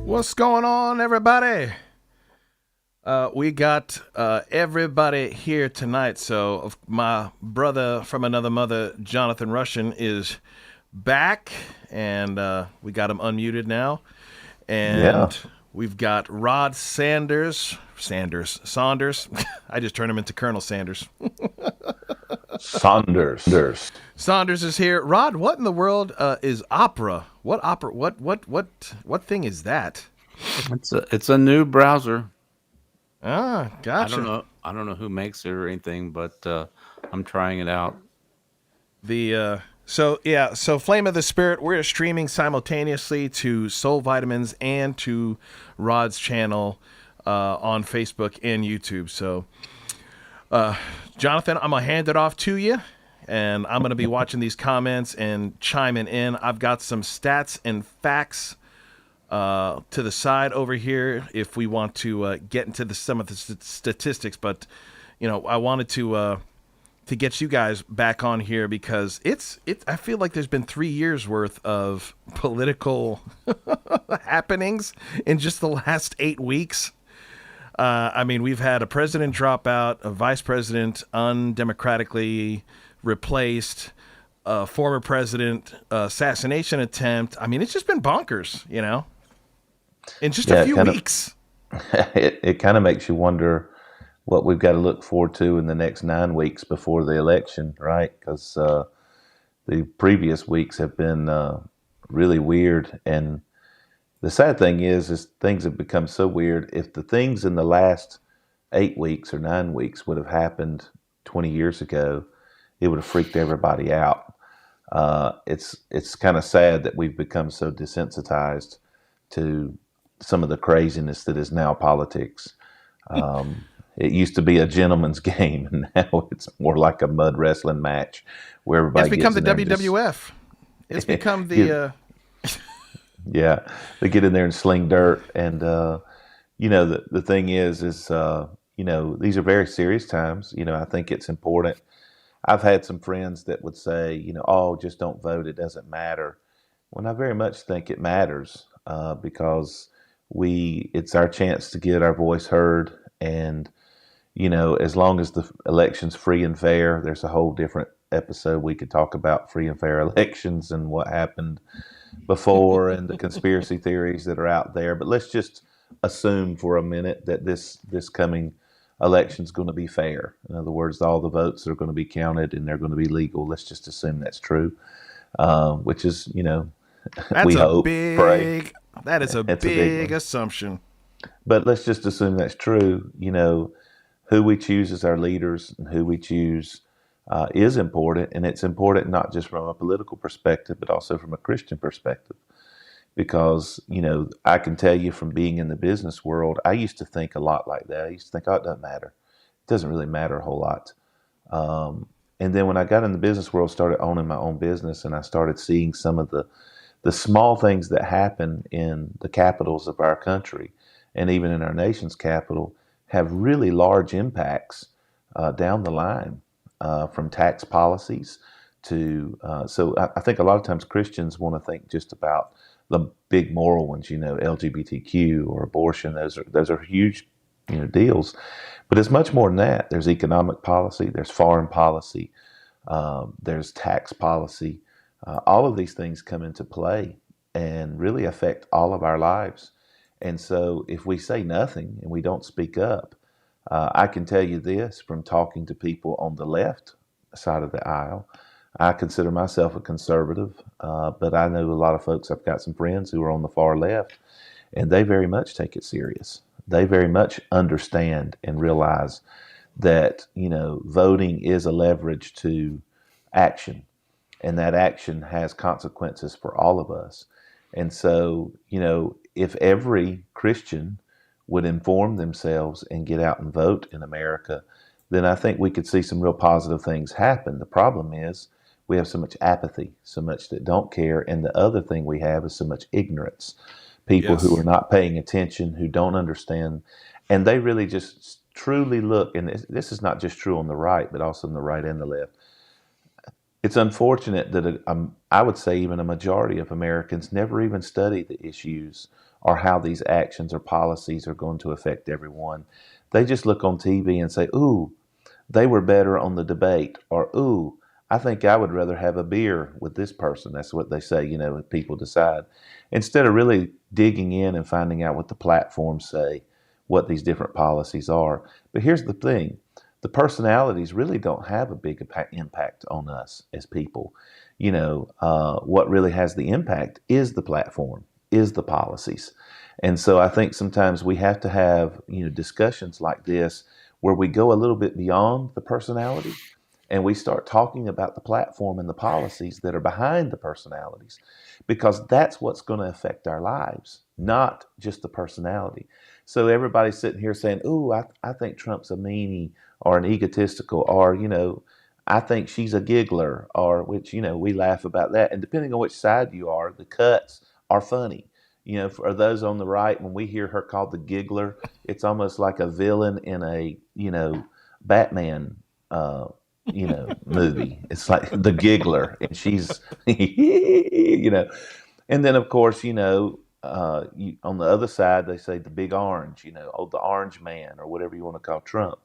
What's going on, everybody? We got everybody here tonight. So my brother from another mother, Jonathan Russian, is back, and we got him unmuted now. And we've got Rod Saunders. I just turned him into Colonel Sanders. Saunders. Saunders is here. Rod, what in the world is opera? What opera? What thing is that? It's a new browser. Ah, gotcha. I don't know who makes it or anything, but I'm trying it out. So Flame of the Spirit, we're streaming simultaneously to Soul Vitamins and to Rod's channel on Facebook and YouTube. So, Jonathan, I'm gonna hand it off to you, and I'm gonna be watching these comments and chiming in. I've got some stats and facts to the side over here if we want to get into some of the statistics, but I wanted to get you guys back on here because I feel like there's been 3 years worth of political happenings in just the last 8 weeks. We've had a president drop out, a vice president undemocratically replaced, a former president assassination attempt. It's just been bonkers, in just a few weeks. It kind of makes you wonder what we've got to look forward to in the next 9 weeks before the election, right? Because the previous weeks have been really weird. And the sad thing is things have become so weird. If the things in the last 8 weeks or 9 weeks would have happened 20 years ago, it would have freaked everybody out. It's kind of sad that we've become so desensitized to some of the craziness that is now politics. It used to be a gentleman's game, and now it's more like a mud wrestling match where everybody it's become the gets in WWF. It's become the yeah, they get in there and sling dirt. And the thing is these are very serious times. I think it's important. I've had some friends that would say, oh, just don't vote, it doesn't matter. When I very much think it matters, because it's our chance to get our voice heard. And as long as the election's free and fair, there's a whole different episode we could talk about free and fair elections and what happened before and the conspiracy theories that are out there. But let's just assume for a minute that this coming election is going to be fair. In other words, all the votes are going to be counted and they're going to be legal. Let's just assume that's true, which is, that's we a hope, big, pray. That is a big assumption. But let's just assume that's true. Who we choose as our leaders and who we choose is important. And it's important not just from a political perspective, but also from a Christian perspective. Because, I can tell you from being in the business world, I used to think a lot like that. I used to think, oh, it doesn't matter. It doesn't really matter a whole lot. And then when I got in the business world, started owning my own business, and I started seeing some of the small things that happen in the capitals of our country and even in our nation's capital have really large impacts down the line, from tax policies to, so I think a lot of times Christians want to think just about the big moral ones, LGBTQ or abortion. Those are huge, deals, but it's much more than that. There's economic policy, there's foreign policy, there's tax policy. All of these things come into play and really affect all of our lives. And so if we say nothing and we don't speak up, I can tell you this from talking to people on the left side of the aisle. I consider myself a conservative, but I know a lot of folks. I've got some friends who are on the far left, and they very much take it serious. They very much understand and realize that, voting is a leverage to action, and that action has consequences for all of us. And so, if every Christian would inform themselves and get out and vote in America, then I think we could see some real positive things happen. The problem is we have so much apathy, so much that don't care. And the other thing we have is so much ignorance. People who are not paying attention, who don't understand, and they really just truly look, and this is not just true on the right, but also on the right and the left. It's unfortunate that I would say even a majority of Americans never even study the issues or how these actions or policies are going to affect everyone. They just look on TV and say, ooh, they were better on the debate, or ooh, I think I would rather have a beer with this person. That's what they say, people decide. Instead of really digging in and finding out what the platforms say, what these different policies are. But here's the thing. The personalities really don't have a big impact on us as people. What really has the impact is the platform, is the policies. And so I think sometimes we have to have, discussions like this where we go a little bit beyond the personality and we start talking about the platform and the policies that are behind the personalities, because that's what's going to affect our lives, not just the personality. So everybody's sitting here saying, ooh, I think Trump's a meanie or an egotistical, or, I think she's a giggler, or which, we laugh about that. And depending on which side you are, the cuts are funny. For those on the right, when we hear her called the giggler, it's almost like a villain in a, Batman, movie. It's like the giggler, and she's, and then of course, on the other side, they say the big orange, the orange man, or whatever you want to call Trump.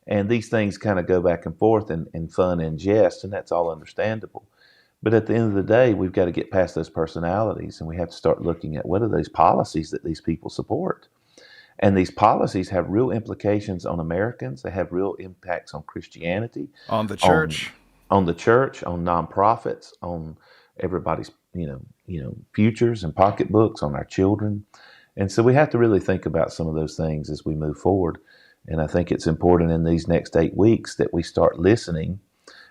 And these things kind of go back and forth in fun and jest, and that's all understandable. But at the end of the day, we've got to get past those personalities, and we have to start looking at what are those policies that these people support. And these policies have real implications on Americans. They have real impacts on Christianity, On the church, on the church, on nonprofits, on everybody's futures and pocketbooks, on our children. And so we have to really think about some of those things as we move forward. And I think it's important in these next 8 weeks that we start listening,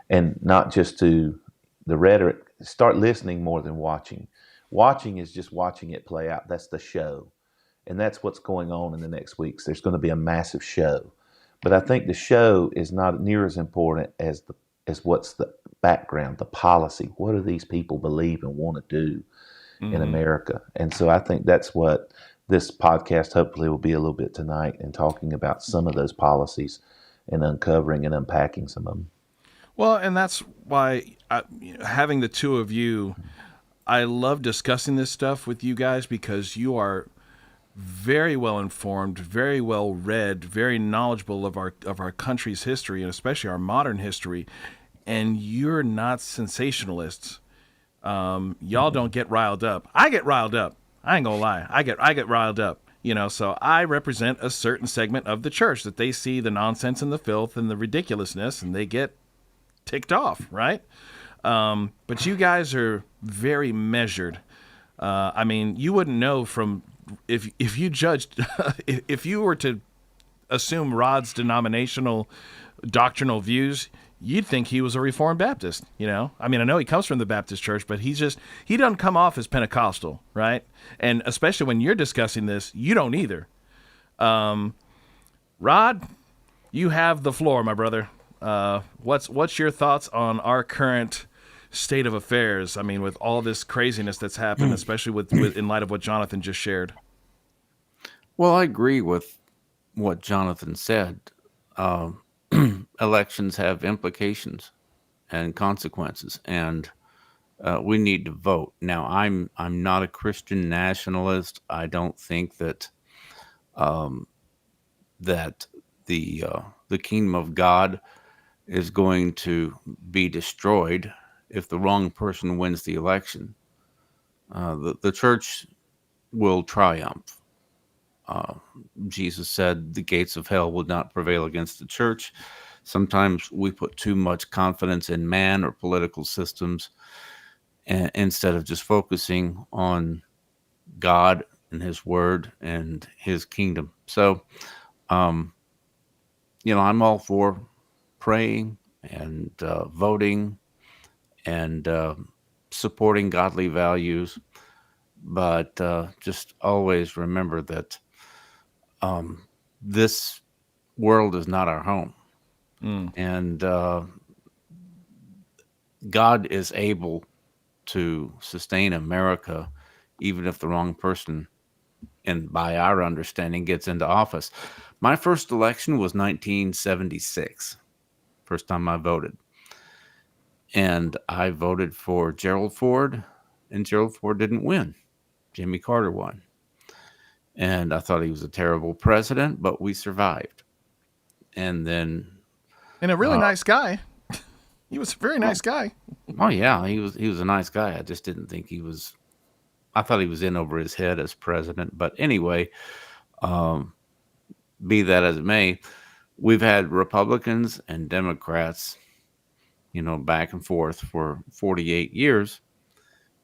and not just to the rhetoric, start listening more than watching. Watching is just watching it play out. That's the show. And that's what's going on in the next weeks. There's going to be a massive show. But I think the show is not near as important as what's the background, the policy. What do these people believe and want to do in America? And so I think that's what this podcast hopefully will be a little bit tonight, and talking about some of those policies and uncovering and unpacking some of them. Well, and that's why having the two of you, I love discussing this stuff with you guys, because you are very well informed, very well read, very knowledgeable of our country's history, and especially our modern history. And you're not sensationalists. Y'all don't get riled up. I get riled up. I ain't gonna lie. I get riled up. So I represent a certain segment of the church that they see the nonsense and the filth and the ridiculousness, and they get ticked off, right? But you guys are very measured. You wouldn't know from if you judged if you were to assume Rod's denominational doctrinal views, you'd think he was a Reformed Baptist. I know he comes from the Baptist church, but he doesn't come off as Pentecostal, right? And especially when you're discussing this, you don't either. Rod, you have the floor, my brother. What's your thoughts on our current state of affairs? With all this craziness that's happened, especially with in light of what Jonathan just shared. Well, I agree with what Jonathan said. Elections have implications and consequences, and we need to vote. Now, I'm not a Christian nationalist. I don't think that that the kingdom of God is going to be destroyed if the wrong person wins the election. The church will triumph. Jesus said the gates of hell will not prevail against the church. Sometimes we put too much confidence in man or political systems, instead of just focusing on God and his word and his kingdom. So, I'm all for praying and voting and supporting godly values, but just always remember that this world is not our home. And God is able to sustain America even if the wrong person, and by our understanding, gets into office. My first election was 1976, first time I voted. And I voted for Gerald Ford, and Gerald Ford didn't win. Jimmy Carter won. And I thought he was a terrible president, but we survived. And then, And a really nice guy. He was a very nice guy. oh yeah, he was a nice guy. I just didn't think he was. I thought he was in over his head as president. But anyway, be that as it may, we've had Republicans and Democrats, back and forth for 48 years.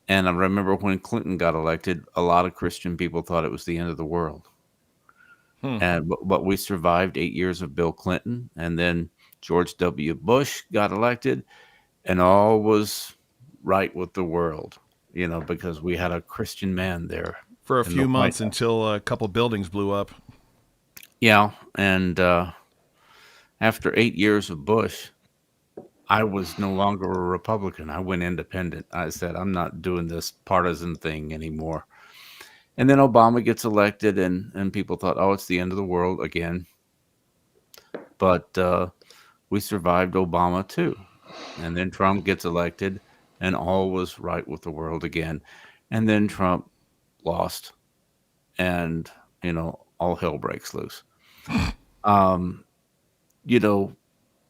And I remember when Clinton got elected, a lot of Christian people thought it was the end of the world. But we survived 8 years of Bill Clinton, and then George W. Bush got elected, and all was right with the world, because we had a Christian man there For a in few the months White House. until a couple buildings blew up. Yeah, and after 8 years of Bush, I was no longer a Republican. I went independent. I said, I'm not doing this partisan thing anymore. And then Obama gets elected, and people thought, oh, it's the end of the world again. But we survived Obama too. And then Trump gets elected, and all was right with the world again. And then Trump lost, and, all hell breaks loose.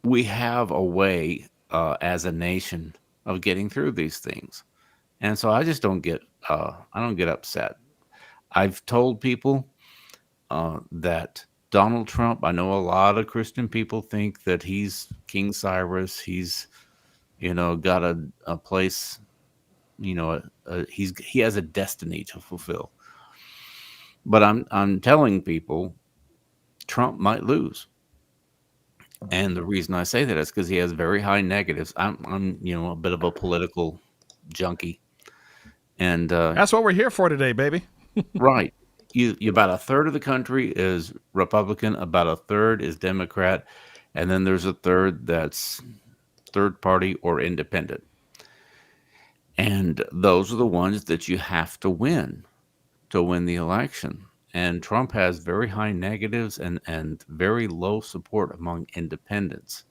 We have a way as a nation of getting through these things. And so I just don't get upset. I've told people that Donald Trump, I know a lot of Christian people think that he's King Cyrus. He's, got a place, he has a destiny to fulfill. But I'm telling people Trump might lose. And the reason I say that is because he has very high negatives. I'm a bit of a political junkie. And That's what we're here for today, baby. right. You about a third of the country is Republican, about a third is Democrat, and then there's a third that's third party or independent. And those are the ones that you have to win the election. And Trump has very high negatives and very low support among independents.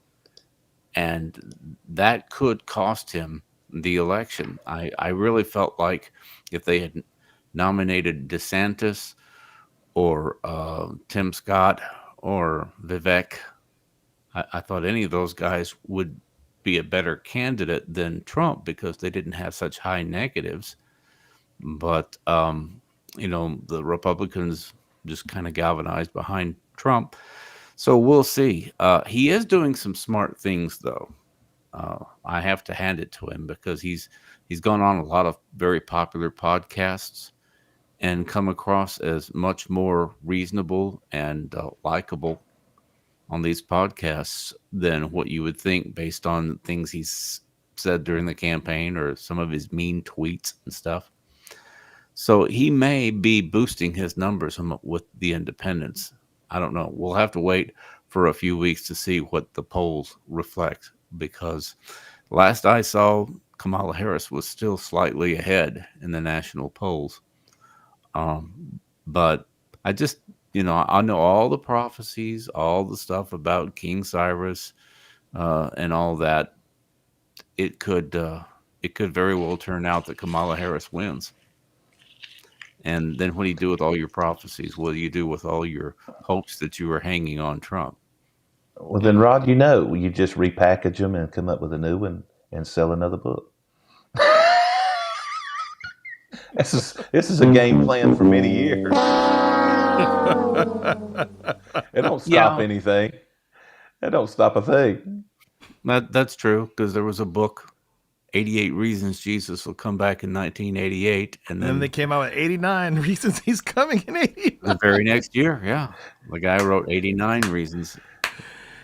And that could cost him the election. I really felt like if they had nominated DeSantis or Tim Scott or Vivek, I thought any of those guys would be a better candidate than Trump because they didn't have such high negatives. But, the Republicans just kind of galvanized behind Trump. So we'll see. He is doing some smart things, though. I have to hand it to him because he's gone on a lot of very popular podcasts and come across as much more reasonable and likable on these podcasts than what you would think based on things he's said during the campaign or some of his mean tweets and stuff. So he may be boosting his numbers with the independents. I don't know. We'll have to wait for a few weeks to see what the polls reflect, because last I saw, Kamala Harris was still slightly ahead in the national polls. But I just, I know all the prophecies, all the stuff about King Cyrus and all that. It could very well turn out that Kamala Harris wins. And then what do you do with all your prophecies? What do you do with all your hopes that you were hanging on Trump? Well, then, Rod, you just repackage them and come up with a new one and sell another book. This is a game plan for many years. It don't stop anything. It don't stop a thing. That's true, because there was a book, 88 Reasons Jesus Will Come Back in 1988. And then they came out with 89 Reasons He's Coming in 89. The very next year, yeah. The guy wrote 89 Reasons.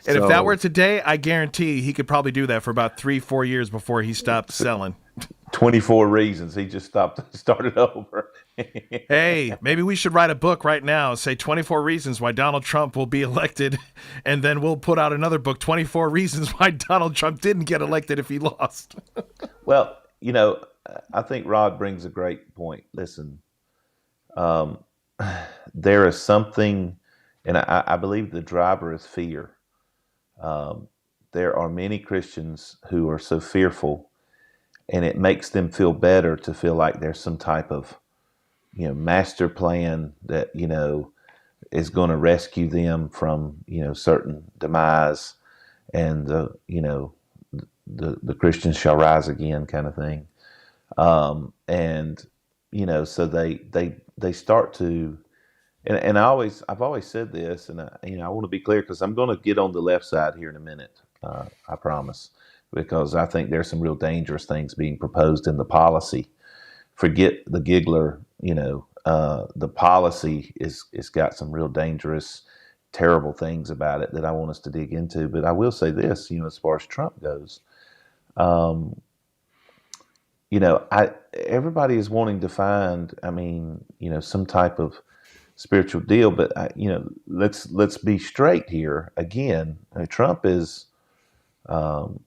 And if that were today, I guarantee he could probably do that for about 3-4 years before he stopped selling. 24 Reasons. He just started over. Hey, maybe we should write a book right now, say 24 Reasons Why Donald Trump Will Be Elected, and then we'll put out another book, 24 Reasons Why Donald Trump Didn't Get Elected If He Lost. Well, I think Rod brings a great point. Listen, there is something, and I believe the driver is fear. there are many Christians who are so fearful, and it makes them feel better to feel like there's some type of, master plan that, is going to rescue them from, certain demise, and the Christians shall rise again kind of thing. And, so they start to, and I've always said this, and I want to be clear, because I'm going to get on the left side here in a minute. I promise, because I think there's some real dangerous things being proposed in the policy. Forget the giggler, the policy is got some real dangerous, terrible things about it that I want us to dig into. But I will say this, as far as Trump goes, everybody is wanting to find, some type of spiritual deal, but let's be straight here. Again, Trump is, Trump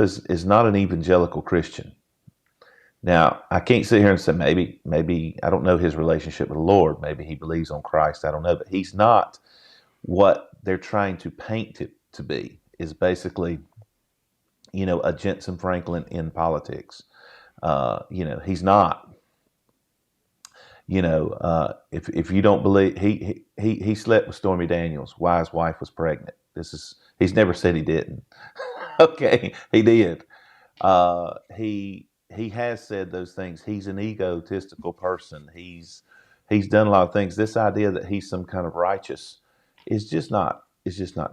is not an evangelical Christian. Now, I can't sit here and say maybe I don't know his relationship with the Lord. Maybe he believes on Christ. I don't know, but he's not what they're trying to paint it to be. Is basically, a Jensen Franklin in politics. He's not. If you don't believe, he slept with Stormy Daniels while his wife was pregnant. He's never said he didn't. Okay, he did. He has said those things. He's an egotistical person. He's done a lot of things. This idea that he's some kind of righteous is just not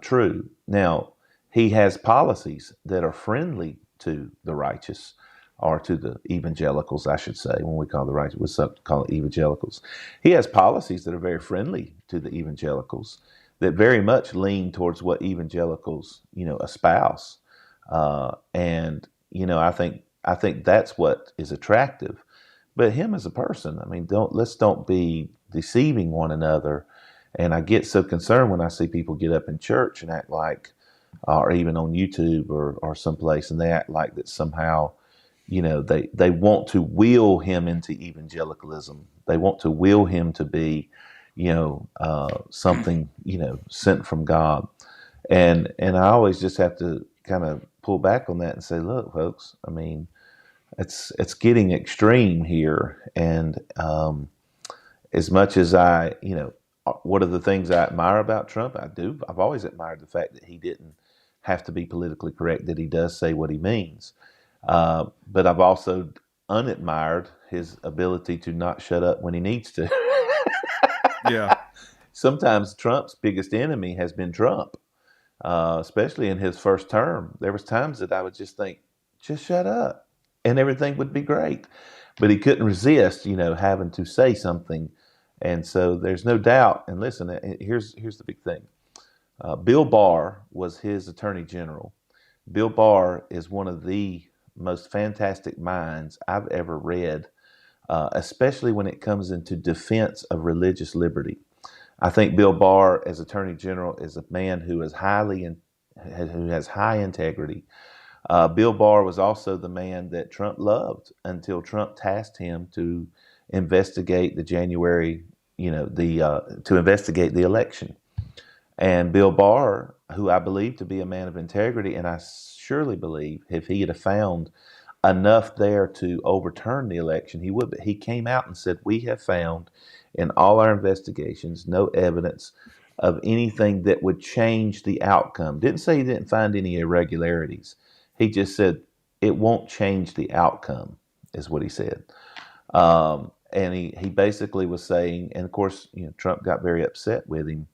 true. Now, he has policies that are friendly to the righteous, or to the evangelicals, I should say. When we call the righteous, we call it evangelicals. He has policies that are very friendly to the evangelicals, that very much lean towards what evangelicals, espouse. And I think that's what is attractive. But him as a person, let's don't be deceiving one another. And I get so concerned when I see people get up in church and act like, or even on YouTube or someplace, and they act like that somehow, they want to will him into evangelicalism. They want to will him to be, something, sent from God. And I always just have to kind of pull back on that and say, look, folks, it's getting extreme here. And as much as what are the things I admire about Trump? I've always admired the fact that he didn't have to be politically correct, that he does say what he means. But I've also unadmired his ability to not shut up when he needs to. Yeah. Sometimes Trump's biggest enemy has been Trump, especially in his first term. There was times that I would just think, just shut up, and everything would be great. But he couldn't resist, having to say something. And so there's no doubt. And listen, here's the big thing. Bill Barr was his attorney general. Bill Barr is one of the most fantastic minds I've ever read, especially when it comes into defense of religious liberty. I think Bill Barr, as attorney general, is a man who is who has high integrity. Bill Barr was also the man that Trump loved until Trump tasked him to investigate the January, to investigate the election. And Bill Barr, who I believe to be a man of integrity, and I surely believe if he had found enough there to overturn the election, he would. But he came out and said, we have found in all our investigations no evidence of anything that would change the outcome. Didn't say he didn't find any irregularities. He just said it won't change the outcome, is what he said. And he basically was saying, and of course, Trump got very upset with him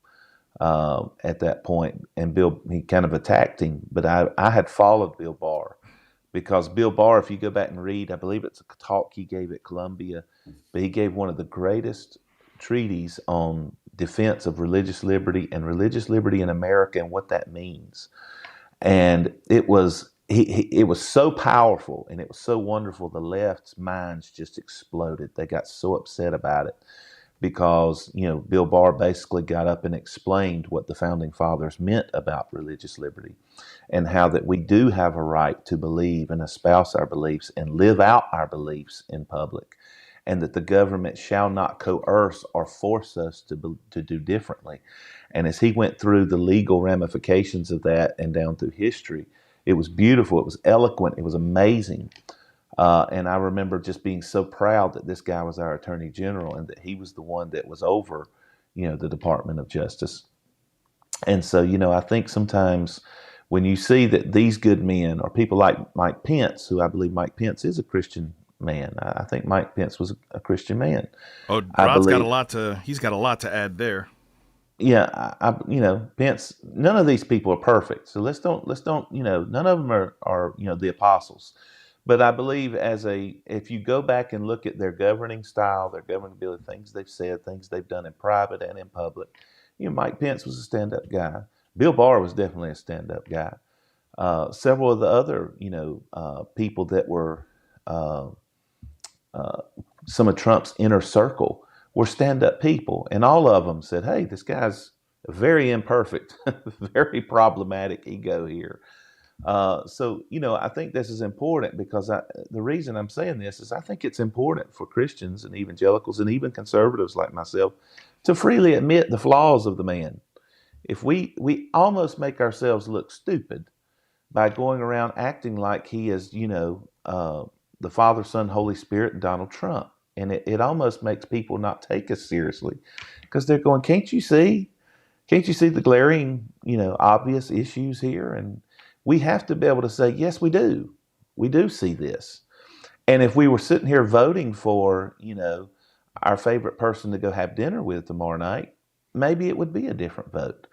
at that point, and he kind of attacked him. But I had followed Bill Barr, because Bill Barr, if you go back and read, I believe it's a talk he gave at Columbia, but he gave one of the greatest treatises on defense of religious liberty and religious liberty in America and what that means. And it was it was so powerful and it was so wonderful. The left's minds just exploded. They got so upset about it because, Bill Barr basically got up and explained what the founding fathers meant about religious liberty and how that we do have a right to believe and espouse our beliefs and live out our beliefs in public. and that the government shall not coerce or force us to do differently. And as he went through the legal ramifications of that and down through history, it was beautiful. It was eloquent. It was amazing. And I remember just being so proud that this guy was our Attorney General and that he was the one that was over, the Department of Justice. And so, I think sometimes when you see that these good men, or people like Mike Pence, who I believe Mike Pence is a Christian man. I think Mike Pence was a Christian man. Oh, Rod's got he's got a lot to add there. Yeah, Pence, none of these people are perfect. So let's don't, none of them are the apostles. But I believe if you go back and look at their governing style, their governing ability, things they've said, things they've done in private and in public, Mike Pence was a stand-up guy. Bill Barr was definitely a stand-up guy. Several of the other, people that were some of Trump's inner circle were stand-up people, and all of them said, "Hey, this guy's very imperfect, very problematic ego here." So, I think this is important because the reason I'm saying this is I think it's important for Christians and evangelicals and even conservatives like myself to freely admit the flaws of the man. If we almost make ourselves look stupid by going around acting like he is, the Father, Son, Holy Spirit, and Donald Trump. And it almost makes people not take us seriously because they're going, can't you see the glaring, obvious issues here? And we have to be able to say, yes, we do see this. And if we were sitting here voting for, our favorite person to go have dinner with tomorrow night, maybe it would be a different vote.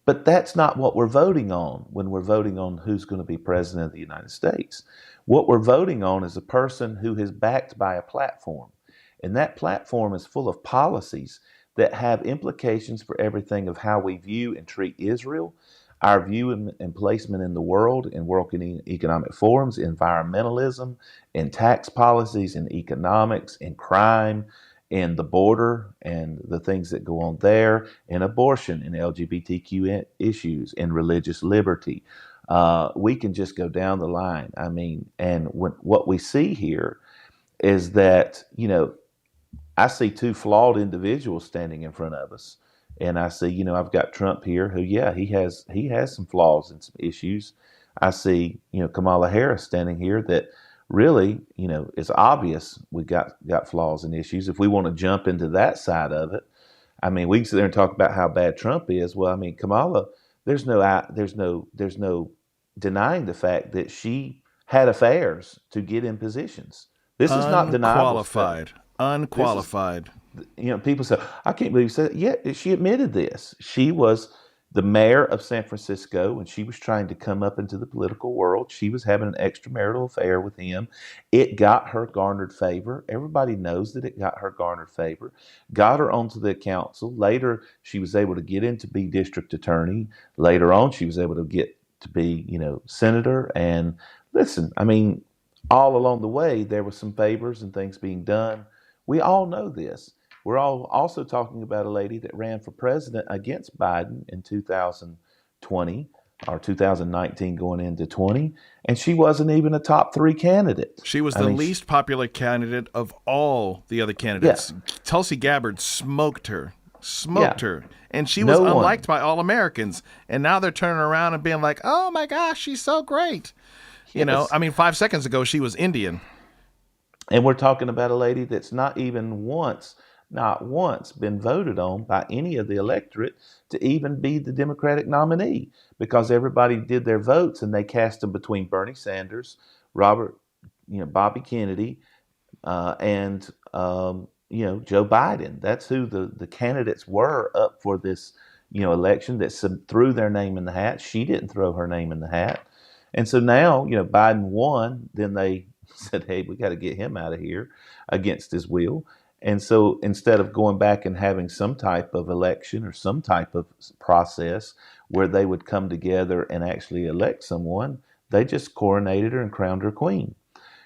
But that's not what we're voting on when we're voting on who's going to be president of the United States. What we're voting on is a person who is backed by a platform. And that platform is full of policies that have implications for everything of how we view and treat Israel, our view and placement in the world, in world economic forums, environmentalism, in tax policies, in economics, in crime, in the border and the things that go on there, in abortion, in LGBTQ issues, in religious liberty. We can just go down the line. I mean, and what we see here is that, I see two flawed individuals standing in front of us. And I see, I've got Trump here who, he has some flaws and some issues. I see, Kamala Harris standing here that really, it's obvious we got flaws and issues. If we want to jump into that side of it, I mean, we can sit there and talk about how bad Trump is. Well, I mean, Kamala, there's no denying the fact that she had affairs to get in positions. This is not deniable. Unqualified. People say, I can't believe you said it. Yeah, she admitted this. She was the mayor of San Francisco, and she was trying to come up into the political world. She was having an extramarital affair with him. It got her garnered favor. Everybody knows that it got her garnered favor. Got her onto the council. Later, she was able to get in to be district attorney. Later on, she was able to get to be, senator. And listen, I mean, all along the way, there were some favors and things being done. We all know this. We're all also talking about a lady that ran for president against Biden in 2020 or 2019 going into 20, and she wasn't even a top 3 candidate. She was the least popular candidate of all the other candidates. Yeah. Tulsi Gabbard smoked her, and she was unliked by all Americans. And now they're turning around and being like, oh my gosh, she's so great. Yes. 5 seconds ago, she was Indian. And we're talking about a lady that's not once been voted on by any of the electorate to even be the Democratic nominee, because everybody did their votes and they cast them between Bernie Sanders, Bobby Kennedy, and Joe Biden. That's who the candidates were up for this, election that threw their name in the hat. She didn't throw her name in the hat. And so now, Biden won, then they said, hey, we got to get him out of here against his will. And so instead of going back and having some type of election or some type of process where they would come together and actually elect someone, they just coronated her and crowned her queen.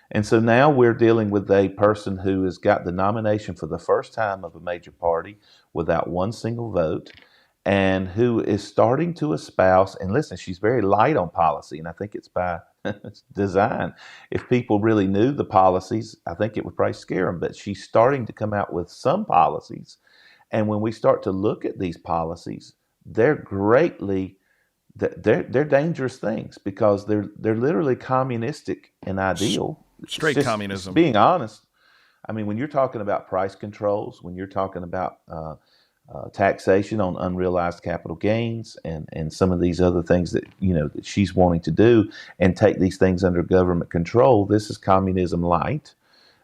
And so now we're dealing with a person who has got the nomination for the first time of a major party without one single vote. and who is starting to espouse, and listen, she's very light on policy, and I think it's by design. If people really knew the policies, I think it would probably scare them, but she's starting to come out with some policies. And when we start to look at these policies, they're dangerous things, because they're literally communistic in ideal. Straight communism. Being honest, I mean, when you're talking about price controls, when you're talking about taxation on unrealized capital gains, and some of these other things that that she's wanting to do, and take these things under government control, this is communism light.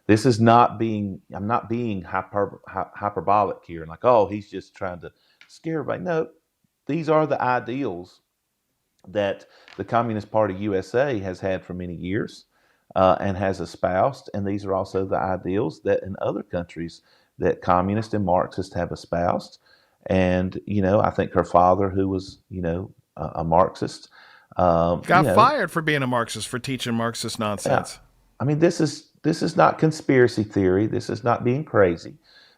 This is not being. I'm not being hyperbolic here, and like, oh, he's just trying to scare everybody. No, these are the ideals that the Communist Party USA has had for many years, and has espoused, and these are also the ideals that in other countries that communists and Marxists have espoused. And I think her father, who was a Marxist, got fired for being a Marxist, for teaching Marxist nonsense. Yeah. I mean, this is not conspiracy theory. This is not being crazy.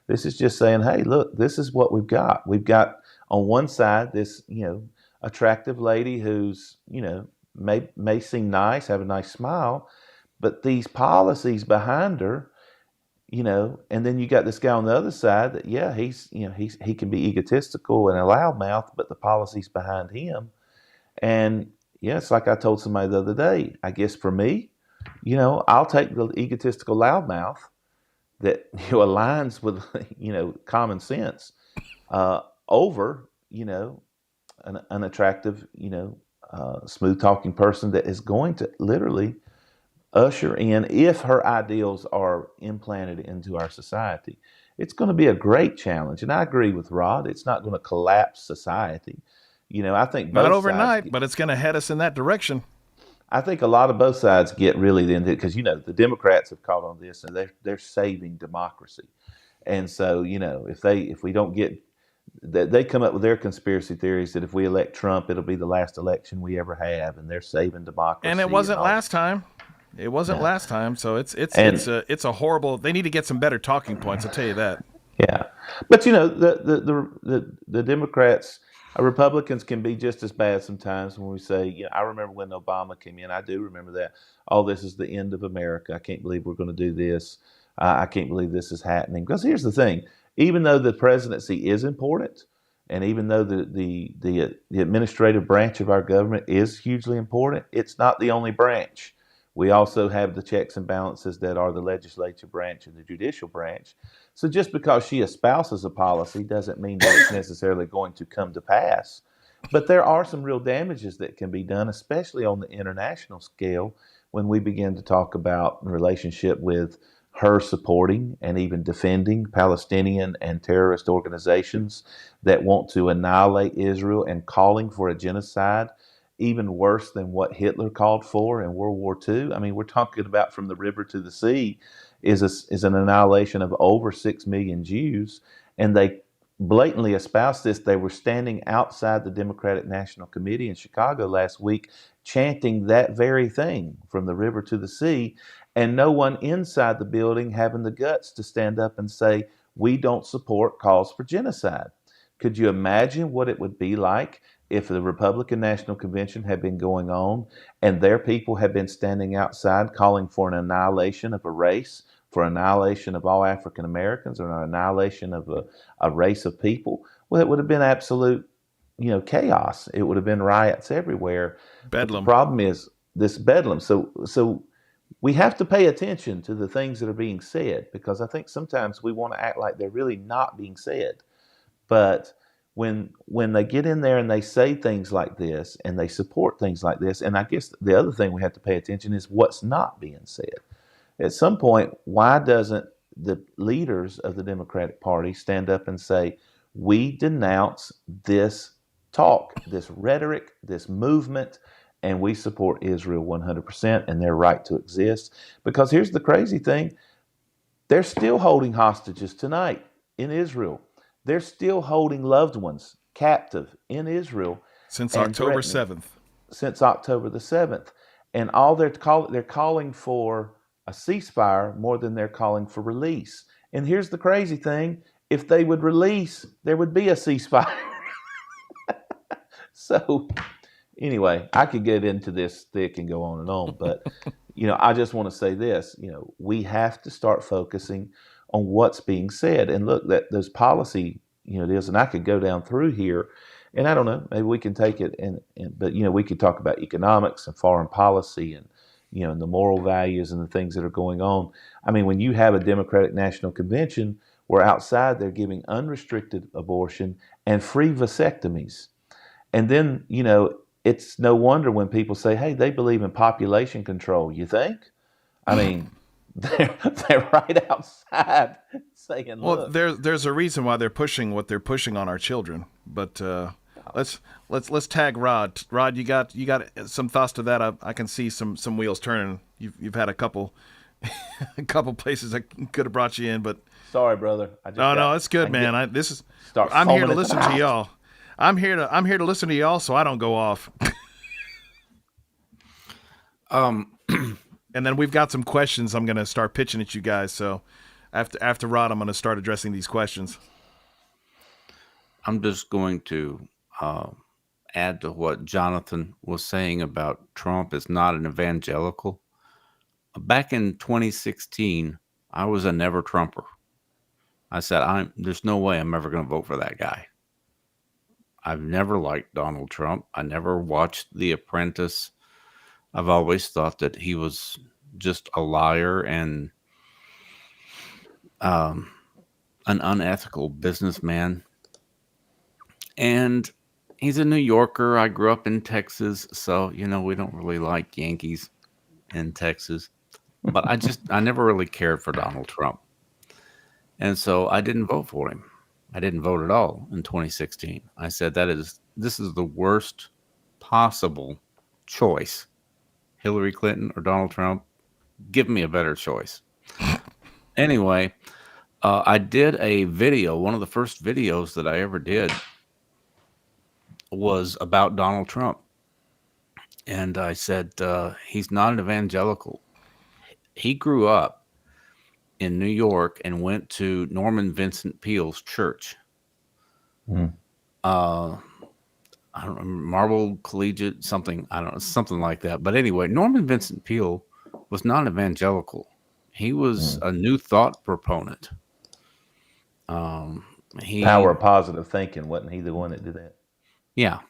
This is just saying, hey, look, this is what we've got. We've got on one side this attractive lady who's may seem nice, have a nice smile, but these policies behind her, and then you got this guy on the other side that, he can be egotistical and a loudmouth, but the policies behind him. And it's like I told somebody the other day, I guess for me, I'll take the egotistical loudmouth that aligns with common sense over an attractive smooth talking person that is going to literally usher in, if her ideals are implanted into our society. It's going to be a great challenge, and I agree with Rod. It's not going to collapse society. I think both not overnight, sides but it's going to head us in that direction. I think a lot of both sides get really into it, because the Democrats have caught on this, and they're saving democracy. And so if we don't get, they come up with their conspiracy theories that if we elect Trump, it'll be the last election we ever have, and they're saving democracy. And it wasn't last time. It wasn't last time, so it's a horrible. They need to get some better talking points. I'll tell you that. Yeah, but the Democrats, Republicans can be just as bad sometimes. When we say, I remember when Obama came in. I do remember that. Oh, this is the end of America. I can't believe we're going to do this. I can't believe this is happening. Because here's the thing: even though the presidency is important, and even though the administrative branch of our government is hugely important, it's not the only branch. We also have the checks and balances that are the legislature branch and the judicial branch. So just because she espouses a policy doesn't mean that it's necessarily going to come to pass. But there are some real damages that can be done, especially on the international scale, when we begin to talk about the relationship with her supporting and even defending Palestinian and terrorist organizations that want to annihilate Israel, and calling for a genocide even worse than what Hitler called for in World War II. I mean, we're talking about from the river to the sea is an annihilation of over 6 million Jews, and they blatantly espoused this. They were standing outside the Democratic National Committee in Chicago last week chanting that very thing, from the river to the sea, and no one inside the building having the guts to stand up and say, we don't support calls for genocide. Could you imagine what it would be like if the Republican National Convention had been going on and their people had been standing outside calling for an annihilation of a race, for annihilation of all African Americans, or an annihilation of a race of people? Well, it would have been absolute, chaos. It would have been riots everywhere. Bedlam. But the problem is this bedlam. So we have to pay attention to the things that are being said, because I think sometimes we want to act like they're really not being said. But when they get in there and they say things like this, and they support things like this, and I guess the other thing we have to pay attention is what's not being said. At some point, why doesn't the leaders of the Democratic Party stand up and say, we denounce this talk, this rhetoric, this movement, and we support Israel 100% and their right to exist? Because here's the crazy thing. They're still holding hostages tonight in Israel. They're still holding loved ones captive in Israel. Since October 7th. Since October the 7th. And all they're calling for a ceasefire more than they're calling for release. And here's the crazy thing. If they would release, there would be a ceasefire. So anyway, I could get into this thick and go on, but I just want to say this. We have to start focusing on what's being said, and look, that those policy, it is, and I could go down through here, and I don't know, maybe we can take it, but we could talk about economics and foreign policy, and and the moral values and the things that are going on. I mean, when you have a Democratic National Convention where outside they're giving unrestricted abortion and free vasectomies, and then it's no wonder when people say, hey, they believe in population control. You think? I mean, they're right outside saying, well, look. there's a reason why they're pushing what they're pushing on our children. But let's tag Rod. Rod, you got some thoughts to that? I can see some wheels turning. You've had a couple places that could have brought you in, but sorry, brother. No, it's good, man. I'm here to listen to y'all. I'm here to listen to y'all, so I don't go off. And then we've got some questions I'm going to start pitching at you guys. So after Rod, I'm going to start addressing these questions. I'm just going to add to what Jonathan was saying about Trump is not an evangelical. Back in 2016, I was a never Trumper. I said, there's no way I'm ever going to vote for that guy. I've never liked Donald Trump. I never watched The Apprentice. I've always thought that he was just a liar and an unethical businessman. And he's a New Yorker. I grew up in Texas, so, we don't really like Yankees in Texas. But I never really cared for Donald Trump. And so I didn't vote for him. I didn't vote at all in 2016. I said, this is the worst possible choice. Hillary Clinton or Donald Trump, give me a better choice. Anyway, I did a video. One of the first videos that I ever did was about Donald Trump. And I said, he's not an evangelical. He grew up in New York and went to Norman Vincent Peale's church. I don't remember, Marble Collegiate, something, I don't know, something like that. But anyway, Norman Vincent Peale was not evangelical. He was a New Thought proponent. Power of positive thinking, wasn't he the one that did that? Yeah.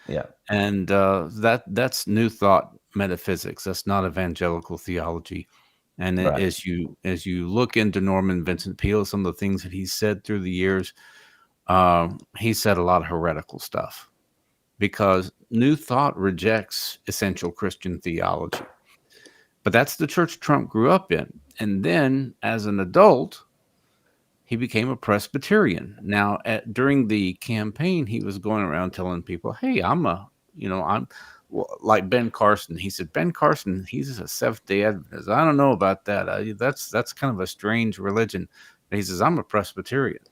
Yeah. And that's New Thought metaphysics. That's not evangelical theology. And Right. as you look into Norman Vincent Peale, some of the things that he said through the years, he said a lot of heretical stuff because New Thought rejects essential Christian theology. But that's the church Trump grew up in. And then as an adult, he became a Presbyterian. Now, during the campaign, he was going around telling people, hey, I'm like Ben Carson. He said, Ben Carson, he's a Seventh-day Adventist. I don't know about that. That's kind of a strange religion. And he says, I'm a Presbyterian.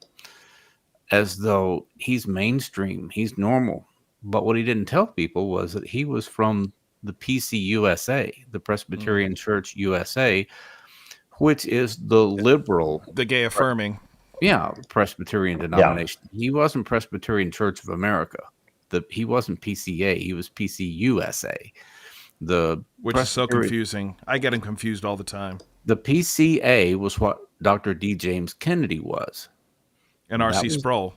As though he's mainstream, he's normal. But what he didn't tell people was that he was from the PCUSA, the Presbyterian Church USA, which is the liberal, the gay affirming, Presbyterian denomination. Yeah. He wasn't Presbyterian Church of America. He wasn't PCA. He was PCUSA. Which is so confusing. I get him confused all the time. The PCA was what Dr. D. James Kennedy was. And R.C. Sproul.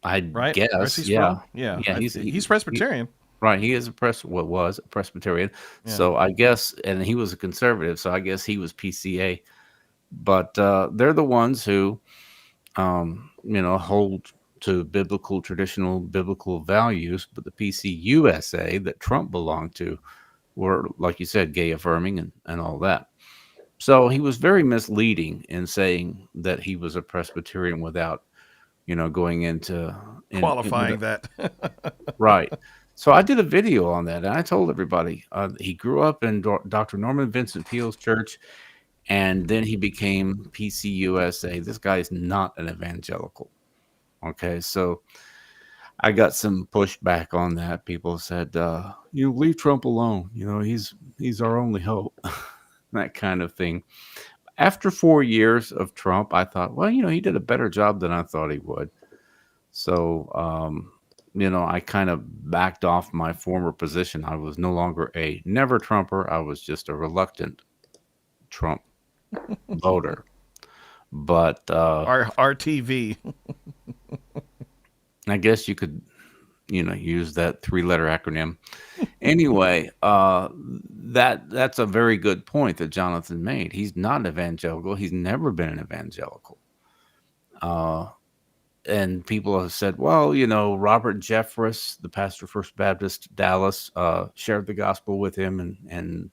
I guess. R.C. Sproul? Yeah. He's Presbyterian. Right. He is was a Presbyterian. Yeah. So I guess, and he was a conservative. So I guess he was PCA. But they're the ones who, hold to traditional biblical values. But the PCUSA that Trump belonged to were, like you said, gay affirming and all that. So he was very misleading in saying that he was a Presbyterian without, going into qualifying that. Right. So I did a video on that, and I told everybody he grew up in Dr. Norman Vincent Peale's church, and then he became PCUSA. This guy is not an evangelical. Okay, so I got some pushback on that. People said, leave Trump alone. He's our only hope. That kind of thing. After 4 years of Trump, I thought, well, he did a better job than I thought he would. So, I kind of backed off my former position. I was no longer a never Trumper. I was just a reluctant Trump voter. But RTV. I guess you could, use that 3-letter acronym. Anyway, that's a very good point that Jonathan made. He's not an evangelical. He's never been an evangelical. And people have said, well, Robert Jeffress, the pastor of First Baptist Dallas, shared the gospel with him, and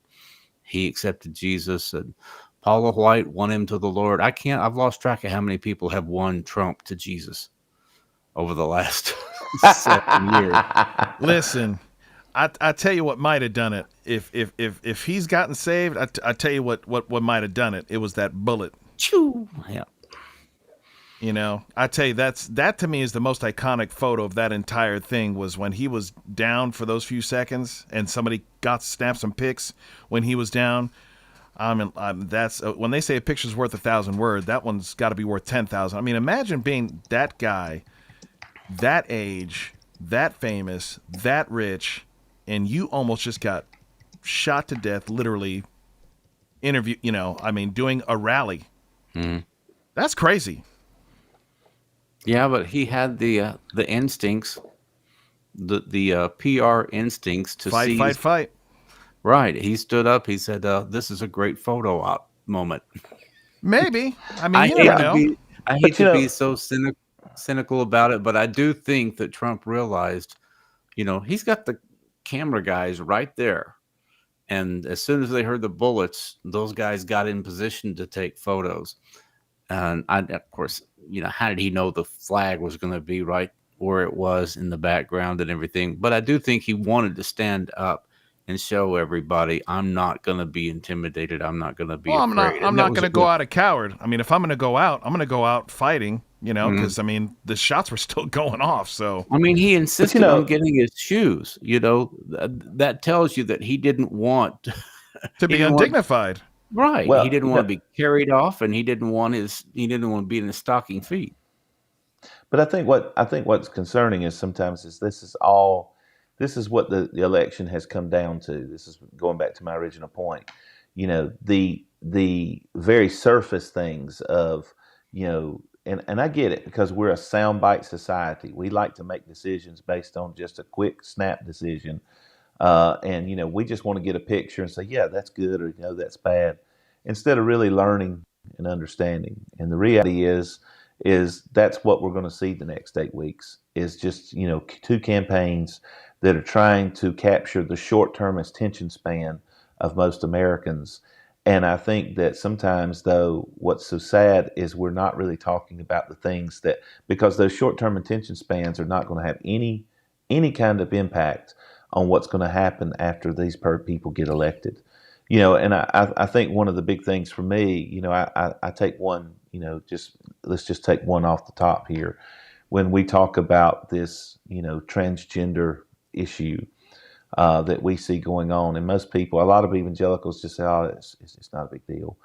he accepted Jesus. And Paula White won him to the Lord. I've lost track of how many people have won Trump to Jesus over the last 7 years. Listen, I tell you what might have done it. If he's gotten saved, I tell you what might have done it. It was that bullet. Choo. Yeah. I tell you, that to me is the most iconic photo of that entire thing, was when he was down for those few seconds and somebody snapped some pics when he was down. That's when they say a picture's worth 1,000 words, that one's got to be worth 10,000. I mean, imagine being that guy, that age, that famous, that rich, and you almost just got shot to death, literally doing a rally. Mm-hmm. That's crazy. Yeah, but he had the instincts, the PR instincts to fight. Right. He stood up. He said, "This is a great photo op moment." Maybe. I mean, you never know. I hate to be so cynical about it, but I do think that Trump realized, he's got the camera guys right there, and as soon as they heard the bullets, those guys got in position to take photos. And of course, how did he know the flag was going to be right where it was in the background and everything? But I do think he wanted to stand up and show everybody, I'm not going to be intimidated. I'm not going to be afraid. I'm not going to go out a coward. I mean, if I'm going to go out, I'm going to go out fighting, because, the shots were still going off. So, he insisted on getting his shoes. That tells you that he didn't want to be undignified. Right. Well, he didn't want to be carried off, and he didn't want to be in his stocking feet. But I think what's concerning is sometimes this is what the election has come down to. This is going back to my original point. The very surface things of, and I get it, because we're a soundbite society. We like to make decisions based on just a quick snap decision. And we just want to get a picture and say, yeah, that's good, or that's bad, instead of really learning and understanding. And the reality is that's what we're going to see the next 8 weeks, is just two campaigns that are trying to capture the short-term attention span of most Americans. And I think that sometimes, though, what's so sad is we're not really talking about the things that, because those short-term attention spans are not going to have any kind of impact on what's going to happen after these people get elected. And I think one of the big things for me, I take one, let's just take one off the top here. When we talk about this, transgender issue that we see going on, and most people, a lot of evangelicals just say, oh, it's not a big deal.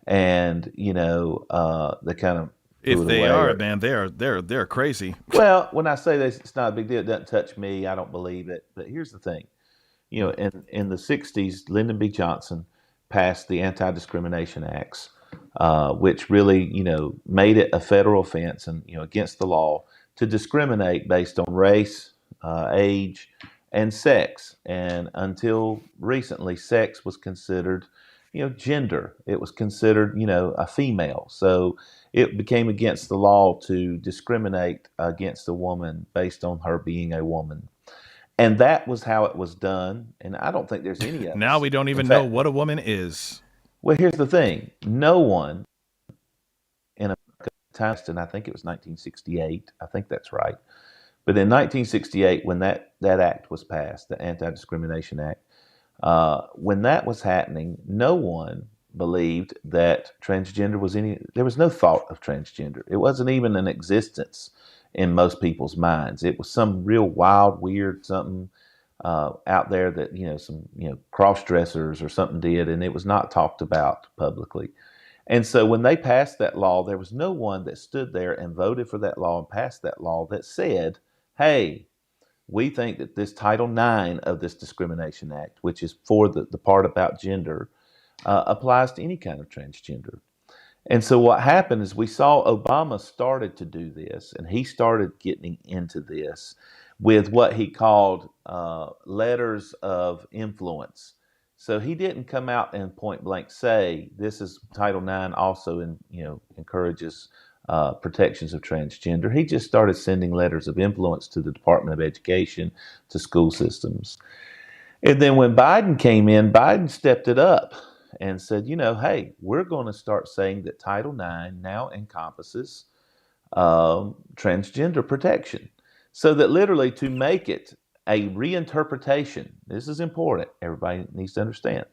And, they kind of, if they are, man, they're crazy. Well, when I say this, it's not a big deal. It doesn't touch me. I don't believe it. But here's the thing. In the 60s, Lyndon B. Johnson passed the Anti-Discrimination Acts, which really, made it a federal offense and, against the law to discriminate based on race, age, and sex. And until recently, sex was considered, gender. It was considered, a female. So it became against the law to discriminate against a woman based on her being a woman. And that was how it was done. And I don't think there's any of Now we don't even know what a woman is. Well, here's the thing. No one in a time, and I think it was 1968. I think that's right. But in 1968, when that act was passed, the Anti-Discrimination Act, when that was happening, no one believed that transgender was there was no thought of transgender. It wasn't even an existence in most people's minds. It was some real wild, weird something out there that, some, cross-dressers or something did, and it was not talked about publicly. And so when they passed that law, there was no one that stood there and voted for that law and passed that law that said, hey, we think that this Title IX of this Discrimination Act, which is for the part about gender, applies to any kind of transgender. And so what happened is we saw Obama started to do this, and he started getting into this with what he called letters of influence. So he didn't come out and point blank say this is Title IX also encourages protections of transgender. He just started sending letters of influence to the Department of Education, to school systems. And then when Biden came in, Biden stepped it up and said, hey, we're going to start saying that Title IX now encompasses transgender protection. So that literally to make it a reinterpretation, this is important, everybody needs to understand,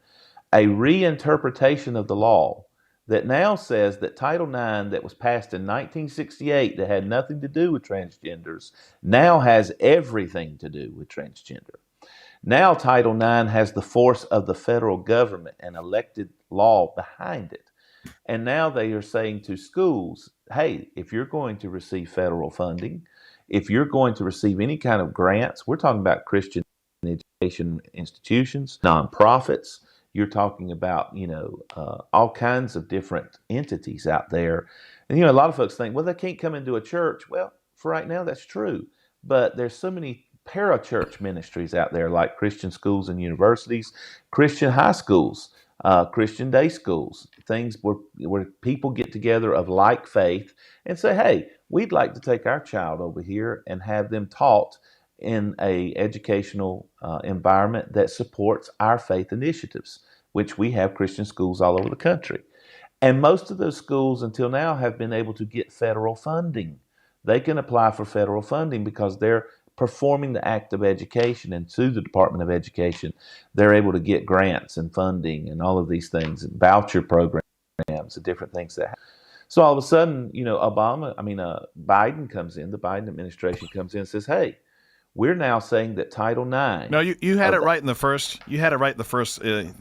a reinterpretation of the law that now says that Title IX that was passed in 1968 that had nothing to do with transgenders now has everything to do with transgender. Now Title IX has the force of the federal government and elected law behind it. And now they are saying to schools, hey, if you're going to receive federal funding, if you're going to receive any kind of grants, we're talking about Christian education institutions, nonprofits, you're talking about, all kinds of different entities out there. And, a lot of folks think, well, they can't come into a church. Well, for right now, that's true. But there's so many parachurch ministries out there like Christian schools and universities, Christian high schools, Christian day schools, things where people get together of like faith and say, hey, we'd like to take our child over here and have them taught in a educational environment that supports our faith initiatives, which we have Christian schools all over the country. And most of those schools until now have been able to get federal funding. They can apply for federal funding because they're performing the act of education, and through the Department of Education, they're able to get grants and funding and all of these things, and voucher programs and different things that happen. So all of a sudden, Biden comes in, the Biden administration comes in and says, hey, we're now saying that Title IX. No, you had it right in the first. You had it right in the first. Okay.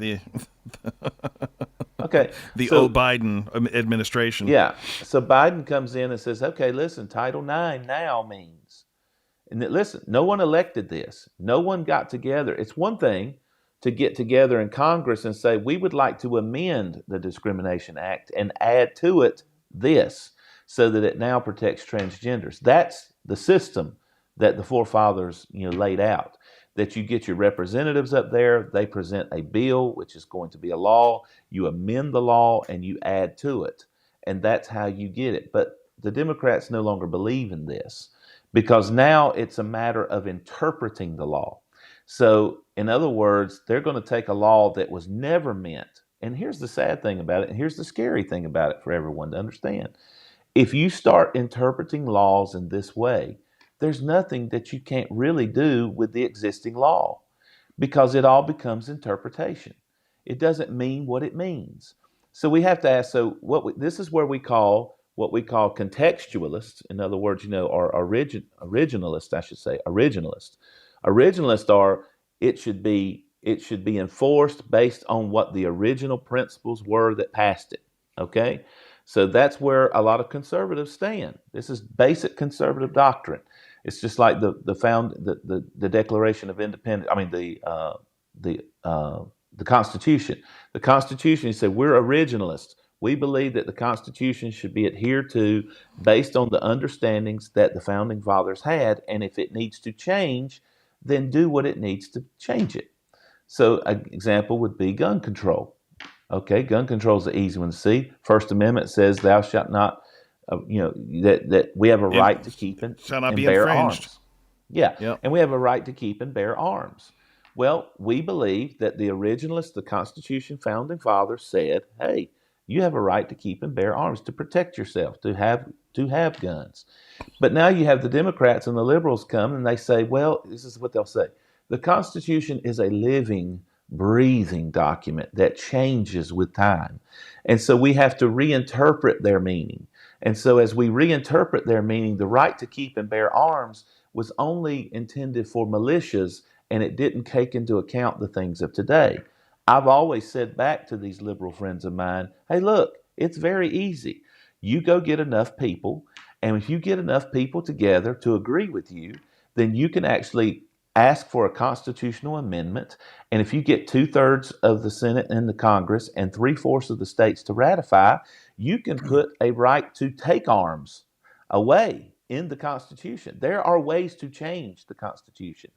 The Biden administration. Yeah. So Biden comes in and says, okay, listen, Title IX now means. And listen, no one elected this. No one got together. It's one thing to get together in Congress and say, we would like to amend the Discrimination Act and add to it this so that it now protects transgenders. That's the system that the forefathers laid out, that you get your representatives up there, they present a bill, which is going to be a law, you amend the law and you add to it. And that's how you get it. But the Democrats no longer believe in this, because now it's a matter of interpreting the law. So, in other words, they're going to take a law that was never meant. And here's the sad thing about it, and here's the scary thing about it for everyone to understand. If you start interpreting laws in this way, there's nothing that you can't really do with the existing law, because it all becomes interpretation. It doesn't mean what it means. So we have to ask, this is where we call what we call contextualists. In other words, or originalists, I should say, originalists. Originalists are, it should be enforced based on what the original principles were that passed it. Okay? So that's where a lot of conservatives stand. This is basic conservative doctrine. It's just like the Declaration of Independence. The Constitution. The Constitution, he said, we're originalists. We believe that the Constitution should be adhered to based on the understandings that the Founding Fathers had, and if it needs to change, then do what it needs to change it. So an example would be gun control. Okay, gun control is the easy one to see. First Amendment says thou shalt not, that we have a right to keep and bear arms. Yeah, yep. And we have a right to keep and bear arms. Well, we believe that the originalists, the Constitution Founding Fathers said, hey, you have a right to keep and bear arms, to protect yourself, to have guns. But now you have the Democrats and the liberals come and they say, well, this is what they'll say. The Constitution is a living, breathing document that changes with time. And so we have to reinterpret their meaning. And so as we reinterpret their meaning, the right to keep and bear arms was only intended for militias, and it didn't take into account the things of today. I've always said back to these liberal friends of mine, hey, look, it's very easy. You go get enough people, and if you get enough people together to agree with you, then you can actually ask for a constitutional amendment, and if you get 2/3 of the Senate and the Congress and 3/4 of the states to ratify, you can put a right to take arms away in the Constitution. There are ways to change the Constitution.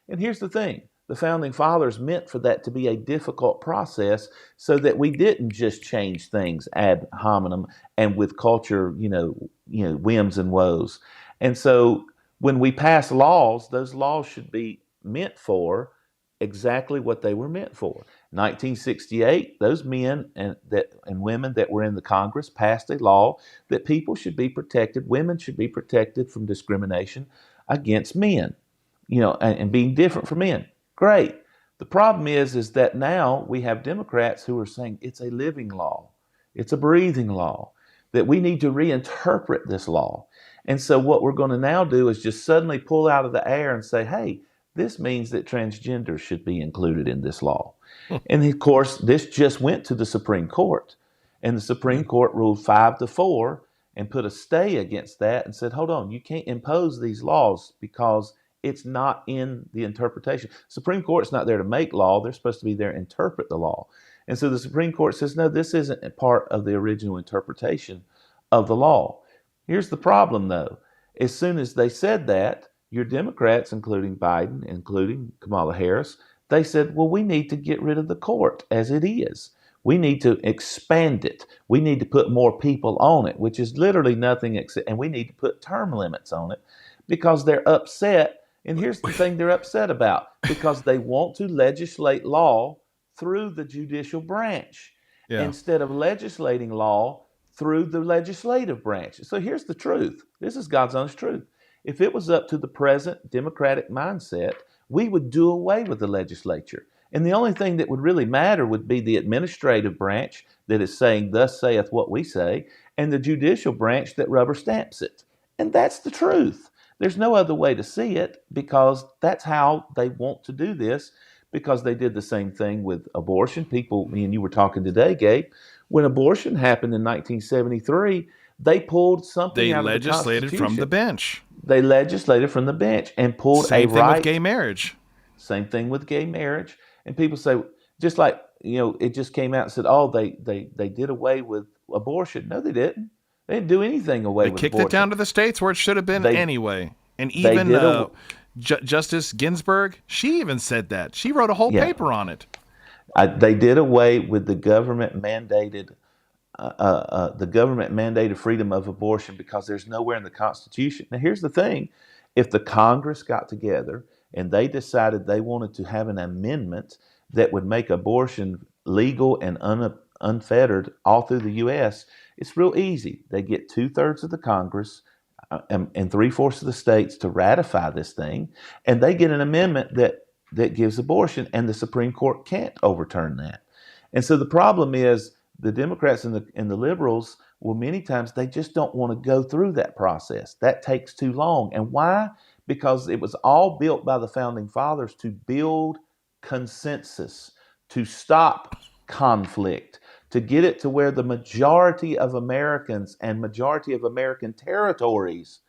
And here's the thing. The Founding Fathers meant for that to be a difficult process so that we didn't just change things ad hominem and with culture, whims and woes. And so when we pass laws, those laws should be meant for exactly what they were meant for. 1968, those men and women that were in the Congress passed a law that people should be protected, women should be protected from discrimination against men, and being different from men. Great. The problem is that now we have Democrats who are saying it's a living law, it's a breathing law, that we need to reinterpret this law. And so what we're going to now do is just suddenly pull out of the air and say, hey, this means that transgender should be included in this law. And of course, this just went to the Supreme Court. And the Supreme Court ruled 5-4 and put a stay against that and said, hold on, you can't impose these laws because it's not in the interpretation. Supreme Court's not there to make law. They're supposed to be there to interpret the law. And so the Supreme Court says, no, this isn't a part of the original interpretation of the law. Here's the problem, though. As soon as they said that, your Democrats, including Biden, including Kamala Harris, they said, well, we need to get rid of the court as it is. We need to expand it. We need to put more people on it, which is literally nothing except, and we need to put term limits on it because they're upset. And here's the thing they're upset about, because they want to legislate law through the judicial branch instead of legislating law through the legislative branch. So here's the truth. This is God's honest truth. If it was up to the present Democratic mindset, we would do away with the legislature. And the only thing that would really matter would be the administrative branch that is saying, thus saith what we say, and the judicial branch that rubber stamps it. And that's the truth. There's no other way to see it, because that's how they want to do this, because they did the same thing with abortion. People, me and you were talking today, Gabe, when abortion happened in 1973, they pulled something out of the Constitution. They legislated from the bench. They legislated from the bench and pulled a right. Same thing with gay marriage. Same thing with gay marriage. And people say, just like, it just came out and said, oh, they did away with abortion. No, they didn't. They didn't do anything away with abortion. They kicked it down to the states where it should have been anyway. And even Justice Ginsburg, she even said that. She wrote a whole paper on it. They did away with the government mandated freedom of abortion because there's nowhere in the Constitution. Now, here's the thing. If the Congress got together and they decided they wanted to have an amendment that would make abortion legal and unfettered all through the U.S., it's real easy. They get 2/3 of the Congress and 3/4 of the states to ratify this thing, and they get an amendment that gives abortion, and the Supreme Court can't overturn that. And so the problem is the Democrats and the liberals, well, many times they just don't want to go through that process. That takes too long. And why? Because it was all built by the Founding Fathers to build consensus, to stop conflict, to get it to where the majority of Americans and majority of American territories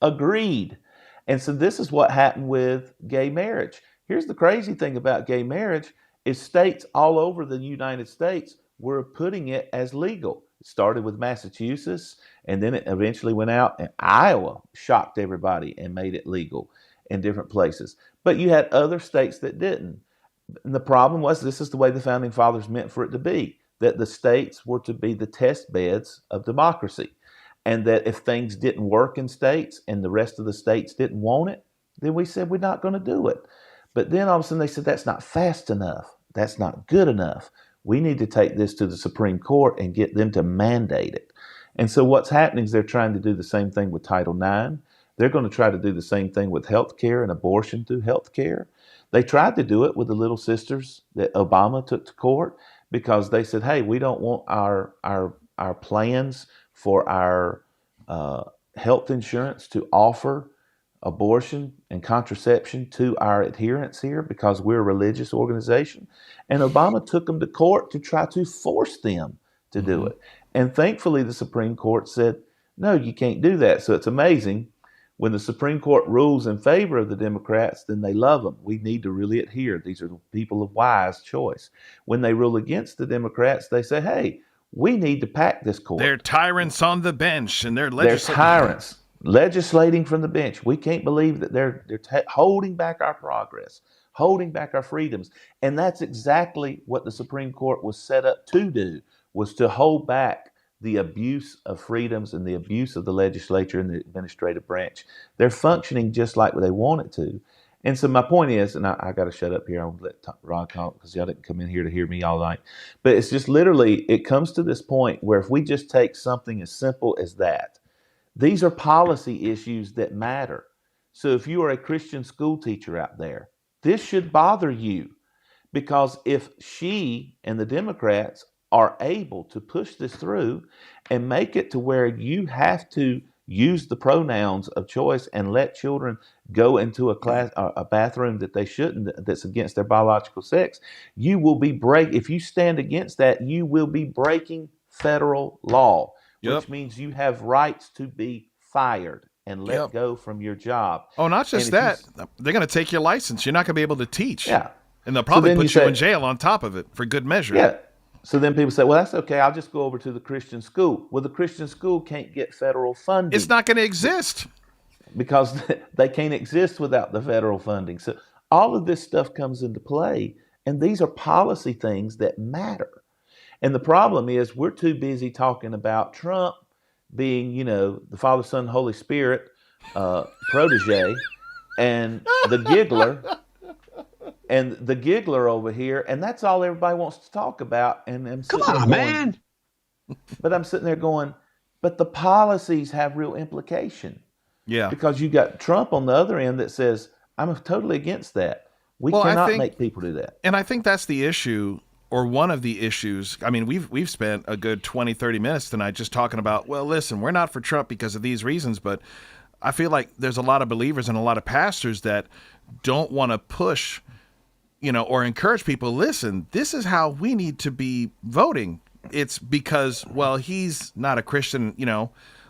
agreed. And so this is what happened with gay marriage. Here's the crazy thing about gay marriage is states all over the United States were putting it as legal. It started with Massachusetts, and then it eventually went out, and Iowa shocked everybody and made it legal in different places. But you had other states that didn't. And the problem was, this is the way the Founding Fathers meant for it to be, that the states were to be the test beds of democracy. And that if things didn't work in states and the rest of the states didn't want it, then we said we're not going to do it. But then all of a sudden they said, that's not fast enough. That's not good enough. We need to take this to the Supreme Court and get them to mandate it. And so what's happening is they're trying to do the same thing with Title IX. They're going to try to do the same thing with health care and abortion through health care. They tried to do it with the Little Sisters that Obama took to court because they said, hey, we don't want our plans for our health insurance to offer abortion and contraception to our adherents here because we're a religious organization. And Obama took them to court to try to force them to do it. And thankfully, the Supreme Court said, no, you can't do that. So it's amazing. When the Supreme Court rules in favor of the Democrats, then they love them. We need to really adhere. These are the people of wise choice. When they rule against the Democrats, they say, hey, we need to pack this court. They're tyrants on the bench, and they're tyrants legislating from the bench. We can't believe that they're holding back our progress, holding back our freedoms. And that's exactly what the Supreme Court was set up to do, was to hold back the abuse of freedoms and the abuse of the legislature and the administrative branch. They're functioning just like they want it to. And so my point is, and I got to shut up here. I'll let Rod talk because y'all didn't come in here to hear me all night. But it's just literally, it comes to this point where if we just take something as simple as that, these are policy issues that matter. So if you are a Christian school teacher out there, this should bother you, because if she and the Democrats are able to push this through and make it to where you have to use the pronouns of choice and let children go into a bathroom that they shouldn't, that's against their biological sex, you will be if you stand against that, you will be breaking federal law, which means you have rights to be fired and let go from your job. Oh, not just that. They're going to take your license. You're not going to be able to teach. Yeah. And they'll probably put you in jail on top of it for good measure. Yeah. So then people say, well, that's okay. I'll just go over to the Christian school. Well, the Christian school can't get federal funding. It's not going to exist. Because they can't exist without the federal funding. So all of this stuff comes into play. And these are policy things that matter. And the problem is we're too busy talking about Trump being, the Father, Son, Holy Spirit protege, and the giggler. And the giggler over here, and that's all everybody wants to talk about. And I'm come on, man. But I'm sitting there going, but the policies have real implication. Yeah. Because you got Trump on the other end that says, I'm totally against that. We cannot make people do that. And I think that's the issue, or one of the issues. I mean, we've spent a good 20, 30 minutes tonight just talking about, well, listen, we're not for Trump because of these reasons, but I feel like there's a lot of believers and a lot of pastors that don't want to push or encourage people, listen, this is how we need to be voting. It's because, well, he's not a Christian,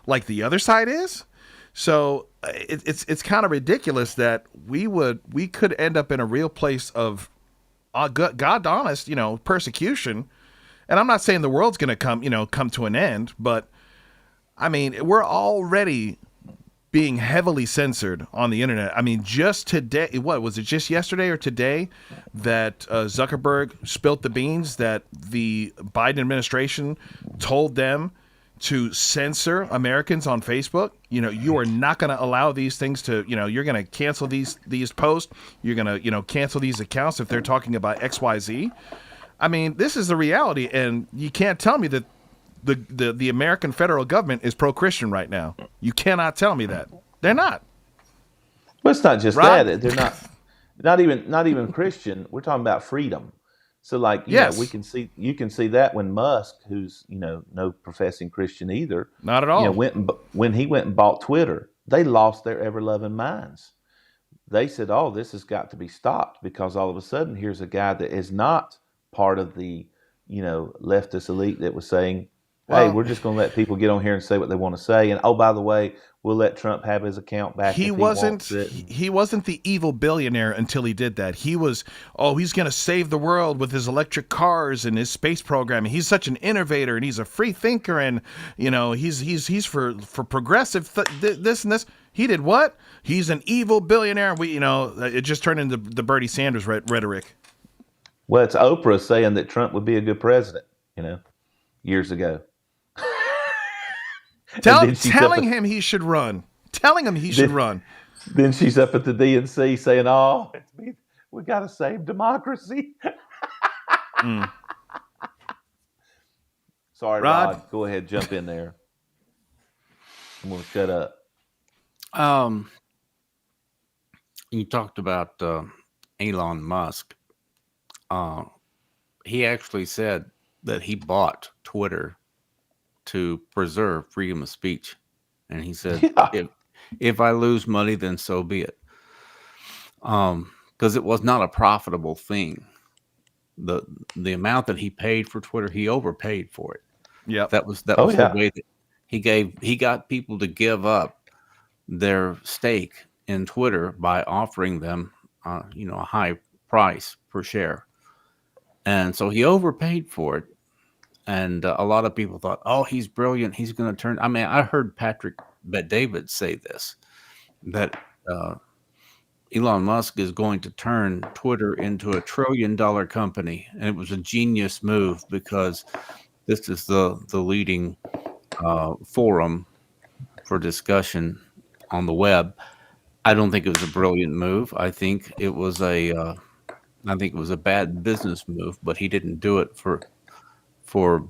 like the other side is. So it's kind of ridiculous that we could end up in a real place of God honest, persecution. And I'm not saying the world's going to come to an end, but I mean, we're already being heavily censored on the internet. I mean, just today, what was it, just yesterday or today that Zuckerberg spilt the beans that the Biden administration told them to censor Americans on Facebook? You are not going to allow these things to, you're going to cancel these posts. You're going to, cancel these accounts if they're talking about XYZ. I mean, this is the reality, and you can't tell me that the American federal government is pro-Christian right now. You cannot tell me that. They're not. Well, it's not just that. They're not even Christian. We're talking about freedom. So like, you can see that when Musk, who's, no professing Christian either. Not at all. When he went and bought Twitter, they lost their ever-loving minds. They said, oh, this has got to be stopped, because all of a sudden here's a guy that is not part of the, leftist elite that was saying, hey, we're just going to let people get on here and say what they want to say. And, oh, by the way, we'll let Trump have his account back. He wasn't the evil billionaire until he did that. He was, he's going to save the world with his electric cars and his space program. He's such an innovator, and he's a free thinker, and, he's for progressive this and this. He did what? He's an evil billionaire. It just turned into the Bernie Sanders rhetoric. Well, it's Oprah saying that Trump would be a good president, years ago. Telling him he should run. Telling him he should run. Then she's up at the DNC saying, we got to save democracy. Sorry, Rod. Go ahead, jump in there. I'm going to shut up. You talked about Elon Musk. He actually said that he bought Twitter to preserve freedom of speech. And he said, if I lose money, then so be it. Because it was not a profitable thing. The amount that he paid for Twitter, he overpaid for it. Yeah. That was the way that he got people to give up their stake in Twitter by offering them, a high price per share. And so he overpaid for it. And a lot of people thought, oh, he's brilliant. He's going to turn. I mean, I heard Patrick Bet-David say this, that Elon Musk is going to turn Twitter into a $1 trillion company. And it was a genius move because this is the leading forum for discussion on the web. I don't think it was a brilliant move. I think it was a bad business move, but he didn't do it for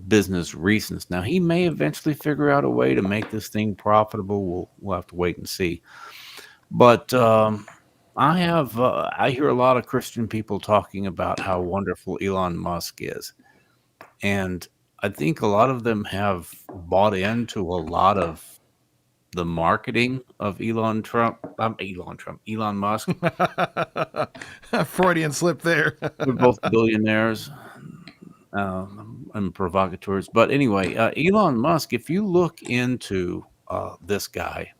business reasons. Now, he may eventually figure out a way to make this thing profitable. We'll have to wait and see. But I hear a lot of Christian people talking about how wonderful Elon Musk is. And I think a lot of them have bought into a lot of the marketing of Elon Musk. Freudian slip there. They're both billionaires and provocateurs. But anyway, Elon Musk, if you look into this guy,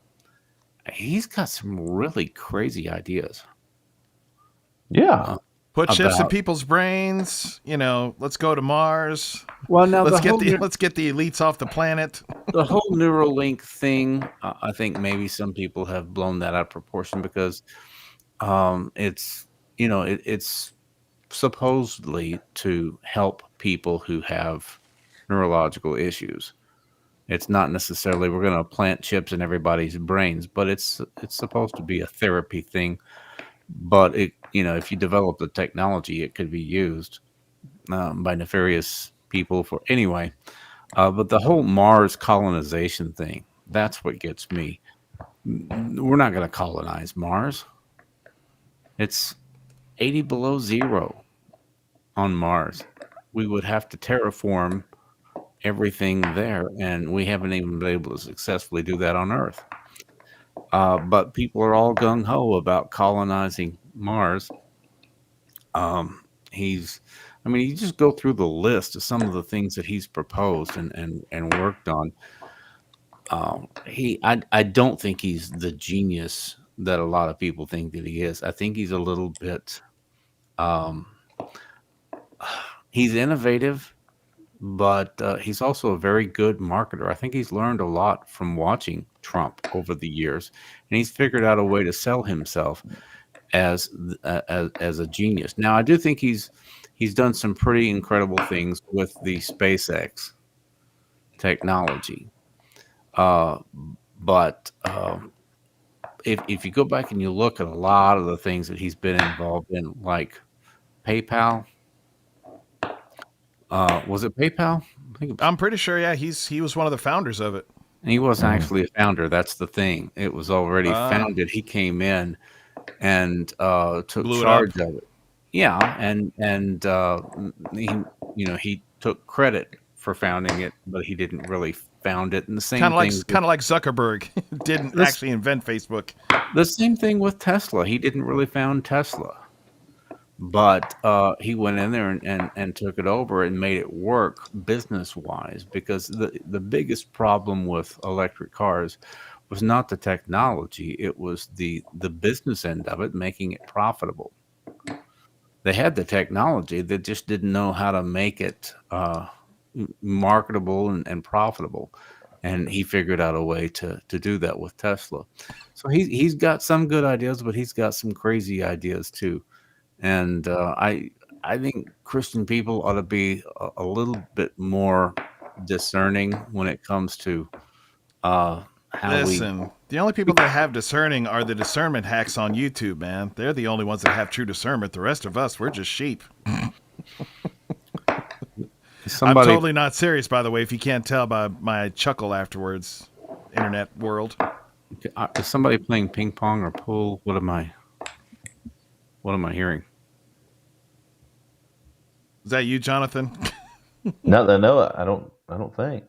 he's got some really crazy ideas. Yeah. Put chips in people's brains. Let's go to Mars. Well, now let's get the elites off the planet. The whole Neuralink thing, I think maybe some people have blown that out of proportion because it's supposedly to help people who have neurological issues. It's not necessarily we're going to plant chips in everybody's brains, but it's supposed to be a therapy thing. But if you develop the technology, it could be used by nefarious people for anyway. But the whole Mars colonization thing, that's what gets me. We're not going to colonize Mars. It's 80 below zero on Mars. We would have to terraform everything there, and we haven't even been able to successfully do that on Earth. But people are all gung-ho about colonizing Mars. You just go through the list of some of the things that he's proposed and worked on. I don't think he's the genius that a lot of people think that he is. I think he's a little bit, he's innovative, but he's also a very good marketer. I think he's learned a lot from watching Trump over the years, and he's figured out a way to sell himself as a genius. Now, I do think he's done some pretty incredible things with the SpaceX technology. But if you go back and you look at a lot of the things that he's been involved in, like PayPal, was it PayPal? I'm pretty sure. Yeah, he was one of the founders of it. And he wasn't actually a founder. That's the thing. It was already founded. He came in and took charge of it. Yeah, and he took credit for founding it, but he didn't really found it. And the same kind of like Zuckerberg didn't actually invent Facebook. The same thing with Tesla. He didn't really found Tesla, but he went in there and took it over and made it work business wise. Because the biggest problem with electric cars was not the technology; it was the business end of it, making it profitable. They had the technology, they just didn't know how to make it marketable and profitable. And he figured out a way to do that with Tesla. So he's got some good ideas, but he's got some crazy ideas too. And I think Christian people ought to be a little bit more discerning when it comes to the only people that have discerning are the discernment hacks on YouTube, man. They're the only ones that have true discernment. The rest of us, we're just sheep. I'm totally not serious, by the way, if you can't tell by my chuckle afterwards, internet world. Is somebody playing ping pong or pool? What am I hearing? Is that you, Jonathan? No, I don't think.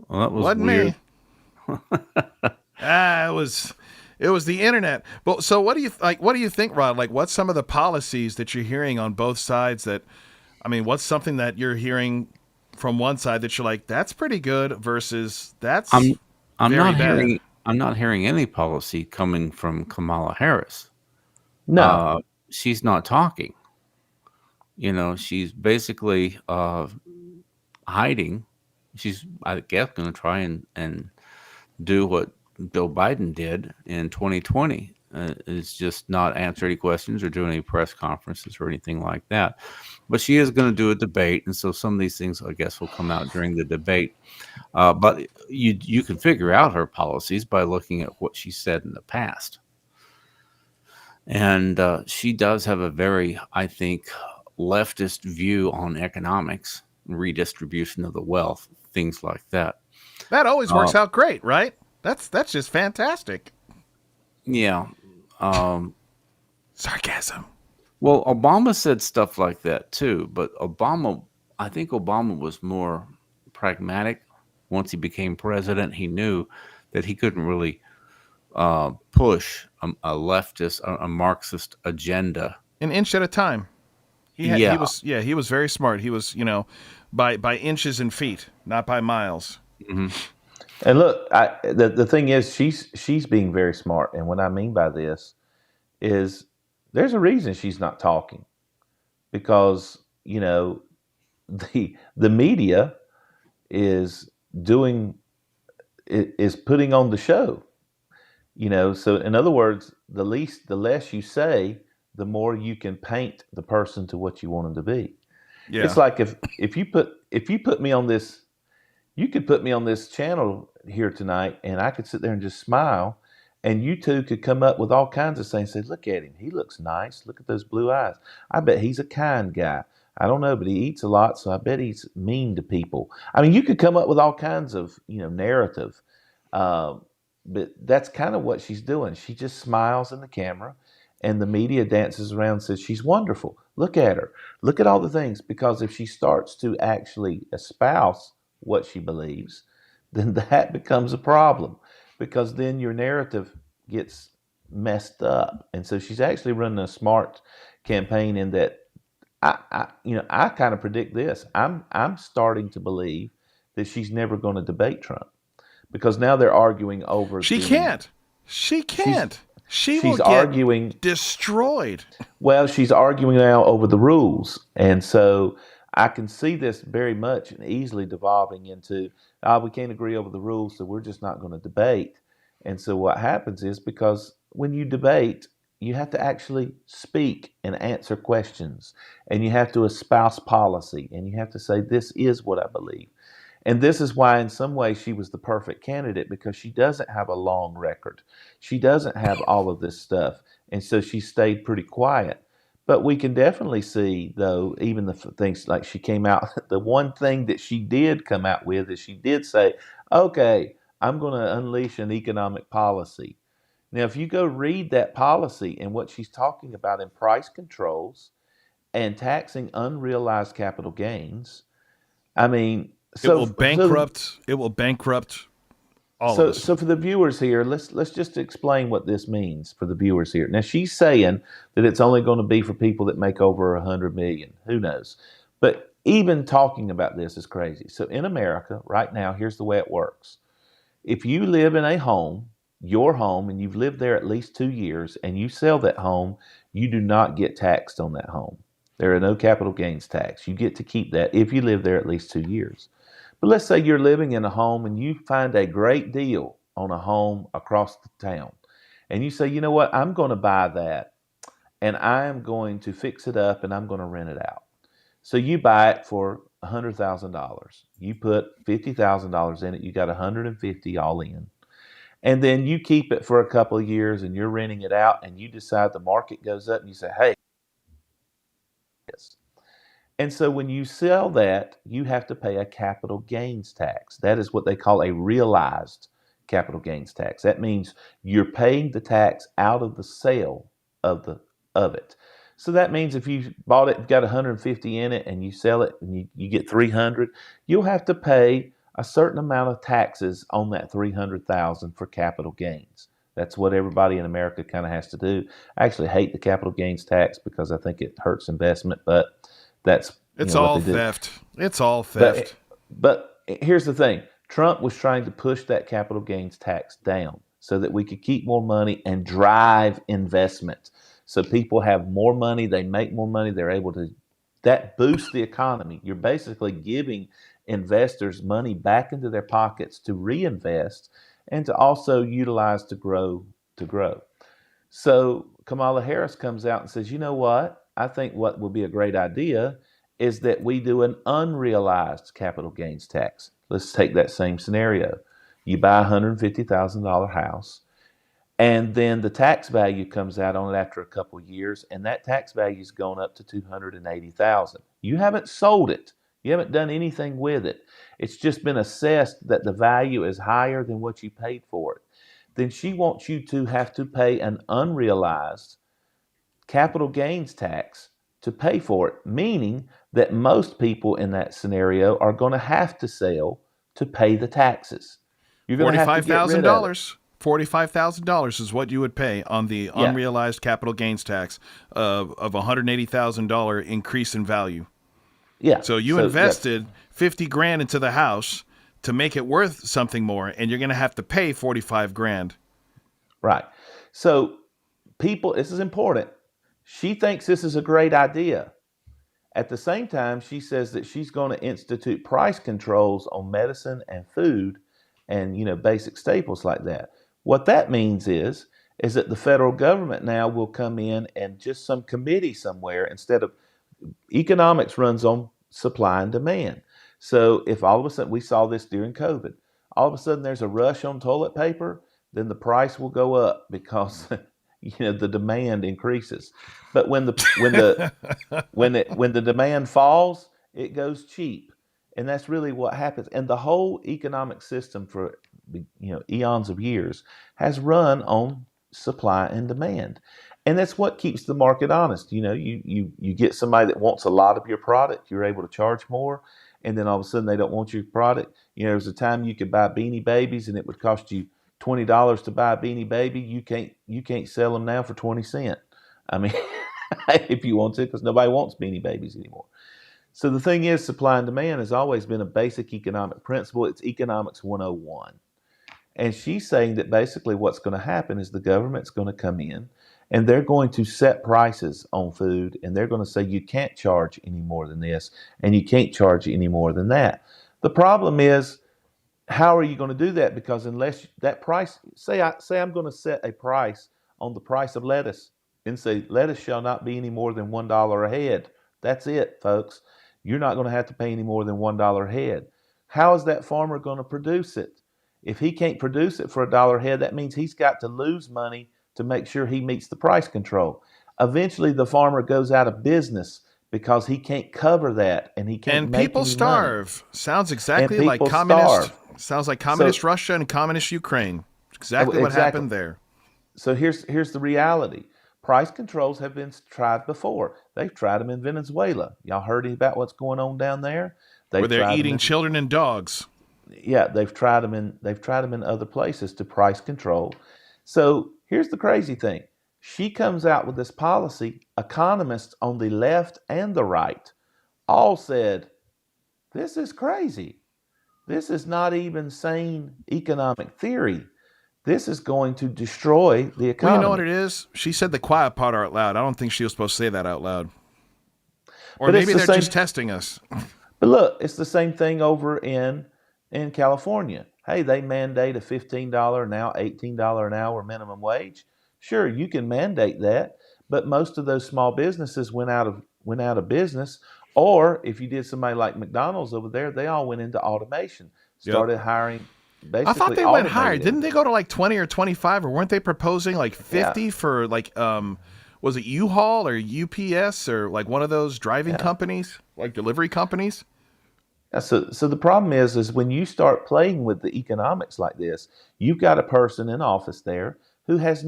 Well, that was wasn't weird. me. It was the internet. But so what do you think, Rod? Like, what's some of the policies that you're hearing on both sides what's something that you're hearing from one side that you're like, that's pretty good versus that's I'm very not bad? I'm not hearing any policy coming from Kamala Harris. No. She's not talking. She's basically hiding. She's, I guess, going to try and do what Bill Biden did in 2020. Is just not answer any questions or do any press conferences or anything like that. But she is going to do a debate, and so some of these things, I guess, will come out during the debate. But you can figure out her policies by looking at what she said in the past. And she does have a very, I think, leftist view on economics, redistribution of the wealth, things like that. That always works out great, right? That's just fantastic. Yeah. Sarcasm. Well, Obama said stuff like that too, but I think Obama was more pragmatic. Once he became president, he knew that he couldn't really push a leftist, a Marxist agenda. An inch at a time. He was very smart. He was, by inches and feet, not by miles. Mm-hmm. And look, the thing is, she's being very smart. And what I mean by this is there's a reason she's not talking, because the media is putting on the show. So in other words, the less you say, the more you can paint the person to what you want them to be. Yeah. It's like if you put me on this. You could put me on this channel here tonight, and I could sit there and just smile, and you two could come up with all kinds of things. Say, look at him. He looks nice. Look at those blue eyes. I bet he's a kind guy. I don't know, but he eats a lot, so I bet he's mean to people. I mean, you could come up with all kinds of, narrative. But that's kind of what she's doing. She just smiles in the camera, and the media dances around and says, she's wonderful. Look at her. Look at all the things. Because if she starts to actually espouse what she believes, then that becomes a problem, because then your narrative gets messed up. And so she's actually running a smart campaign in that I kind of predict this. I'm starting to believe that she's never going to debate Trump, because now they're arguing over. She can't. She will arguing, get destroyed. Well, she's arguing now over the rules, and so I can see this very much and easily devolving into, we can't agree over the rules, so we're just not going to debate. And so what happens is, because when you debate, you have to actually speak and answer questions, and you have to espouse policy, and you have to say, this is what I believe. And this is why in some ways she was the perfect candidate, because she doesn't have a long record. She doesn't have all of this stuff. And so she stayed pretty quiet. But we can definitely see, though, even the things like she came out, the one thing that she did come out with is she did say, okay, I'm going to unleash an economic policy. Now, if you go read that policy and what she's talking about in price controls and taxing unrealized capital gains, I mean, it will bankrupt all of us. So for the viewers here, let's just explain what this means for the viewers here. Now, she's saying that it's only going to be for people that make over $100 million. Who knows? But even talking about this is crazy. So in America right now, here's the way it works. If you live in a home, your home, and you've lived there at least 2 years, and you sell that home, you do not get taxed on that home. There are no capital gains tax. You get to keep that if you live there at least 2 years. But let's say you're living in a home and you find a great deal on a home across the town. And you say, you know what, I'm going to buy that, and I am going to fix it up, and I'm going to rent it out. So you buy it for $100,000. You put $50,000 in it. You got $150,000 all in. And then you keep it for a couple of years, and you're renting it out, and you decide the market goes up, and you say, hey. And so when you sell that, you have to pay a capital gains tax. That is what they call a realized capital gains tax. That means you're paying the tax out of the sale of it. So that means if you bought it, got 150 in it, and you sell it and you get 300, you'll have to pay a certain amount of taxes on that 300,000 for capital gains. That's what everybody in America kind of has to do. I actually hate the capital gains tax because I think it hurts investment, but it's all theft. It's all theft. But here's the thing. Trump was trying to push that capital gains tax down. so that we could keep more money and drive investment. So people have more money, they make more money, they're able to, that boosts the economy. You're basically giving investors money back into their pockets to reinvest and to also utilize to grow. So Kamala Harris comes out and says, you know what? I think what would be a great idea is that we do an unrealized capital gains tax. Let's take that same scenario. You buy a $150,000 house, and then the tax value comes out on it after a couple of years, and that tax value's gone up to $280,000. You haven't sold it. You haven't done anything with it. It's just been assessed that the value is higher than what you paid for it. Then she wants you to have to pay an unrealized capital gains tax to pay for it, meaning that most people in that scenario are going to have to sell to pay the taxes. You're going to have to get rid of it. $45,000 is what you would pay on the unrealized capital gains tax of $180,000 increase in value. Yeah. So you invested $50,000 into the house to make it worth something more, and you're going to have to pay $45,000. Right. So people, this is important. She thinks this is a great idea. At the same time, she says that she's going to institute price controls on medicine and food and, basic staples like that. What that means is that the federal government now will come in and just some committee somewhere, instead of economics runs on supply and demand. So if all of a sudden, we saw this during COVID, all of a sudden there's a rush on toilet paper, then the price will go up because the demand increases. But when the demand falls, it goes cheap. And that's really what happens. And the whole economic system for eons of years has run on supply and demand. And that's what keeps the market honest. You get somebody that wants a lot of your product, you're able to charge more, and then all of a sudden they don't want your product. There was a time you could buy Beanie Babies and it would cost you $20 to buy a Beanie Baby. You can't sell them now for 20 cents. I mean, if you want to, because nobody wants Beanie Babies anymore. So the thing is, supply and demand has always been a basic economic principle. It's economics 101. And she's saying that basically what's going to happen is the government's going to come in and they're going to set prices on food, and they're going to say you can't charge any more than this and you can't charge any more than that. The problem is, how are you going to do that? Because unless that price, say I'm going to set a price on the price of lettuce and say lettuce shall not be any more than $1 a head. That's it, folks. You're not going to have to pay any more than $1 a head. How is that farmer going to produce it? If he can't produce it for $1 a head, that means he's got to lose money to make sure he meets the price control. Eventually, the farmer goes out of business because he can't cover that, and he can't make any money. And people starve. Sounds exactly like communist. Sounds like communist Russia and communist Ukraine. Exactly what happened there. So here's the reality. Price controls have been tried before. They've tried them in Venezuela. Y'all heard about what's going on down there? Where they're eating children and dogs. Yeah, they've tried them in other places to price control. So here's the crazy thing. She comes out with this policy. Economists on the left and the right all said, this is crazy. This is not even sane economic theory. This is going to destroy the economy. Well, you know what it is? She said the quiet part out loud. I don't think she was supposed to say that out loud. Or maybe they're just testing us. But look, it's the same thing over in California. Hey, they mandate a $15 now, $18 an hour minimum wage. Sure, you can mandate that, but most of those small businesses went out of business. Or if you did somebody like McDonald's over there, they all went into automation, started hiring. Basically, I thought they went higher. Didn't they go to like 20 or 25, or weren't they proposing like 50 for like was it U-Haul or UPS or like one of those driving companies, like delivery companies? So the problem is when you start playing with the economics like this, you've got a person in office there who has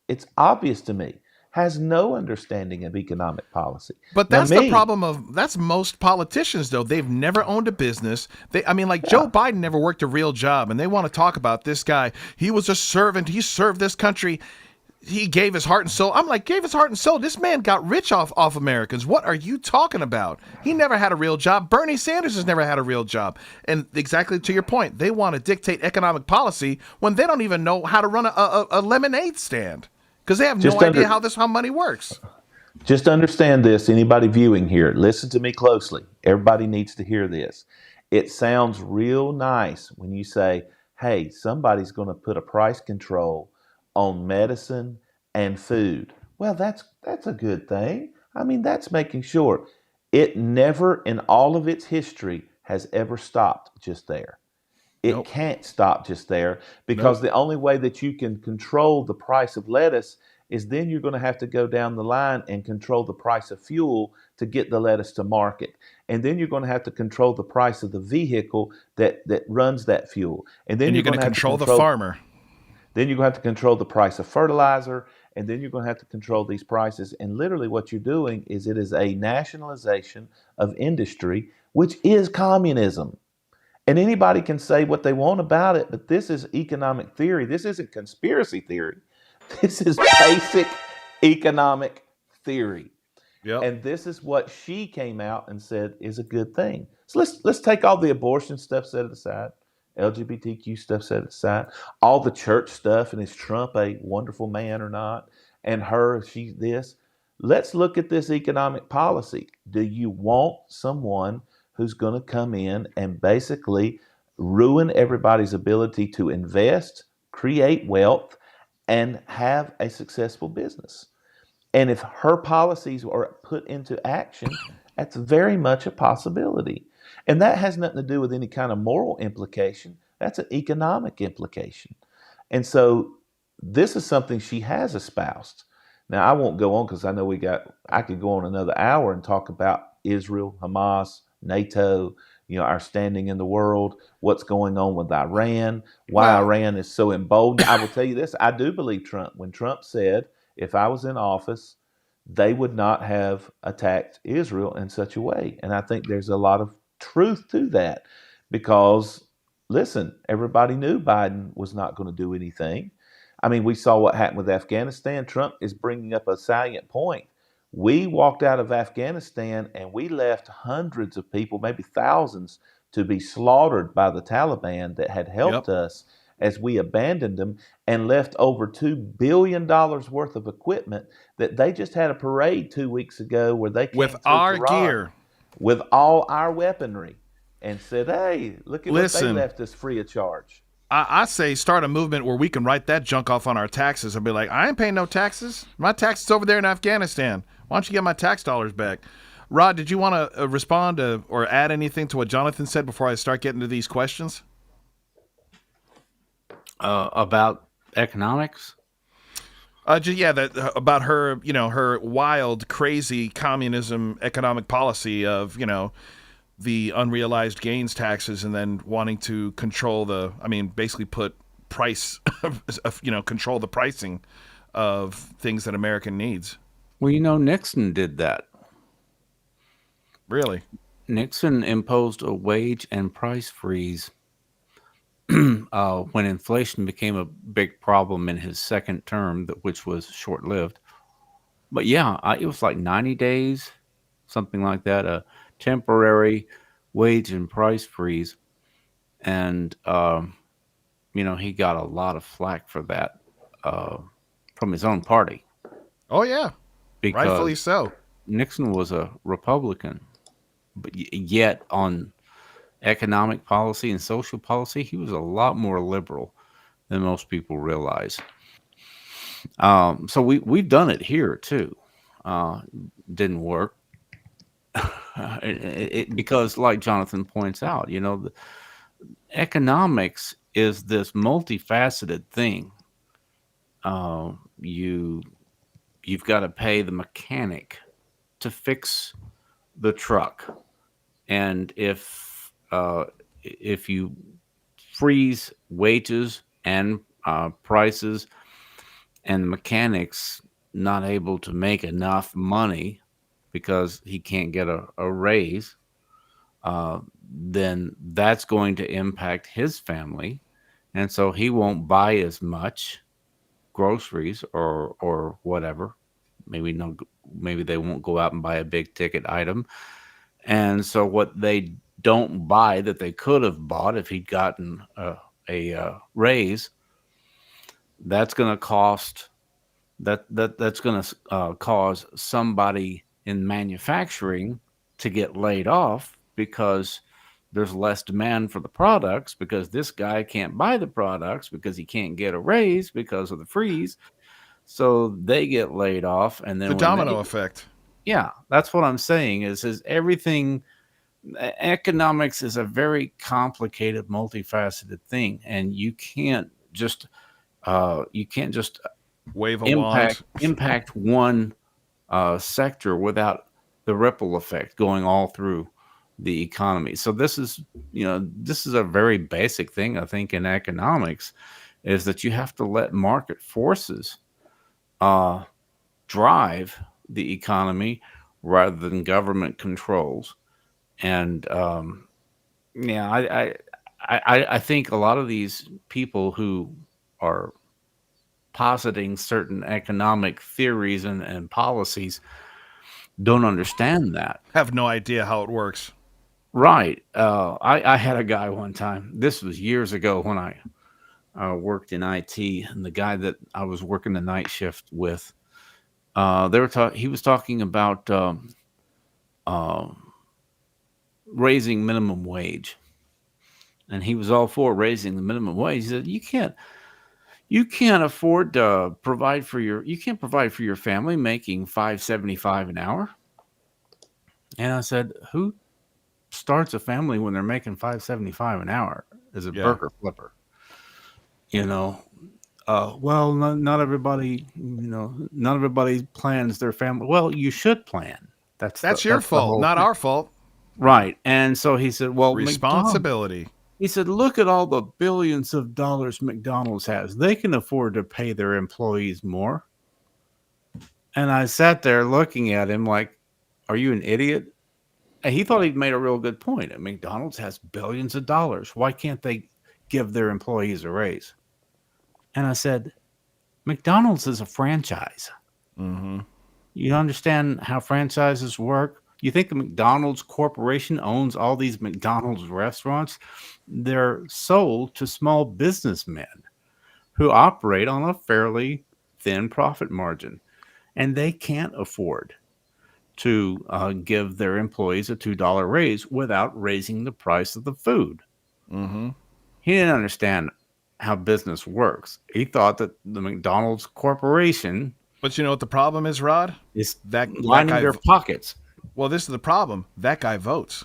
it's obvious to me, has no understanding of economic policy. But that's the problem that's most politicians, though. They've never owned a business. Joe Biden never worked a real job, and they want to talk about this guy. He was a servant. He served this country. he gave his heart and soul. I'm like, gave his heart and soul. This man got rich off Americans. What are you talking about? He never had a real job. Bernie Sanders has never had a real job. And exactly to your point, they want to dictate economic policy when they don't even know how to run a lemonade stand because they have no idea how money works. Just understand this, anybody viewing here, listen to me closely. Everybody needs to hear this. It sounds real nice when you say, hey, somebody's going to put a price control on medicine and food. Well, that's a good thing. I mean, that's making sure. It never in all of its history has ever stopped just there. It can't stop just there because the only way that you can control the price of lettuce is then you're going to have to go down the line and control the price of fuel to get the lettuce to market. And then you're going to have to control the price of the vehicle that runs that fuel. And then you're going to control the farmer. Then you're going to have to control the price of fertilizer. And then you're going to have to control these prices. And literally what you're doing is it is a nationalization of industry, which is communism. And anybody can say what they want about it, but this is economic theory. This isn't conspiracy theory. This is basic economic theory. Yep. And this is what she came out and said is a good thing. So let's take all the abortion stuff set aside, LGBTQ stuff set aside, all the church stuff, and is Trump a wonderful man or not? And her, she's this. Let's look at this economic policy. Do you want someone who's going to come in and basically ruin everybody's ability to invest, create wealth, and have a successful business? And if her policies are put into action, that's very much a possibility. And that has nothing to do with any kind of moral implication. That's an economic implication. And so this is something she has espoused. Now, I won't go on because I know I could go on another hour and talk about Israel, Hamas, NATO, our standing in the world, what's going on with Iran, why Iran is so emboldened. I will tell you this, I do believe Trump. When Trump said, if I was in office, they would not have attacked Israel in such a way. And I think there's a lot of truth to that because, listen, everybody knew Biden was not going to do anything. I mean, we saw what happened with Afghanistan. Trump is bringing up a salient point. We walked out of Afghanistan and we left hundreds of people, maybe thousands, to be slaughtered by the Taliban that had helped us as we abandoned them and left over $2 billion worth of equipment that they just had a parade 2 weeks ago where they came with our gear, with all our weaponry and said, hey, look at what they left us free of charge. I say start a movement where we can write that junk off on our taxes and be like, I ain't paying no taxes. My taxes over there in Afghanistan. Why don't you get my tax dollars back? Rod, did you want to respond or add anything to what Jonathan said before I start getting to these questions? About economics? About her, her wild, crazy communism economic policy of, the unrealized gains taxes and then wanting to control basically put price, control the pricing of things that America needs. Well, Nixon did that. Really? Nixon imposed a wage and price freeze when inflation became a big problem in his second term, which was short-lived. But it was like 90 days, something like that, a temporary wage and price freeze. And, he got a lot of flack for that from his own party. Oh, yeah. Because rightfully so. Nixon was a Republican, but yet on economic policy and social policy, he was a lot more liberal than most people realize. So we've done it here too. Didn't work because, like Jonathan points out, the economics is this multifaceted thing. You've got to pay the mechanic to fix the truck, and if you freeze wages and prices, and the mechanic's not able to make enough money because he can't get a raise, then that's going to impact his family, and so he won't buy as much groceries or whatever. Maybe no, maybe they won't go out and buy a big ticket item. And so what they don't buy that they could have bought if he'd gotten a raise, that's going to cost that's going to cause somebody in manufacturing to get laid off because there's less demand for the products, because this guy can't buy the products because he can't get a raise because of the freeze. So they get laid off, and then The domino effect. Yeah, that's what I'm saying is everything. Economics is a very complicated, multifaceted thing, and you can't just Wave a wand. impact one sector without the ripple effect going all through the economy. So this is a very basic thing, I think, in economics, is that you have to let market forces drive the economy rather than government controls. And I think a lot of these people who are positing certain economic theories and policies don't understand that. Have no idea how it works. Right. I had a guy one time, this was years ago when I worked in IT, and the guy that I was working the night shift with, he was talking about raising minimum wage, and he was all for raising the minimum wage. He said, you can't afford to provide for your family making $5.75 an hour. And I said, who starts a family when they're making $5.75 an hour as a burger flipper? Well, not everybody, not everybody plans their family. Well, you should plan. That's your fault, not our fault. Right. And so he said, well, responsibility. He said, look at all the billions of dollars McDonald's has. They can afford to pay their employees more. And I sat there looking at him like, are you an idiot? And he thought he'd made a real good point. McDonald's has billions of dollars. Why can't they give their employees a raise? And I said, McDonald's is a franchise. Mm-hmm. You understand how franchises work? You think the McDonald's Corporation owns all these McDonald's restaurants? They're sold to small businessmen who operate on a fairly thin profit margin, and they can't afford to give their employees a $2 raise without raising the price of the food. Mm-hmm. He didn't understand how business works. He thought that the McDonald's Corporation, but you know what the problem is, Rod? Is that lining their pockets. Well, this is the problem. That guy votes.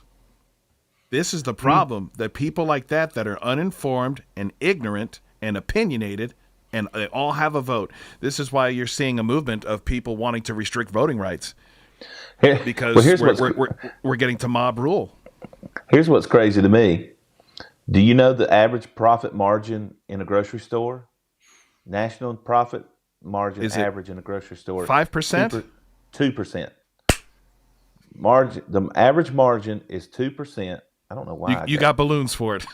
This is the problem, that people like that are uninformed and ignorant and opinionated, and they all have a vote. This is why you're seeing a movement of people wanting to restrict voting rights, because we're getting to mob rule. Here's what's crazy to me. Do you know the average profit margin in a grocery store? National profit margin average in a grocery store. 5%? 2%. Margin. The average margin is 2%. I don't know why. You got balloons for it.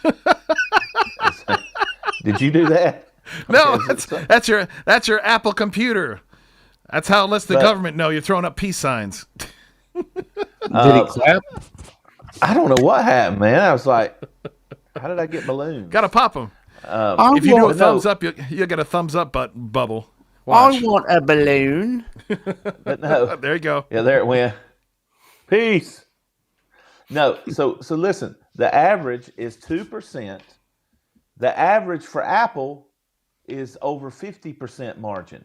Did you do that? No, that's your Apple computer. That's how it lets the government know you're throwing up peace signs. Did he clap? I don't know what happened, man. I was like, how did I get balloons? Got to pop them. If you do a thumbs up, you'll get a thumbs up bubble. Watch. I want a balloon. But no. There you go. Yeah, there it went. Peace. No, so listen, the average is 2%. The average for Apple is over 50% margin.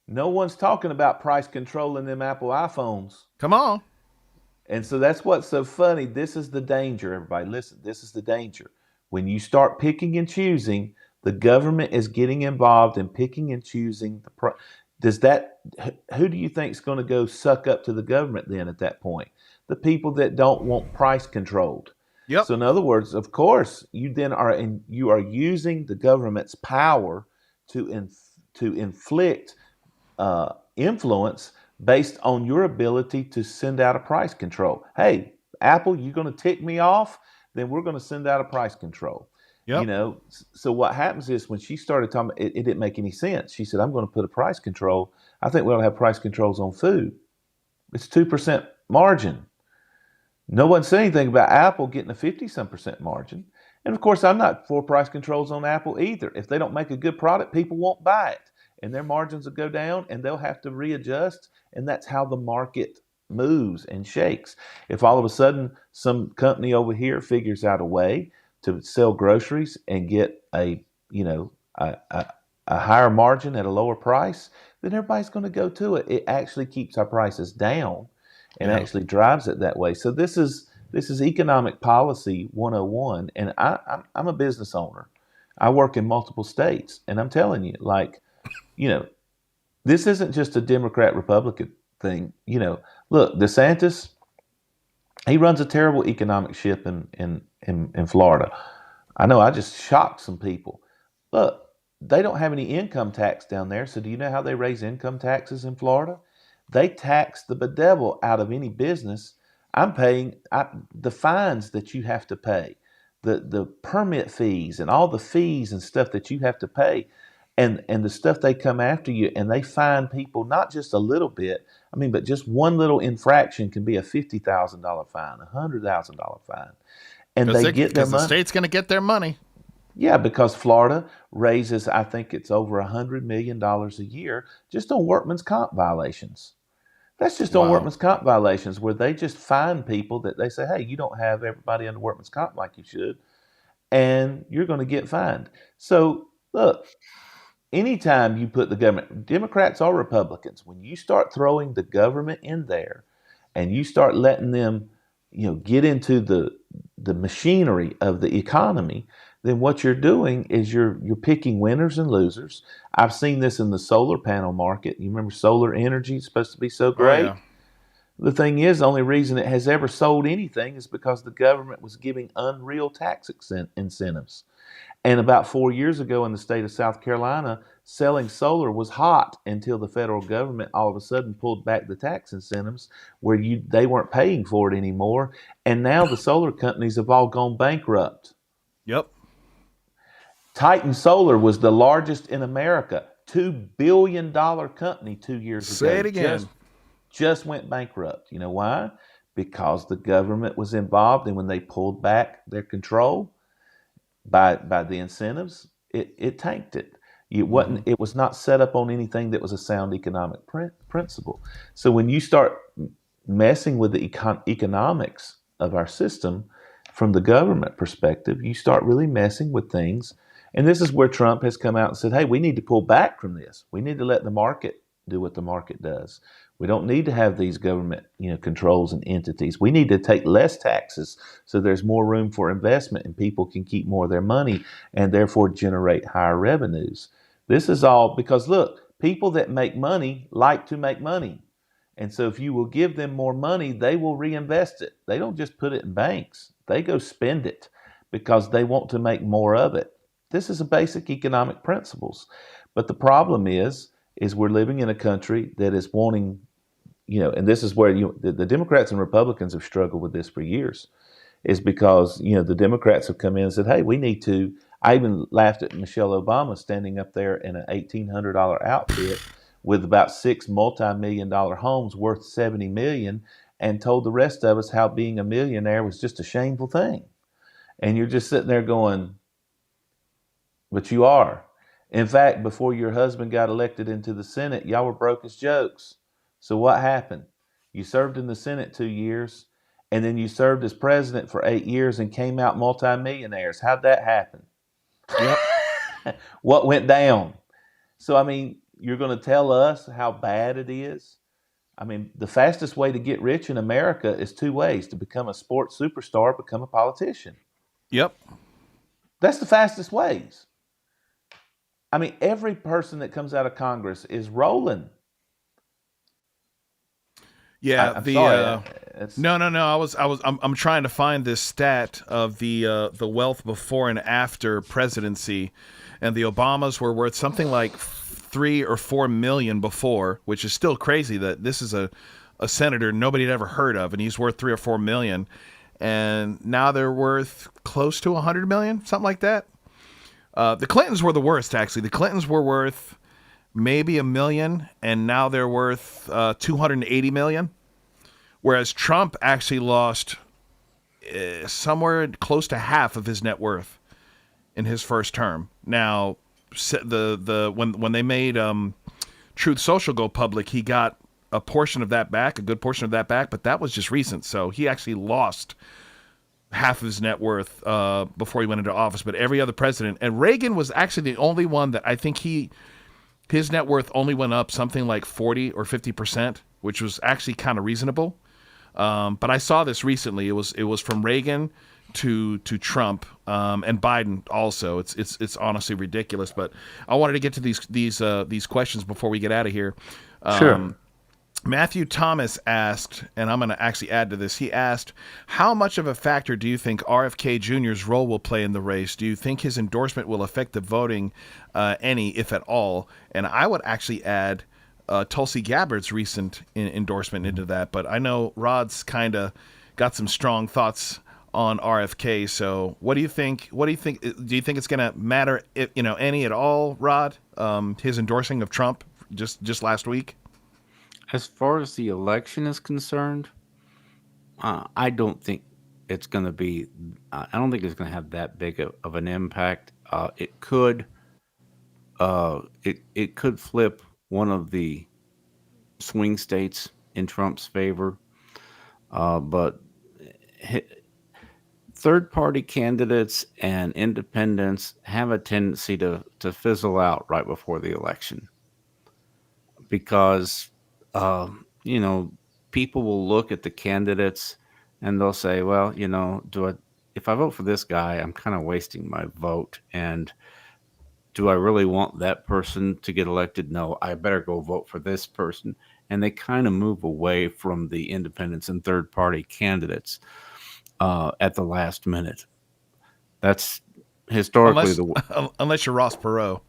No one's talking about price controlling them Apple iPhones. Come on. And so that's what's so funny. This is the danger, everybody. Listen, this is the danger. When you start picking and choosing, the government is getting involved in picking and choosing the price. Who do you think is going to go suck up to the government then at that point? The people that don't want price controlled. Yep. So in other words, of course, you are using the government's power to inflict influence based on your ability to send out a price control. Hey, Apple, you're going to tick me off, then we're going to send out a price control. You Yep. know, so what happens is when she started talking, it didn't make any sense. She said, I'm going to put a price control. I think we ought to have price controls on food. It's 2% margin. No one said anything about Apple getting a 50-some% margin. And of course, I'm not for price controls on Apple either. If they don't make a good product, people won't buy it. And their margins will go down and they'll have to readjust. And that's how the market moves and shakes. If all of a sudden some company over here figures out a way to sell groceries and get a higher margin at a lower price, then everybody's going to go to it. It actually keeps our prices down and actually drives it that way. So this is economic policy 101. And I'm a business owner. I work in multiple states, and I'm telling you, this isn't just a Democrat Republican thing. Look, DeSantis, he runs a terrible economic ship in Florida. I know I just shocked some people. Look, they don't have any income tax down there. So do you know how they raise income taxes in Florida? They tax the bedevil out of any business. I'm paying the fines that you have to pay, the permit fees and all the fees and stuff that you have to pay, and the stuff they come after you, and they fine people not just a little bit. But just one little infraction can be a $50,000 fine, a $100,000 fine, and they get their money. The state's going to get their money. Yeah, because Florida raises, I think it's over $100 million a year just on workman's comp violations. That's just on workman's comp violations, where they just fine people that they say, hey, you don't have everybody under workman's comp like you should, and you're going to get fined. So look, anytime you put the government, Democrats or Republicans, when you start throwing the government in there and you start letting them, get into the machinery of the economy, then what you're doing is you're picking winners and losers. I've seen this in the solar panel market. You remember solar energy is supposed to be so great? Oh, yeah. The thing is, the only reason it has ever sold anything is because the government was giving unreal tax incentives. And about 4 years ago in the state of South Carolina, selling solar was hot until the federal government all of a sudden pulled back the tax incentives where they weren't paying for it anymore. And now the solar companies have all gone bankrupt. Yep. Titan Solar was the largest in America, $2 billion company 2 years ago. Say it again. Just went bankrupt. You know why? Because the government was involved, and when they pulled back their control by the incentives, it tanked it. It was not set up on anything that was a sound economic principle. So when you start messing with the economics of our system from the government perspective, you start really messing with things. And this is where Trump has come out and said, hey, we need to pull back from this. We need to let the market do what the market does. We don't need to have these government, controls and entities. We need to take less taxes so there's more room for investment and people can keep more of their money and therefore generate higher revenues. This is all because, look, people that make money like to make money. And so if you will give them more money, they will reinvest it. They don't just put it in banks. They go spend it because they want to make more of it. This is a basic economic principles. But the problem is we're living in a country that is wanting, and this is where the Democrats and Republicans have struggled with this for years, is because, the Democrats have come in and said, hey, we need to. I even laughed at Michelle Obama standing up there in an $1,800 outfit with about 6 multi-million-dollar homes worth $70 million and told the rest of us how being a millionaire was just a shameful thing. And you're just sitting there going, but you are. In fact, before your husband got elected into the Senate, y'all were broke as jokes. So what happened? You served in the Senate 2 years, and then you served as president for 8 years and came out multimillionaires. How'd that happen? Yep. What went down? So, you're going to tell us how bad it is? The fastest way to get rich in America is 2 ways: to become a sports superstar, become a politician. Yep. That's the fastest ways. Every person that comes out of Congress is rolling. Yeah. I'm sorry. No. I'm trying to find this stat of the wealth before and after presidency, and the Obamas were worth something like 3 or 4 million before, which is still crazy that this is a senator nobody had ever heard of, and he's worth 3 or 4 million, and now they're worth close to 100 million, something like that. The Clintons were the worst, actually. The Clintons were worth maybe $1 million, and now they're worth $280 million. Whereas Trump actually lost somewhere close to half of his net worth in his first term. Now, when they made Truth Social go public, he got a portion of that back, a good portion of that back, but that was just recent. So he actually lost half of his net worth before he went into office. But every other president, and Reagan was actually the only one that I think his net worth only went up something like 40 or 50%, which was actually kind of reasonable. But I saw this recently. It was from Reagan to Trump and Biden also. It's honestly ridiculous. But I wanted to get to these questions before we get out of here. Sure. Matthew Thomas asked, and I'm going to actually add to this. He asked, how much of a factor do you think RFK Jr.'s role will play in the race? Do you think his endorsement will affect the voting, any, if at all? And I would actually add Tulsi Gabbard's recent endorsement into that. But I know Rod's kind of got some strong thoughts on RFK. So what do you think? Do you think it's going to matter, any at all, Rod? His endorsing of Trump just last week? As far as the election is concerned, I don't think it's going to be. I don't think it's going to have that big of an impact. It could. It could flip one of the swing states in Trump's favor, but third-party candidates and independents have a tendency to fizzle out right before the election because. People will look at the candidates and they'll say, well, if I vote for this guy, I'm kind of wasting my vote. And do I really want that person to get elected? No, I better go vote for this person. And they kind of move away from the independents and third party candidates at the last minute. That's historically unless you're Ross Perot.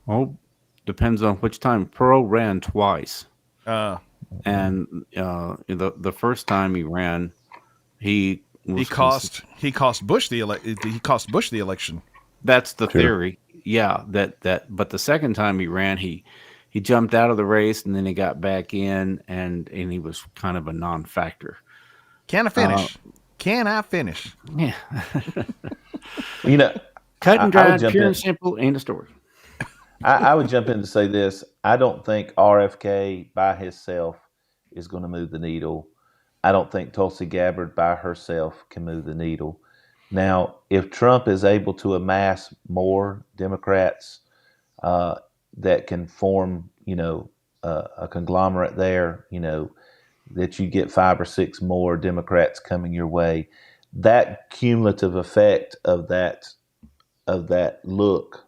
Well, depends on which time. Perot ran twice, and the first time he ran, he cost Bush the election. That's the theory. Yeah, but the second time he ran, he jumped out of the race and then he got back in, and he was kind of a non-factor. Can I finish? Yeah. Cut and dried, pure and simple, ain't a story. I would jump in to say this. I don't think RFK by himself is going to move the needle. I don't think Tulsi Gabbard by herself can move the needle. Now, if Trump is able to amass more Democrats that can form, a conglomerate there, that you get 5 or 6 more Democrats coming your way, that cumulative effect of that look,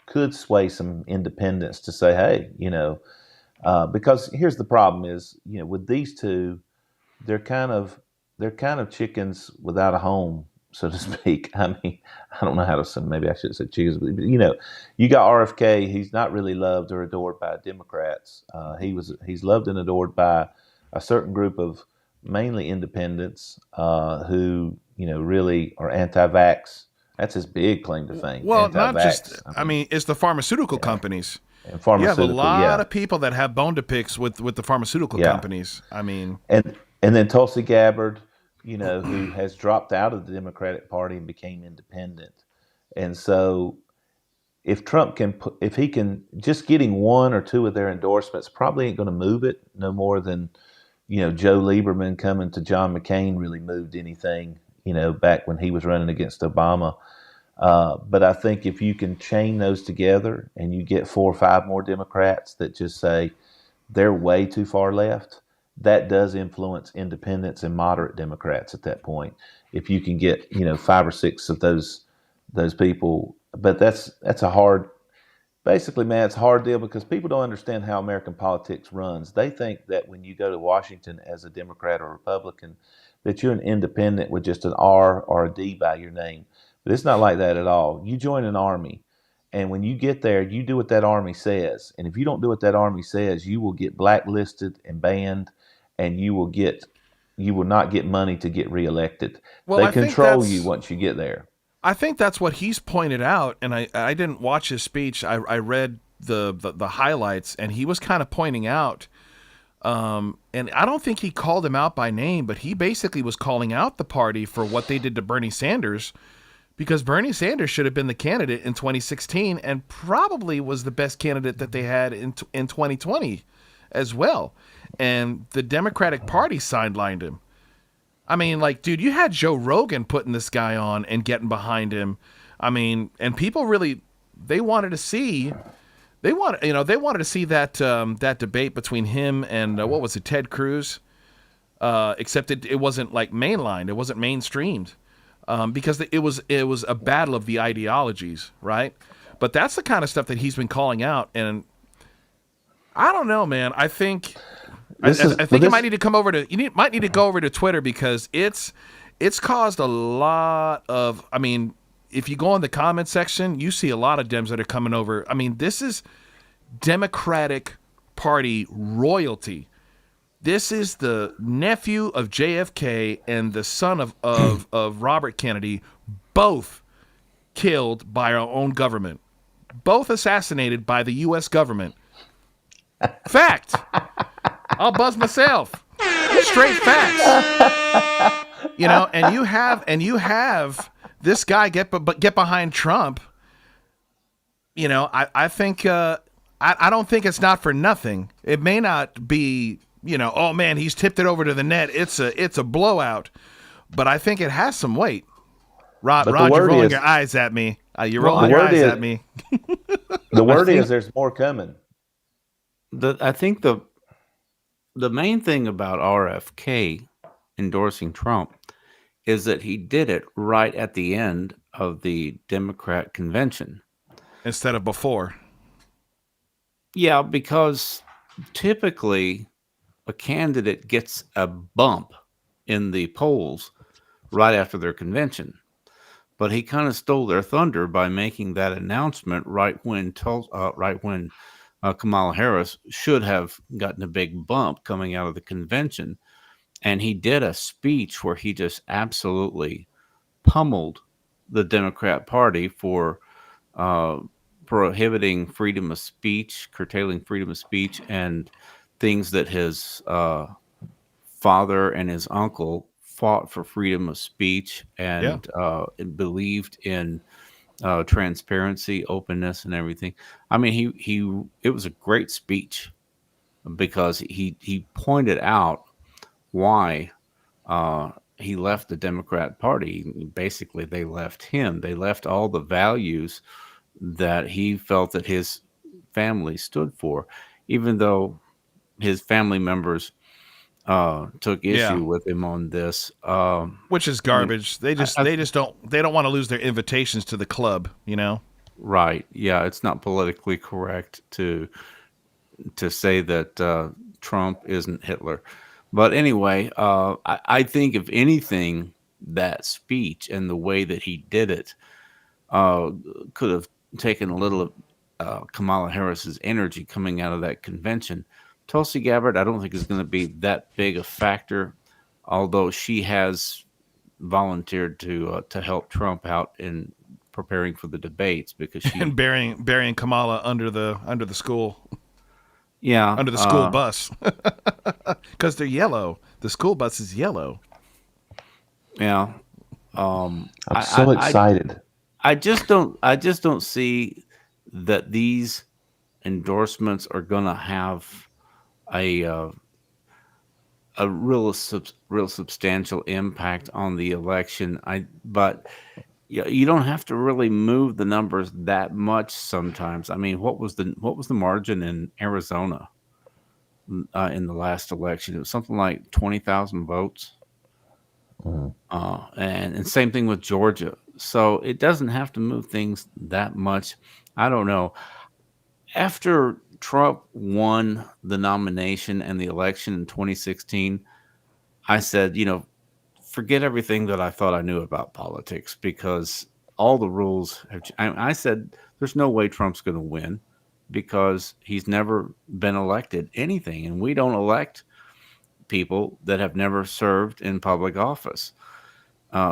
could sway some independents to say, hey, because here's the problem is, with these two, they're kind of chickens without a home, so to speak. I mean, I don't know how to say, maybe I should say chickens, but you got RFK. He's not really loved or adored by Democrats. He's loved and adored by a certain group of mainly independents who, really are anti-vax. That's his big claim to fame. Well, anti-vax. Not just, it's the pharmaceutical companies. And pharmaceutical, you have a lot of people that have bone to pick with the pharmaceutical companies. I mean, and then Tulsi Gabbard, who has dropped out of the Democratic Party and became independent. And so if Trump if he can, just getting 1 or 2 of their endorsements probably ain't going to move it no more than, Joe Lieberman coming to John McCain really moved anything, back when he was running against Obama. But I think if you can chain those together and you get 4 or 5 more Democrats that just say they're way too far left, that does influence independents and moderate Democrats at that point. If you can get, 5 or 6 of those people, but that's a hard, basically, man, it's a hard deal because people don't understand how American politics runs. They think that when you go to Washington as a Democrat or Republican, that you're an independent with just an R or a D by your name. But it's not like that at all. You join an army, and when you get there, you do what that army says. And if you don't do what that army says, you will get blacklisted and banned, and you will not get money to get reelected. Well, they control you once you get there. I think that's what he's pointed out, and I didn't watch his speech. I read the highlights, and he was kind of pointing out, and I don't think he called him out by name, but he basically was calling out the party for what they did to Bernie Sanders, because Bernie Sanders should have been the candidate in 2016 and probably was the best candidate that they had in 2020 as well. And the Democratic Party sidelined him. I mean, like, dude, you had Joe Rogan putting this guy on and getting behind him. I mean, and people really, they wanted to see that debate between him and what was it, Ted Cruz? Except it wasn't like mainlined, it wasn't mainstreamed, because it was a battle of the ideologies, right? But that's the kind of stuff that he's been calling out, and I don't know, man. I think you might need to might need to go over to Twitter, because it's caused a lot of. I mean, if you go in the comment section, you see a lot of Dems that are coming over. I mean, this is Democratic Party royalty. This is the nephew of JFK and the son of Robert Kennedy, both killed by our own government, both assassinated by the U.S. government. Fact. I'll buzz myself. Straight facts. And you have this guy get behind Trump. I think I don't think it's not for nothing. It may not be, oh man, he's tipped it over to the net. It's a blowout, but I think it has some weight. Rod, you're rolling your eyes at me. You're rolling your eyes at me. The word is there's more coming. I think the main thing about RFK endorsing Trump is that he did it right at the end of the Democrat convention instead of before. Yeah, because typically a candidate gets a bump in the polls right after their convention. But he kind of stole their thunder by making that announcement right when Kamala Harris should have gotten a big bump coming out of the convention. And he did a speech where he just absolutely pummeled the Democrat Party for prohibiting freedom of speech, curtailing freedom of speech, and things that his father and his uncle fought for freedom of speech and believed in transparency, openness, and everything. I mean, it was a great speech because he pointed out why he left the Democrat Party. Basically, they left him. They left all the values that he felt that his family stood for, even though his family members took issue with him on this, which is garbage. They don't want to lose their invitations to the club, Right? Yeah, it's not politically correct to say that Trump isn't Hitler. But anyway, I think if anything, that speech and the way that he did it could have taken a little of Kamala Harris's energy coming out of that convention. Tulsi Gabbard, I don't think is going to be that big a factor, although she has volunteered to help Trump out in preparing for the debates because she and burying Kamala under the school. Yeah, under the school bus because they're yellow. The school bus is yellow. Yeah, I'm so excited. I just don't see that these endorsements are going to have a real substantial impact on the election. But you don't have to really move the numbers that much sometimes. I mean, what was the margin in Arizona in the last election? It was something like 20,000 votes. And same thing with Georgia. So it doesn't have to move things that much. I don't know. After Trump won the nomination and the election in 2016, I said, forget everything that I thought I knew about politics because all the rules have changed. I said, there's no way Trump's going to win because he's never been elected anything. And we don't elect people that have never served in public office.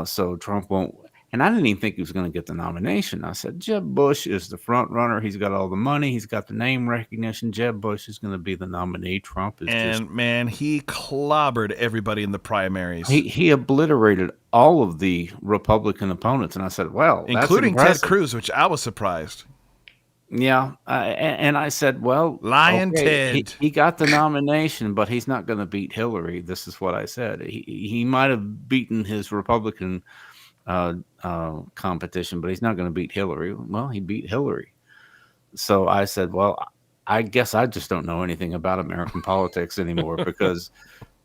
So Trump won't. And I didn't even think he was going to get the nomination. I said, Jeb Bush is the front runner. He's got all the money. He's got the name recognition. Jeb Bush is going to be the nominee. Trump is And man, he clobbered everybody in the primaries. he obliterated all of the Republican opponents. And I said, well, including that's Ted Cruz, which I was surprised. Yeah. And I said, well, Lion Ted. He got the nomination, but he's not going to beat Hillary. This is what I said. He might have beaten his Republican competition, but he's not going to beat Hillary. Well, he beat Hillary. So I said, well, I guess I just don't know anything about American politics anymore because,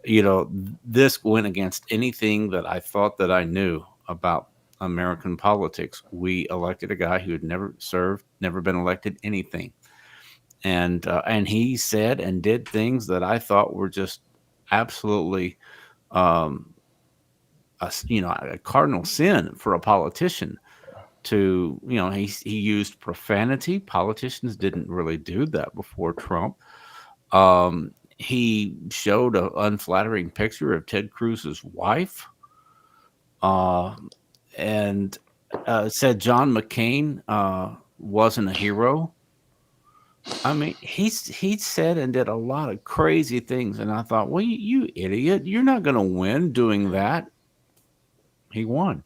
this went against anything that I thought that I knew about American politics. We elected a guy who had never served, never been elected anything. And he said and did things that I thought were just absolutely, a cardinal sin for a politician to, he used profanity. Politicians didn't really do that before Trump. He showed an unflattering picture of Ted Cruz's wife, and said John McCain wasn't a hero. I mean, he said and did a lot of crazy things, and I thought, well, you idiot, you're not going to win doing that. He won.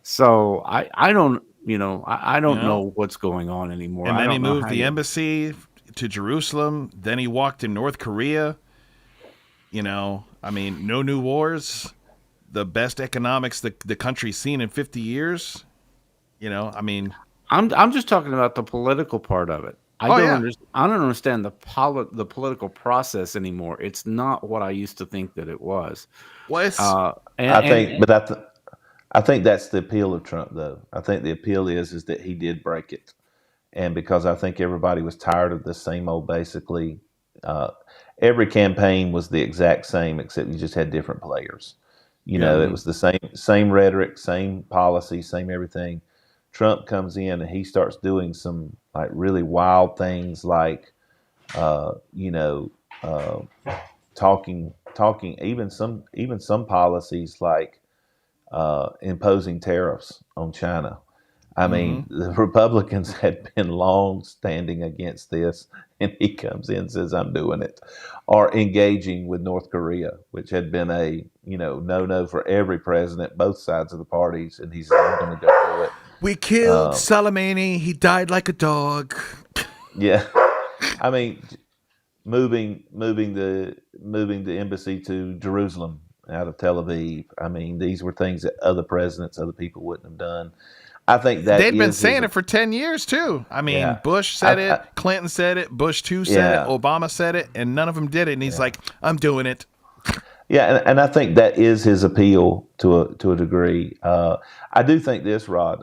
So I don't know what's going on anymore. And then he moved the embassy to Jerusalem. Then he walked in North Korea. No new wars. The best economics the country's seen in 50 years. I'm just talking about the political part of it. I don't understand the political process anymore. It's not what I used to think that it was. I think that's the appeal of Trump, though. I think the appeal is that he did break it, and because I think everybody was tired of the same old. Basically, every campaign was the exact same, except you just had different players. It was the same rhetoric, same policy, same everything. Trump comes in and he starts doing some like really wild things, like talking even some policies like imposing tariffs on China. I mean, the Republicans had been long standing against this, and he comes in and says, I'm doing it. Or engaging with North Korea, which had been a no for every president, both sides of the parties, and he's going to go through it. We killed Soleimani. He died like a dog. Yeah. I mean, moving the embassy to Jerusalem out of Tel Aviv. I mean, these were things that other presidents, other people wouldn't have done. I think that they'd been saying it for 10 years too. I mean, Bush said it, Clinton said it, Bush 2 said it, Obama said it, and none of them did it. And he's like, I'm doing it. Yeah, and I think that is his appeal to a degree. I do think this, Rod.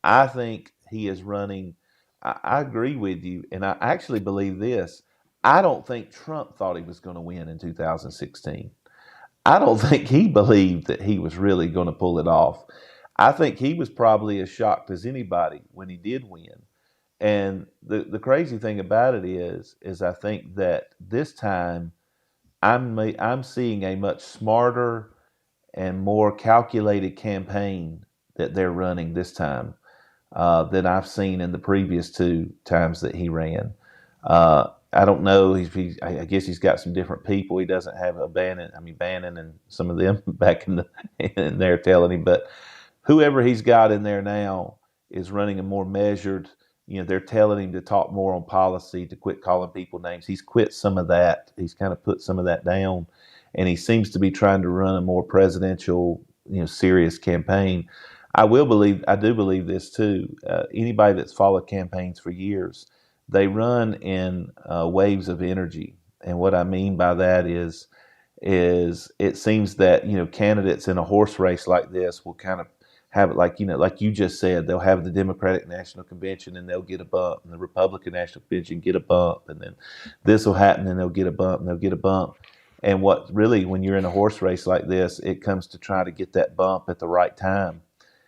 I think he is running. I agree with you, and I actually believe this. I don't think Trump thought he was going to win in 2016. I don't think he believed that he was really going to pull it off. I think he was probably as shocked as anybody when he did win. And the crazy thing about it is I think that this time I'm seeing a much smarter and more calculated campaign that they're running this time than I've seen in the previous 2 times that he ran. I don't know. I guess he's got some different people. He doesn't have Bannon and some of them back in there telling him, but whoever he's got in there now is running a more measured. They're telling him to talk more on policy, to quit calling people names. He's quit some of that. He's kind of put some of that down, and he seems to be trying to run a more presidential, serious campaign. I do believe this too. Anybody that's followed campaigns for years, they run in waves of energy, and what I mean by that is it seems that candidates in a horse race like this will kind of have it like you just said. They'll have the Democratic National Convention and they'll get a bump, and the Republican National Convention get a bump, and then this will happen and they'll get a bump and they'll get a bump. And what really, when you're in a horse race like this, it comes to try to get that bump at the right time.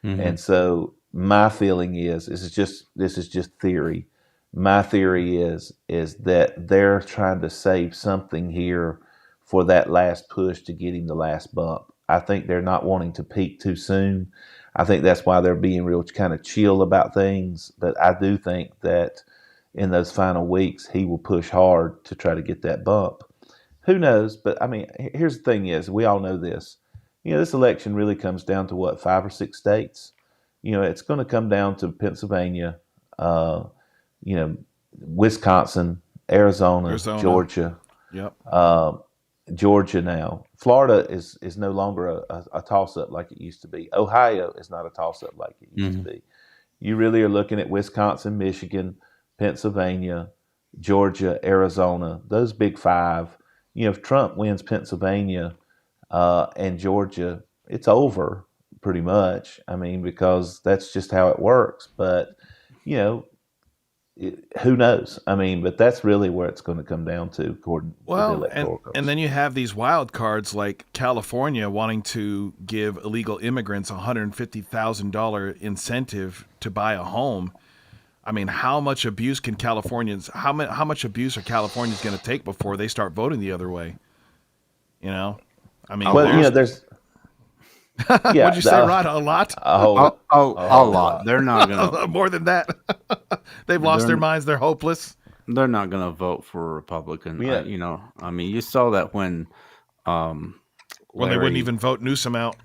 Mm-hmm. And so my feeling is this is just theory. My theory is that they're trying to save something here for that last push to get him the last bump. I think they're not wanting to peak too soon. I think that's why they're being real kind of chill about things. But I do think that in those final weeks, he will push hard to try to get that bump. Who knows? But I mean, here's the thing: is we all know this. This election really comes down to what, 5 or 6 states. It's going to come down to Pennsylvania, Wisconsin, Arizona, Georgia. Yep. Georgia now. Florida is no longer a toss-up like it used to be. Ohio is not a toss-up like it used to be. You really are looking at Wisconsin, Michigan, Pennsylvania, Georgia, Arizona, those big 5. If Trump wins Pennsylvania and Georgia, it's over pretty much. I mean, because that's just how it works. But, who knows? I mean, but that's really where it's going to come down to, according to the electoral college. And then you have these wild cards like California wanting to give illegal immigrants $150,000 incentive to buy a home. I mean, how much abuse can how much abuse are Californians going to take before they start voting the other way? I mean, there's. Yeah, what'd you say, Rod? A lot? A lot. They're not going to. More than that. They've lost their minds. They're hopeless. They're not going to vote for a Republican. Yeah. You saw that when when they wouldn't even vote Newsom out.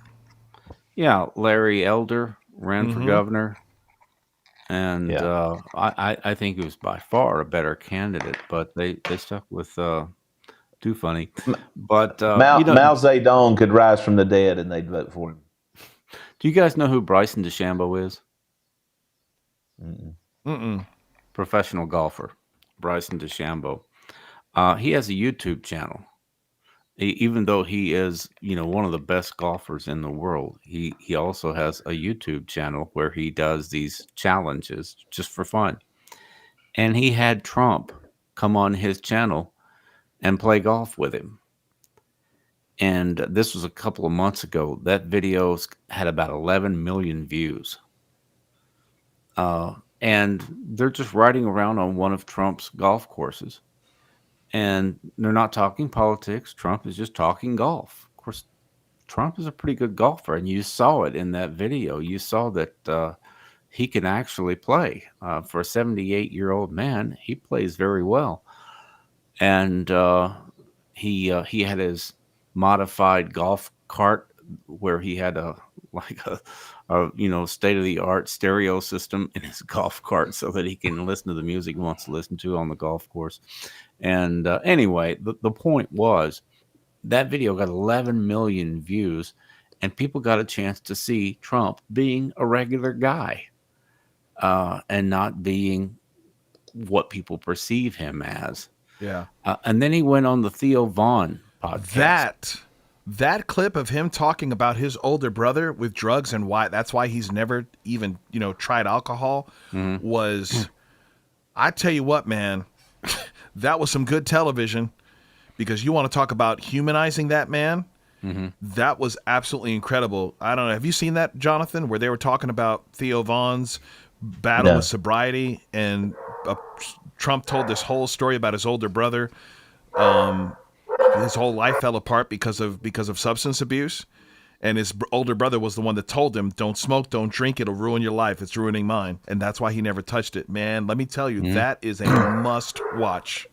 Yeah, Larry Elder ran for governor. And I think he was by far a better candidate, but they stuck with Too Funny. But Mao Zedong could rise from the dead, and they'd vote for him. Do you guys know who Bryson DeChambeau is? Mm-mm. Professional golfer, Bryson DeChambeau. He has a YouTube channel. Even though he is, one of the best golfers in the world, he also has a YouTube channel where he does these challenges just for fun. And he had Trump come on his channel and play golf with him. And this was a couple of months ago. That video had about 11 million views. And they're just riding around on one of Trump's golf courses. And they're not talking politics. Trump is just talking golf. Of course, Trump is a pretty good golfer, and you saw it in that video. You saw that he can actually play. For a 78-year-old man, he plays very well. And he had his modified golf cart where he had a state-of-the-art stereo system in his golf cart so that he can listen to the music he wants to listen to on the golf course. And anyway, the point was that video got 11 million views, and people got a chance to see Trump being a regular guy and not being what people perceive him as. Yeah. And then he went on the Theo Vaughn podcast. That clip of him talking about his older brother with drugs and why that's why he's never even, tried alcohol was, I tell you what, man, that was some good television, because you want to talk about humanizing that man. That was absolutely incredible. I don't know. Have you seen that, Jonathan, where they were talking about Theo Vaughn's battle with sobriety, and Trump told this whole story about his older brother. His whole life fell apart because of substance abuse, and his older brother was the one that told him, "Don't smoke, don't drink. It'll ruin your life. It's ruining mine." And that's why he never touched it. Man, let me tell you, that is a must watch.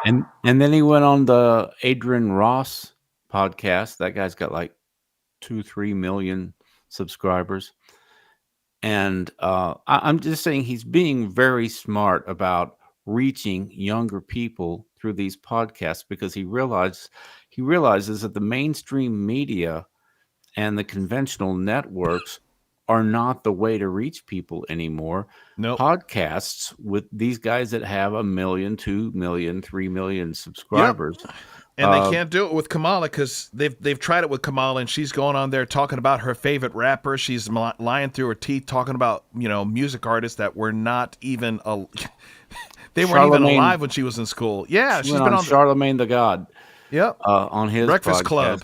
And then he went on the Adrian Ross podcast. That guy's got like 2-3 million subscribers. And I'm just saying he's being very smart about reaching younger people through these podcasts, because he realizes that the mainstream media and the conventional networks are not the way to reach people anymore. Nope. Podcasts with these guys that have 1 million, 2 million, 3 million subscribers. Yep. And they can't do it with Kamala, because they've tried it with Kamala, and she's going on there talking about her favorite rapper. She's lying through her teeth talking about music artists that were not even they weren't even alive when she was in school. Yeah, she's been on Charlemagne the God. Yep. On his Breakfast podcast. Club.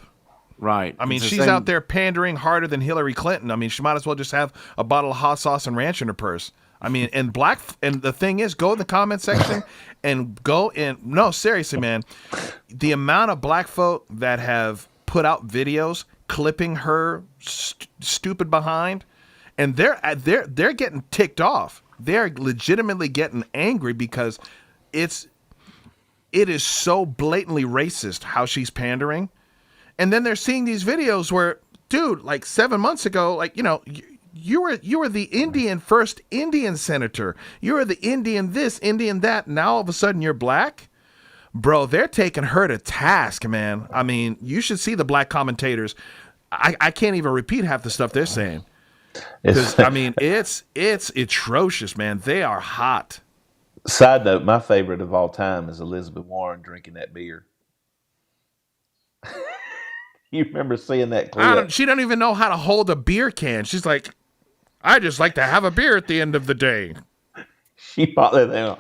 Right. I mean, she's out there pandering harder than Hillary Clinton. I mean, she might as well just have a bottle of hot sauce and ranch in her purse. I mean, and the thing is, go in the comment section and no, seriously, man, the amount of black folk that have put out videos clipping her stupid behind, and they're getting ticked off. They're legitimately getting angry because it is so blatantly racist how she's pandering. And then they're seeing these videos where, dude, like 7 months ago, like, you know, you were the first Indian senator. You were the Indian this, Indian that. Now all of a sudden you're black. Bro, they're taking her to task, man. I mean, you should see the black commentators. I can't even repeat half the stuff they're saying. Because, I mean, it's atrocious, man. They are hot. Side note, my favorite of all time is Elizabeth Warren drinking that beer. You remember seeing that clip? She don't even know how to hold a beer can. She's like, I just like to have a beer at the end of the day. She bought that down.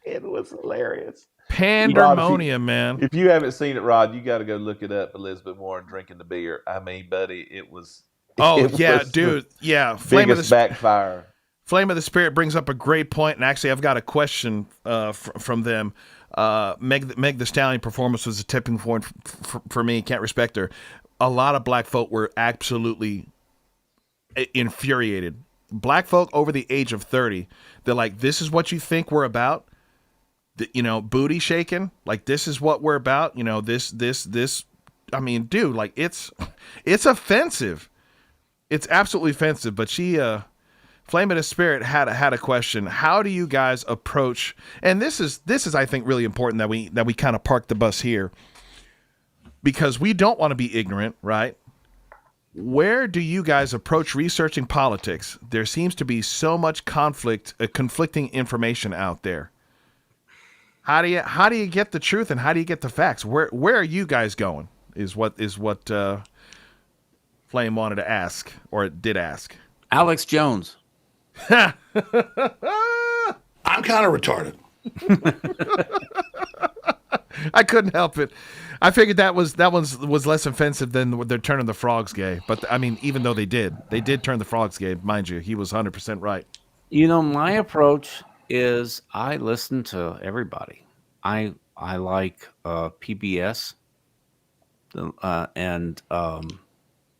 It was hilarious. Pandemonium, man. If you haven't seen it, Rod, you got to go look it up. Elizabeth Warren drinking the beer. I mean, buddy, it was. Oh, yeah, dude. Yeah. Biggest backfire. Flame of the Spirit brings up a great point, and actually, I've got a question from them. Meg the Stallion performance was a tipping point for me. Can't respect her. A lot of black folk were absolutely infuriated. Black folk over the age of 30, they're like, this is what you think we're about? You know, booty shaking? Like, this is what we're about? You know, this. I mean, dude, like, it's offensive. It's absolutely offensive. But she, Flame of the Spirit had a question. How do you guys approach? And this is I think really important that we kind of park the bus here, because we don't want to be ignorant, right? Where do you guys approach researching politics? There seems to be so much conflicting information out there. How do you get the truth, and how do you get the facts? Where are you guys going? Is what Flame wanted to ask, or did ask. Alex Jones. I'm kind of retarded. I couldn't help it. I figured that was less offensive than they're turning the frogs gay. But I mean, even though they did turn the frogs gay, mind you, he was 100% right. You know, my approach is I listen to everybody. I like PBS, and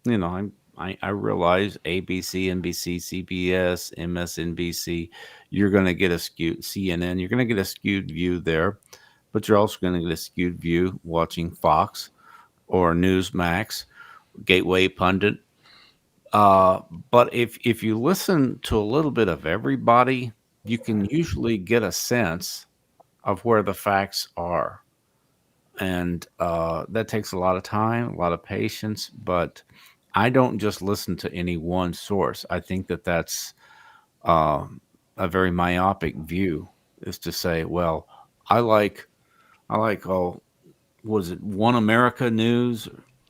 you know, I realize ABC, NBC, CBS, MSNBC. You're going to get a skewed CNN. You're going to get a skewed view there, but you're also going to get a skewed view watching Fox or Newsmax, Gateway Pundit. But if you listen to a little bit of everybody, you can usually get a sense of where the facts are. And that takes a lot of time, a lot of patience, but I don't just listen to any one source. I think that's a very myopic view, is to say, well, I like, was it One America News?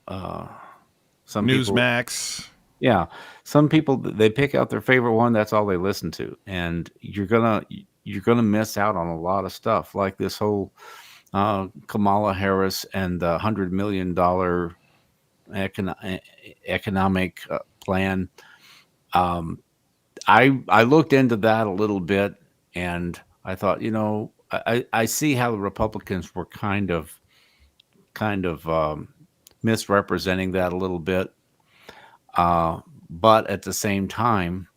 Some Newsmax. Yeah, some people, they pick out their favorite one. That's all they listen to, and you're gonna miss out on a lot of stuff, like this whole Kamala Harris and the $100 million economic plan. I looked into that a little bit, and I thought, you know, I see how the Republicans were kind of misrepresenting that a little bit. But at the same time,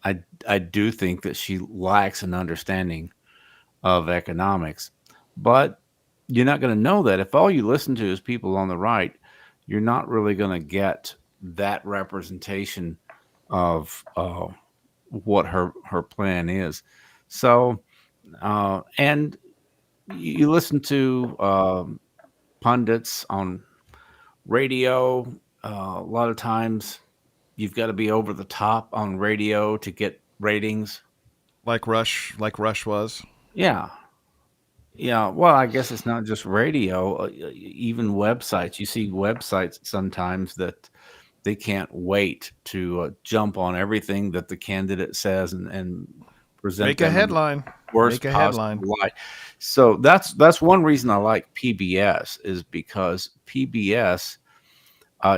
I do think that she lacks an understanding of economics. But you're not going to know that if all you listen to is people on the right. You're not really going to get that representation of what her plan is. So, and you listen to pundits on radio. A lot of times you've got to be over the top on radio to get ratings. Like Rush was. Yeah. Yeah, well, I guess it's not just radio, even websites. You see websites sometimes that they can't wait to jump on everything that the candidate says and present. Make a headline. Worst possible light. So that's one reason I like PBS, is because PBS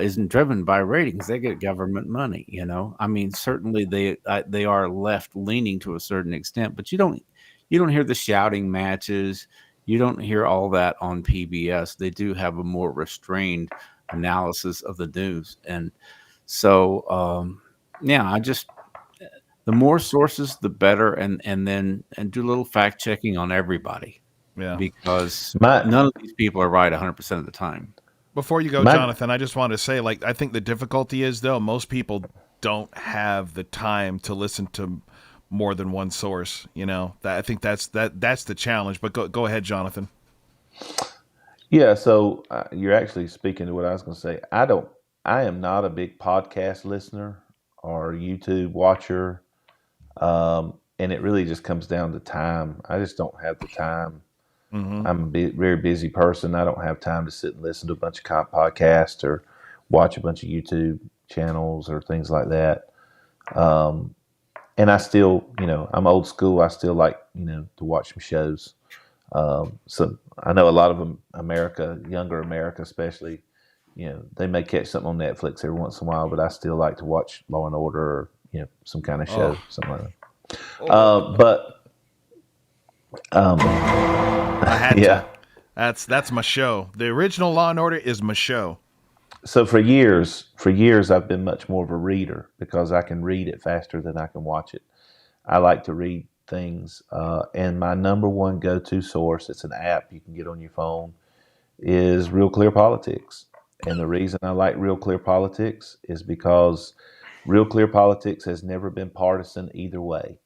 isn't driven by ratings. They get government money, you know. I mean, certainly they are left leaning to a certain extent, but you don't hear the shouting matches. You don't hear all that on PBS. They do have a more restrained analysis of the news. And so, I just, the more sources, the better. And do a little fact checking on everybody, Yeah. because My none of these people are right 100% of the time. Before you go, my Jonathan, I just wanted to say, like, I think the difficulty is, though, most people don't have the time to listen to more than one source. I think that's the challenge. But go ahead, Jonathan. Yeah, so you're actually speaking to what I was going to say. I am not a big podcast listener or YouTube watcher, and it really just comes down to time. I just don't have the time. Mm-hmm. I'm a very busy person. I don't have time to sit and listen to a bunch of podcasts or watch a bunch of YouTube channels or things like that. And I still, I'm old school. I still like, to watch some shows. So I know a lot of them, younger America especially, they may catch something on Netflix every once in a while, but I still like to watch Law and Order or, some kind of show, something like that. I had Yeah. to. That's my show. The original Law and Order is my show. So for years, I've been much more of a reader because I can read it faster than I can watch it. I like to read things, and my number one go-to source, it's an app you can get on your phone, is Real Clear Politics. And the reason I like Real Clear Politics is because Real Clear Politics has never been partisan either way.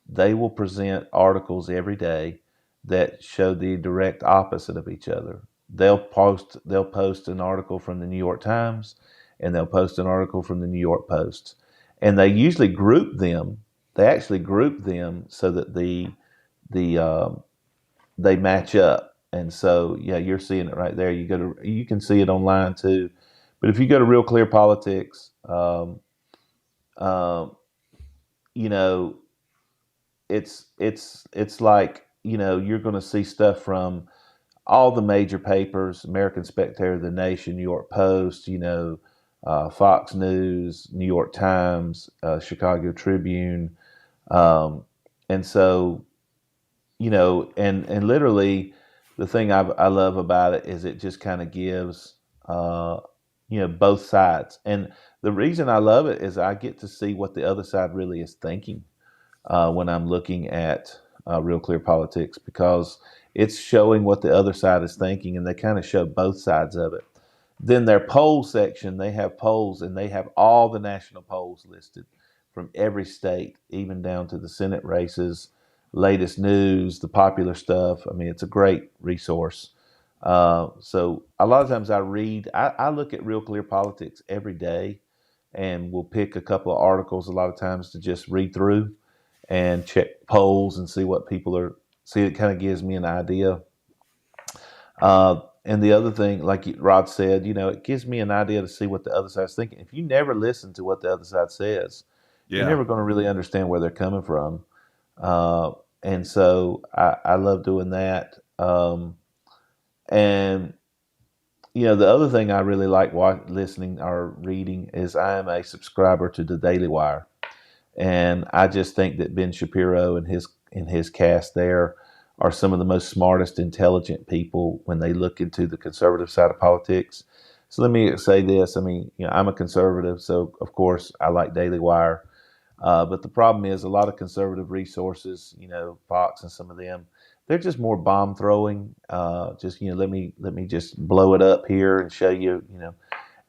They will present articles every day that show the direct opposite of each other. They'll post an article from the New York Times, and they'll post an article from the New York Post, and they usually group them. They actually group them so that they match up. And so, yeah, you're seeing it right there. You can see it online too. But if you go to Real Clear Politics, it's like, you're going to see stuff from all the major papers: American Spectator, The Nation, New York Post, Fox News, New York Times, Chicago Tribune. And so, and literally the thing I love about it is it just kind of gives, both sides. And the reason I love it is I get to see what the other side really is thinking when I'm looking at Real Clear Politics, because it's showing what the other side is thinking, and they kind of show both sides of it. Then their poll section, they have polls, and they have all the national polls listed from every state, even down to the Senate races, latest news, the popular stuff. I mean, it's a great resource. So a lot of times I look at Real Clear Politics every day, and we'll pick a couple of articles a lot of times to just read through and check polls and see what people are. See, it kind of gives me an idea. And the other thing, like Rod said, it gives me an idea to see what the other side's thinking. If you never listen to what the other side says, you're never going to really understand where they're coming from. And so I love doing that. And, the other thing I really like listening or reading is I am a subscriber to the Daily Wire. And I just think that Ben Shapiro and his cast there are some of the most smartest, intelligent people when they look into the conservative side of politics. So let me say this. I mean, I'm a conservative, so of course I like Daily Wire. But the problem is a lot of conservative resources, Fox and some of them, they're just more bomb throwing. Let me just blow it up here and show you,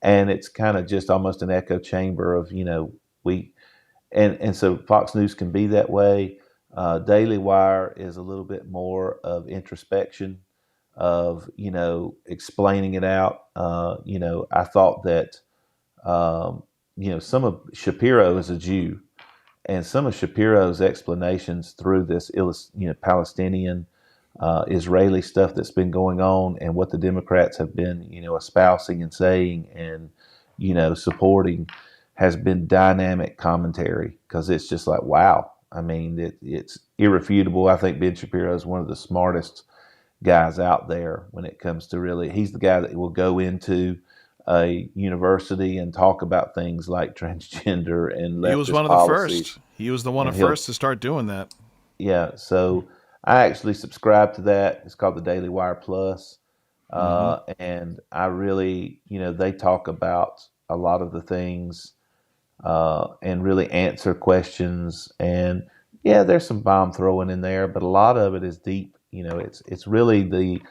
and it's kind of just almost an echo chamber of, and so Fox News can be that way. Daily Wire is a little bit more of introspection, of, explaining it out. I thought that, some of Shapiro is a Jew, and some of Shapiro's explanations through this, Palestinian, Israeli stuff that's been going on, and what the Democrats have been, espousing and saying and, supporting, has been dynamic commentary, because it's just like, wow. I mean, it's irrefutable. I think Ben Shapiro is one of the smartest guys out there when it comes to really, he's the guy that will go into a university and talk about things like transgender and leftist He was one of policies. the first. He was the one of first to start doing that. Yeah. So I actually subscribe to that. It's called the Daily Wire Plus. Hmm. And I really, they talk about a lot of the things and really answer questions. And yeah, there's some bomb throwing in there, but a lot of it is deep. It's really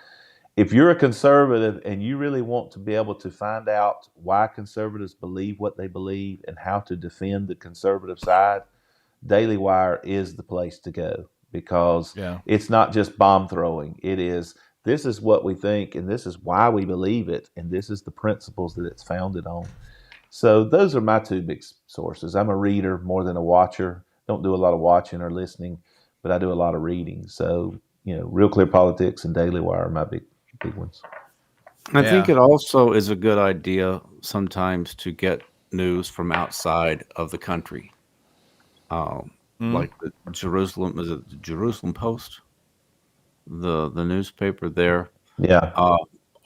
if you're a conservative and you really want to be able to find out why conservatives believe what they believe and how to defend the conservative side, Daily Wire is the place to go, because Yeah. it's not just bomb throwing. This is what we think, and this is why we believe it, and this is the principles that it's founded on. So those are my two big sources. I'm a reader more than a watcher. Don't do a lot of watching or listening, but I do a lot of reading. So, Real Clear Politics and Daily Wire are my big ones. I think Yeah. it also is a good idea sometimes to get news from outside of the country. Mm. Like the Jerusalem, is it the Jerusalem Post, the newspaper there? Yeah. Uh,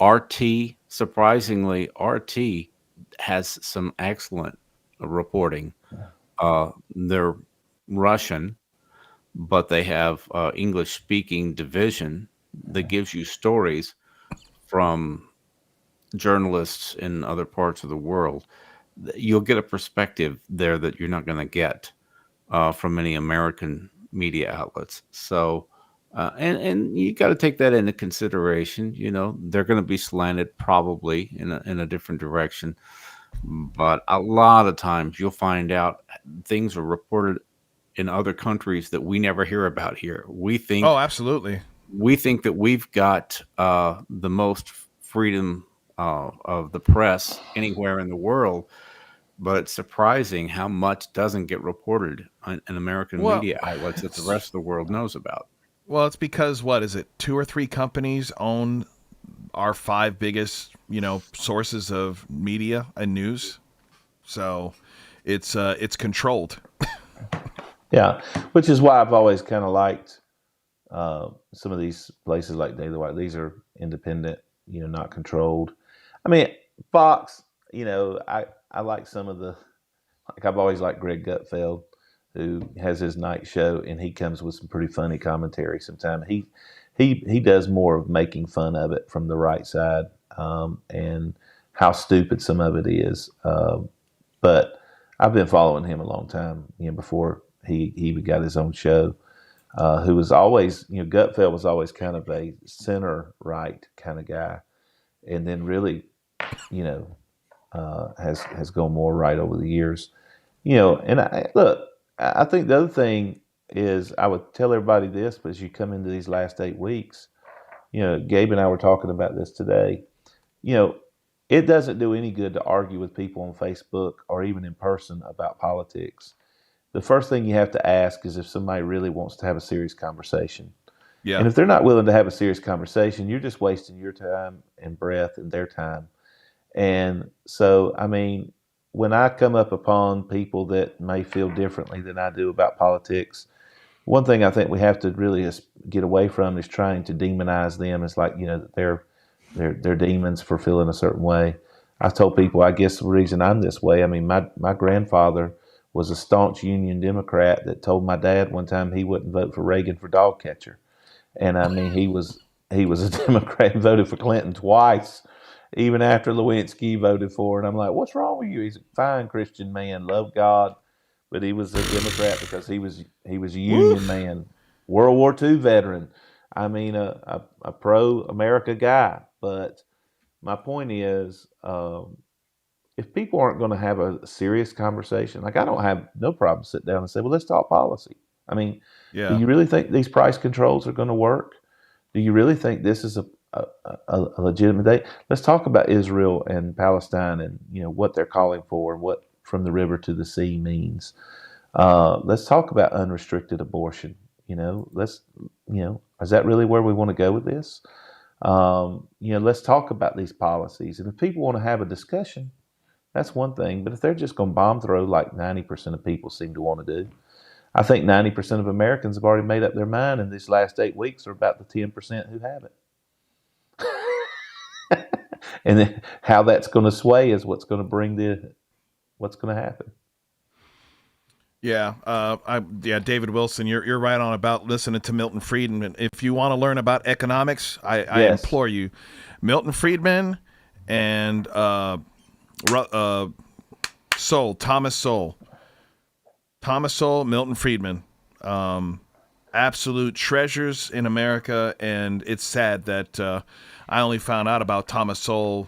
RT, surprisingly, RT has some excellent reporting. They're Russian, but they have English speaking division that gives you stories from journalists in other parts of the world. You'll get a perspective there that you're not going to get from many American media outlets. So, and you got to take that into consideration. They're going to be slanted probably in a different direction, but a lot of times you'll find out things are reported in other countries that we never hear about here. Oh, absolutely. We think that we've got the most freedom of the press anywhere in the world, but it's surprising how much doesn't get reported in American Well, media outlets that the it's rest of the world knows about. it's because what is it? 2 or 3 companies own our 5 biggest, sources of media and news. So it's controlled. Yeah. Which is why I've always kind of liked some of these places like Daily Wire. These are independent, not controlled. I mean, Fox, I like some of like I've always liked Greg Gutfeld, who has his night show, and he comes with some pretty funny commentary sometimes. He does more of making fun of it from the right side, and how stupid some of it is. But I've been following him a long time, before he got his own show. Who was always, Gutfeld was always kind of a center right kind of guy, and then really, has gone more right over the years. And I think the other thing is, I would tell everybody this, but as you come into these last 8 weeks, Gabe and I were talking about this today. You know, it doesn't do any good to argue with people on Facebook or even in person about politics. The first thing you have to ask is if somebody really wants to have a serious conversation. Yeah. And if they're not willing to have a serious conversation, you're just wasting your time and breath and their time. And so, I mean, when I come up upon people that may feel differently than I do about politics, one thing I think we have to really get away from is trying to demonize them. It's like, that they're demons for feeling a certain way. I told people, I guess the reason I'm this way, I mean, my grandfather was a staunch Union Democrat that told my dad one time he wouldn't vote for Reagan for dog catcher. And I mean, he was a Democrat and voted for Clinton twice, even after Lewinsky voted for it. And I'm like, what's wrong with you? He's a fine Christian man, loved God, but he was a Democrat because he was a Union Woof. man, World War II veteran. I mean, a pro America guy. But my point is, if people aren't going to have a serious conversation, like I don't have no problem sit down and say, well, let's talk policy. I mean, do Yeah. you really think these price controls are going to work? Do you really think this is a legitimate day? Let's talk about Israel and Palestine and what they're calling for and what from the river to the sea means. Let's talk about unrestricted abortion. Let's is that really where we want to go with this? Let's talk about these policies. And if people want to have a discussion, that's one thing. But if they're just going to bomb throw like 90% of people seem to want to do, I think 90% of Americans have already made up their mind, and these last 8 weeks are about the 10% who haven't. And then how that's going to sway is what's going to happen. David Wilson, you're right on about listening to Milton Friedman. If you want to learn about economics, I Yes. implore you, Milton Friedman and Thomas Sowell, Milton Friedman, absolute treasures in America. And it's sad that I only found out about Thomas Sowell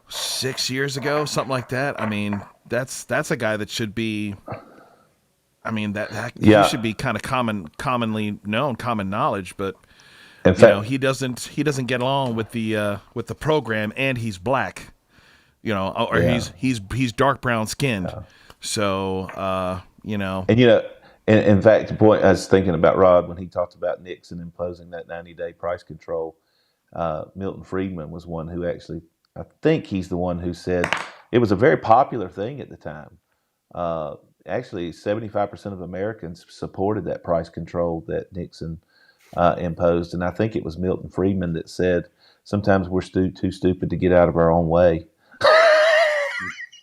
6 years ago, something like that. I mean, that's a guy that should be. I mean, he should be kind of commonly known, common knowledge, but In fact, he doesn't get along with the program, and he's black, or he's dark brown skinned. Yeah. So and in fact, the point I was thinking about Rod when he talked about Nixon imposing that 90-day price control. Milton Friedman was one who actually, I think he's the one who said it was a very popular thing at the time. Actually, 75% of Americans supported that price control that Nixon imposed. And I think it was Milton Friedman that said, sometimes we're too stupid to get out of our own way.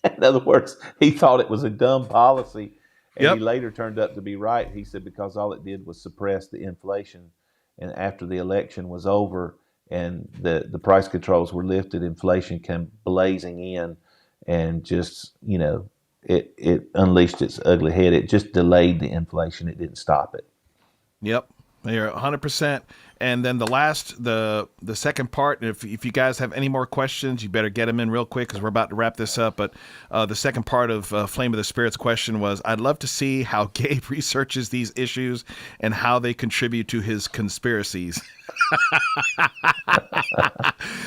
In other words, he thought it was a dumb policy. And he later turned up to be right. He said because all it did was suppress the inflation. And after the election was over and the price controls were lifted, inflation came blazing in and just, it unleashed its ugly head. It just delayed the inflation. It didn't stop it. Yep. You're 100%. And then the second part, if you guys have any more questions, you better get them in real quick because we're about to wrap this up. But the second part of Flame of the Spirit's question was, I'd love to see how Gabe researches these issues and how they contribute to his conspiracies.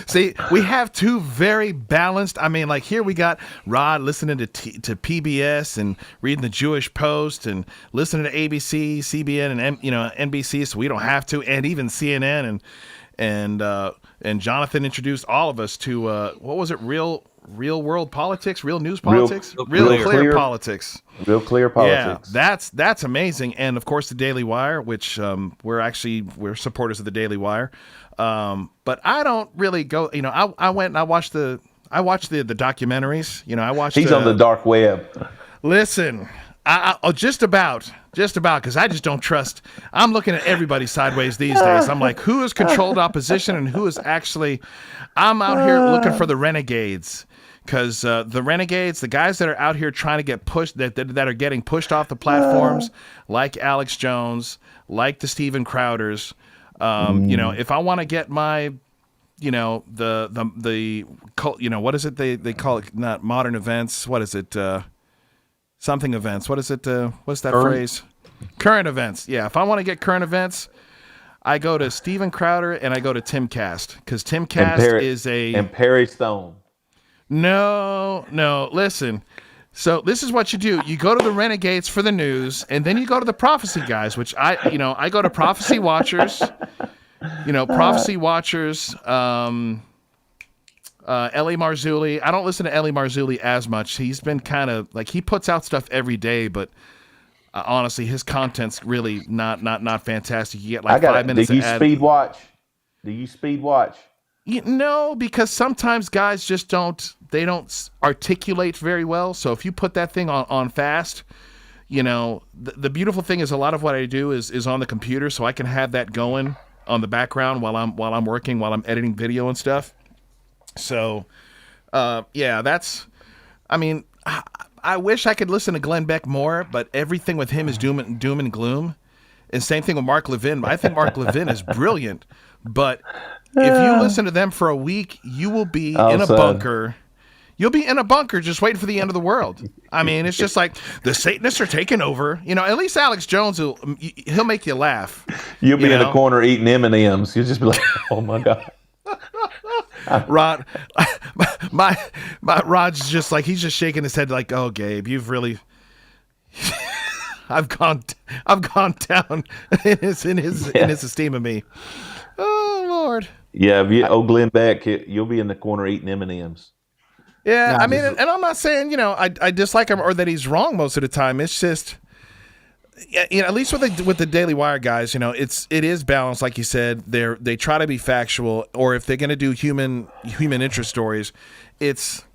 See, we have two very balanced. I mean, like here we got Rod listening to PBS and reading the Jewish Post and listening to ABC, CBN, and NBC, so we don't have to, and even CNN and Jonathan introduced all of us to what was it? Real world politics, real news politics, real clear politics. Real clear politics. Yeah, that's amazing. And of course, the Daily Wire, which we're supporters of the Daily Wire. But I don't really go. I went and I watched the documentaries. I watched. He's on the dark web. Listen, I just about because I just don't trust. I'm looking at everybody sideways these days. I'm like, who is controlled opposition and who is actually? I'm out here looking for the renegades. Because the renegades, the guys that are out here trying to get pushed, that are getting pushed off the platforms, like Alex Jones, like the Steven Crowders, if I want to get my, the what is it they call it? Not modern events. What is it? Something events. What is it? What's that phrase? Current events. Yeah. If I want to get current events, I go to Steven Crowder and I go to Tim Cast because Tim Cast and Perry Stone. No, listen. So this is what you do. You go to the Renegades for the news, and then you go to the Prophecy guys, which I go to Prophecy Watchers, Prophecy Watchers, L.A. Marzulli. I don't listen to L.A. Marzulli as much. He's been kind of like, he puts out stuff every day, but honestly, his content's really not fantastic. You get like 5 minutes. Do you speed watch? Do you speed watch? No, because sometimes guys just don't articulate very well. So if you put that thing on fast, the beautiful thing is a lot of what I do is on the computer, so I can have that going on the background while I'm working, while I'm editing video and stuff. So, I wish I could listen to Glenn Beck more, but everything with him is doom and gloom. And same thing with Mark Levin. I think Mark Levin is brilliant, but if you listen to them for a week, you will be in a bunker. You'll be in a bunker just waiting for the end of the world. I mean, it's just like the Satanists are taking over. At least Alex Jones, he'll make you laugh. You'll be in a corner eating M&Ms. You'll just be like, oh, my God. Rod, my Rod's just like, he's just shaking his head like, oh, Gabe, you've really... I've gone down in his esteem of me. Oh Lord. Yeah, Glenn Beck, you'll be in the corner eating M&Ms. Yeah, and I'm not saying I dislike him or that he's wrong most of the time. It's just at least with the Daily Wire guys, it is balanced, like you said. They try to be factual, or if they're going to do human interest stories, it's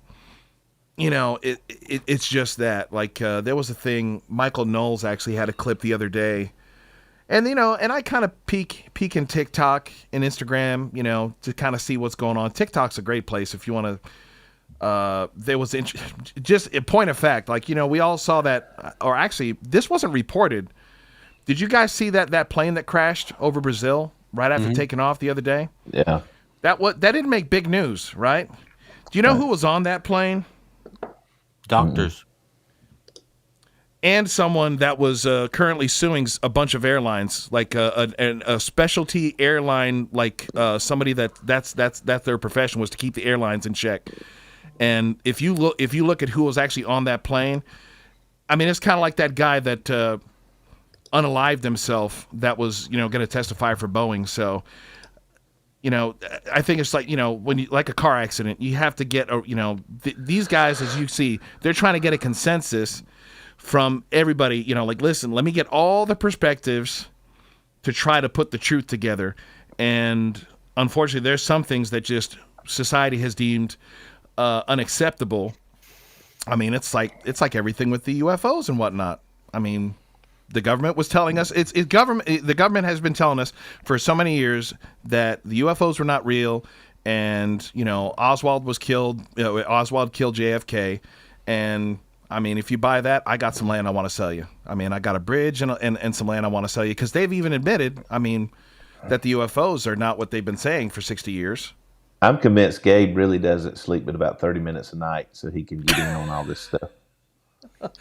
it's just that, like, there was a thing, Michael Knowles actually had a clip the other day, and, and I kind of peek in TikTok and Instagram, to kind of see what's going on. TikTok's a great place if you want to, there was, just a point of fact, like, we all saw that, or actually, this wasn't reported. Did you guys see that plane that crashed over Brazil right after taking off the other day? Yeah. That didn't make big news, right? Do you know who was on that plane? Doctors. And someone that was currently suing a bunch of airlines, like a specialty airline, like somebody that's their profession was to keep the airlines in check. And if you look at who was actually on that plane, I mean, it's kind of like that guy that unalived himself that was going to testify for Boeing. So, I think it's like, when you, like a car accident, you have to get, these guys, as you see, they're trying to get a consensus from everybody, like, listen, let me get all the perspectives to try to put the truth together. And unfortunately, there's some things that just society has deemed unacceptable. I mean, it's like everything with the UFOs and whatnot. I mean, the government was telling us the government has been telling us for so many years that the UFOs were not real, and Oswald was killed. Oswald killed JFK, and I mean, if you buy that, I got some land I want to sell you. I mean, I got a bridge and some land I want to sell you, because they've even admitted, I mean, that the UFOs are not what they've been saying for 60 years. I'm convinced Gabe really doesn't sleep but about 30 minutes a night so he can get in on all this stuff.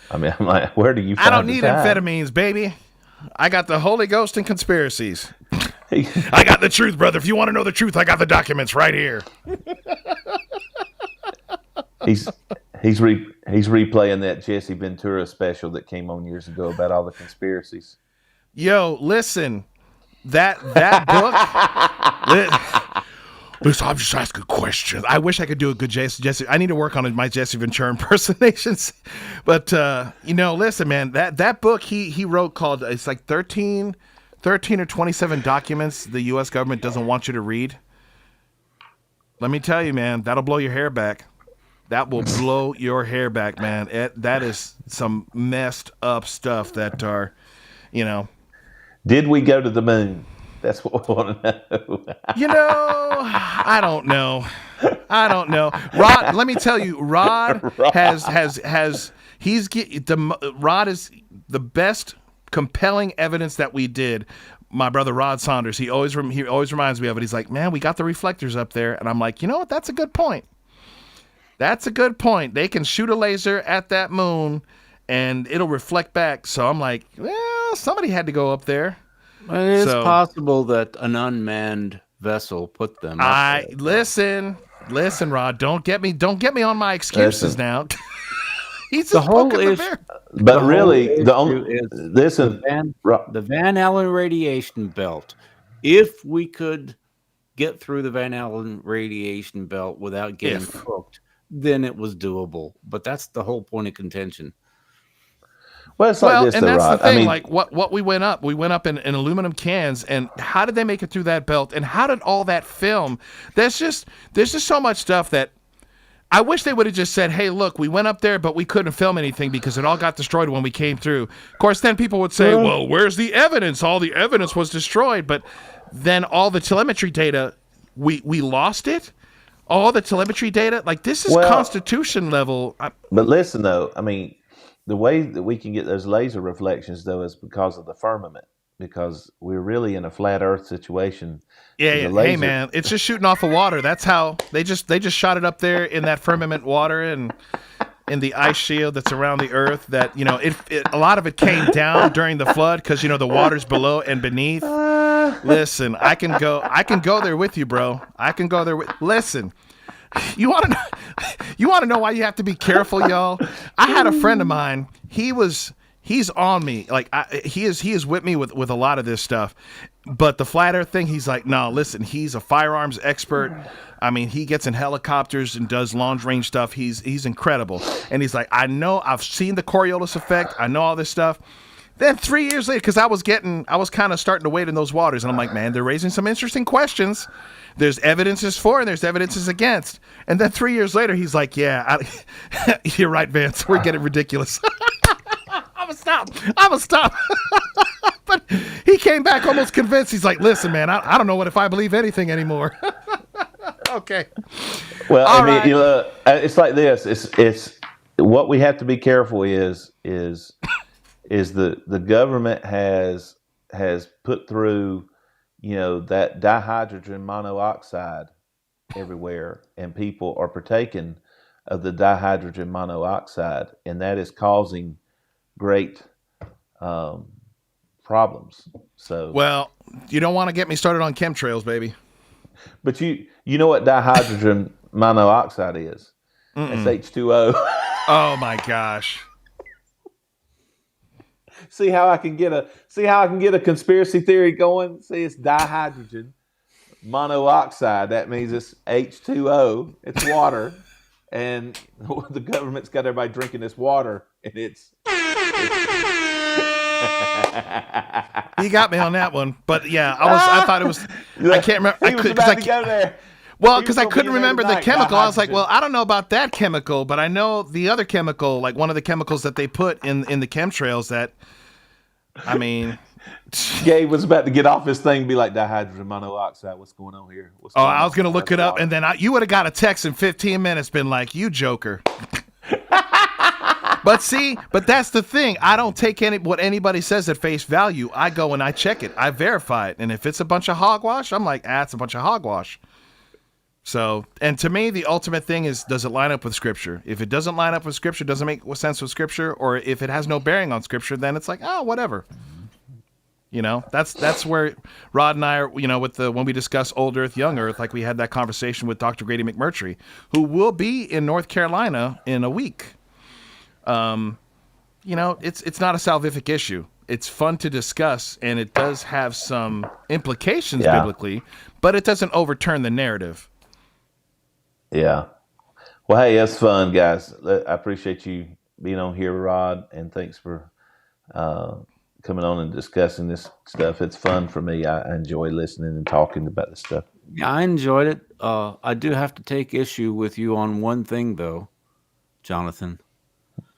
I mean, I'm like, where do you find I don't need the time? amphetamines, baby. I got the Holy Ghost and conspiracies. I got the truth, brother. If you want to know the truth, I got the documents right here. He's replaying that Jesse Ventura special that came on years ago about all the conspiracies. Yo, listen, that book. Listen, I'm just asking questions. I wish I could do a good Jesse. I need to work on my Jesse Ventura impersonations. But listen, man, that book he wrote called, it's like 13 or 27 documents the U.S. government doesn't want you to read. Let me tell you, man, that'll blow your hair back. That will blow your hair back, man. That is some messed up stuff that are, Did we go to the moon? That's what we want to know. I don't know. Rod, let me tell you, Rod Rod is the best compelling evidence that we did. My brother Rod Saunders, he always reminds me of it. He's like, man, we got the reflectors up there. And I'm like, you know what? That's a good point. That's a good point. They can shoot a laser at that moon and it'll reflect back. So I'm like, well, somebody had to go up there. It is possible that an unmanned vessel put them up there. Listen, Rod, don't get me on my excuses now. He's the whole issue. But really, the Van Allen radiation belt. If we could get through the Van Allen radiation belt without getting cooked, then it was doable. But that's the whole point of contention. Well, it's like this, and that's Rod. the thing. I mean, like what we went up in aluminum cans, and how did they make it through that belt? And how did all that film? There's just so much stuff that I wish they would have just said, "Hey, look, we went up there, but we couldn't film anything because it all got destroyed when we came through." Of course, then people would say, "Well, where's the evidence? All the evidence was destroyed." But then all the telemetry data, we lost it. All the telemetry data, like this is Constitution level. But listen, though, I mean, the way that we can get those laser reflections, though, is because of the firmament, because we're really in a flat Earth situation. Yeah. Hey, man, it's just shooting off of water. That's how they just shot it up there in that firmament water and in the ice shield that's around the Earth. That a lot of it came down during the flood because the water's below and beneath. Listen, I can go there with you, bro. I can go there with. Listen. You want to know why you have to be careful, y'all? I had a friend of mine. He's on me. Like he is with me with a lot of this stuff. But the flat earth thing, he's like, no, listen, he's a firearms expert. I mean, he gets in helicopters and does long range stuff. He's incredible. And he's like, I know, I've seen the Coriolis effect. I know all this stuff. Then 3 years later, because I was kind of starting to wade in those waters, and I'm like, man, they're raising some interesting questions. There's evidences for and there's evidences against. And then 3 years later, he's like, yeah, you're right, Vance. We're getting ridiculous. I'm gonna stop. But he came back almost convinced. He's like, listen, man, I don't know if I believe anything anymore. Okay. Well, All I mean, right. you know, it's like this. It's what we have to be careful is the government has put through, you know, that dihydrogen monoxide everywhere, and people are partaking of the dihydrogen monoxide, and that is causing great problems. So, Well, you don't want to get me started on chemtrails, baby. but you know what dihydrogen monoxide is? It's H2O. Oh my gosh. See how I can get a conspiracy theory going? See, it's dihydrogen monoxide. That means it's H2O. It's water, and the government's got everybody drinking this water, and it's You got me on that one. But yeah, I thought it was, I can't remember. He was about to go there. Well, He was because I gonna couldn't be there remember the tonight, chemical. I was like, dihydrogen. well, I don't know about that chemical, but I know the other chemical, like one of the chemicals that they put in the chemtrails that, I mean. Gabe was about to get off his thing and be like, dihydrogen monoxide, what's going on here? What's Oh, going I was on? going to look it up, and then you would have got a text in 15 minutes been like, you joker. But that's the thing. I don't take what anybody says at face value. I go and I check it. I verify it. And if it's a bunch of hogwash, I'm like, it's a bunch of hogwash. So, and to me, the ultimate thing is, does it line up with Scripture? If it doesn't line up with Scripture, doesn't make sense with Scripture, or if it has no bearing on Scripture, then it's like, whatever. You know, that's where Rod and I are, you know, when we discuss Old Earth, Young Earth, like we had that conversation with Dr. Grady McMurtry, who will be in North Carolina in a week. You know, it's not a salvific issue. It's fun to discuss, and it does have some implications biblically, but it doesn't overturn the narrative. Yeah. Well, hey, it's fun, guys. I appreciate you being on here, Rod, and thanks for coming on and discussing this stuff. It's fun for me. I enjoy listening and talking about this stuff. Yeah, I enjoyed it. I do have to take issue with you on one thing, though, Jonathan.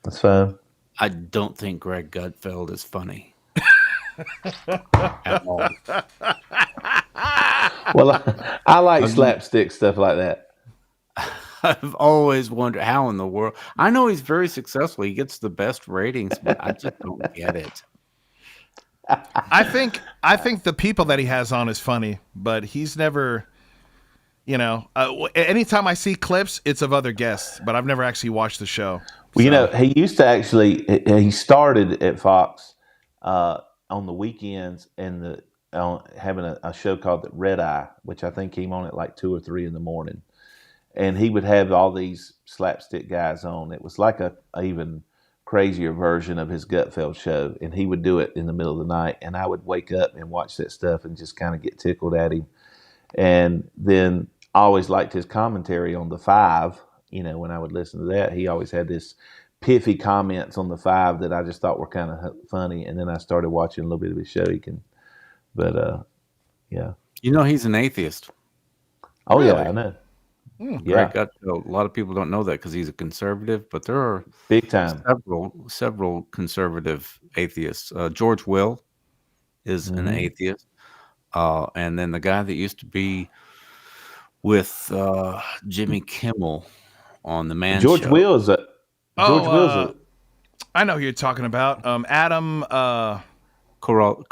That's fine. I don't think Greg Gutfeld is funny at all. Well, I like slapstick stuff like that. I've always wondered how in the world. I know he's very successful. He gets the best ratings, but I just don't get it. I think the people that he has on is funny, but he's never, you know, anytime I see clips, it's of other guests, but I've never actually watched the show. Well, you know, he used to he started at Fox on the weekends and having a show called the Red Eye, which I think came on at like 2 or 3 in the morning. And he would have all these slapstick guys on. It was like a even crazier version of his Gutfeld show. And he would do it in the middle of the night. And I would wake up and watch that stuff and just kind of get tickled at him. And then I always liked his commentary on the Five. You know, when I would listen to that, he always had this piffy comments on the Five that I just thought were kind of funny. And then I started watching a little bit of his show. Yeah. You know, he's an atheist. Oh, Really? yeah, I know. Greg Gutfeld. A lot of people don't know that because he's a conservative, but there are Big time. several conservative atheists. George Will is an atheist, and then the guy that used to be with Jimmy Kimmel on the Man George Show. Will's a I know who you're talking about. Adam Corolla.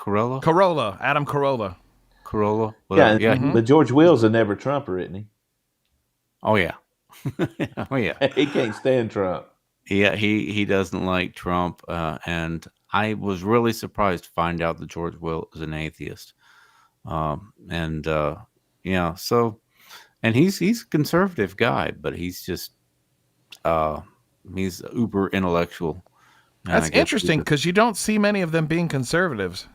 Adam Carolla. Corolla. But George Will's a never Trumper, isn't he? Oh yeah. Oh yeah. He can't stand Trump. Yeah, he doesn't like Trump, and I was really surprised to find out that George Will is an atheist. And he's a conservative guy, but he's just he's uber intellectual. That's interesting because you don't see many of them being conservatives.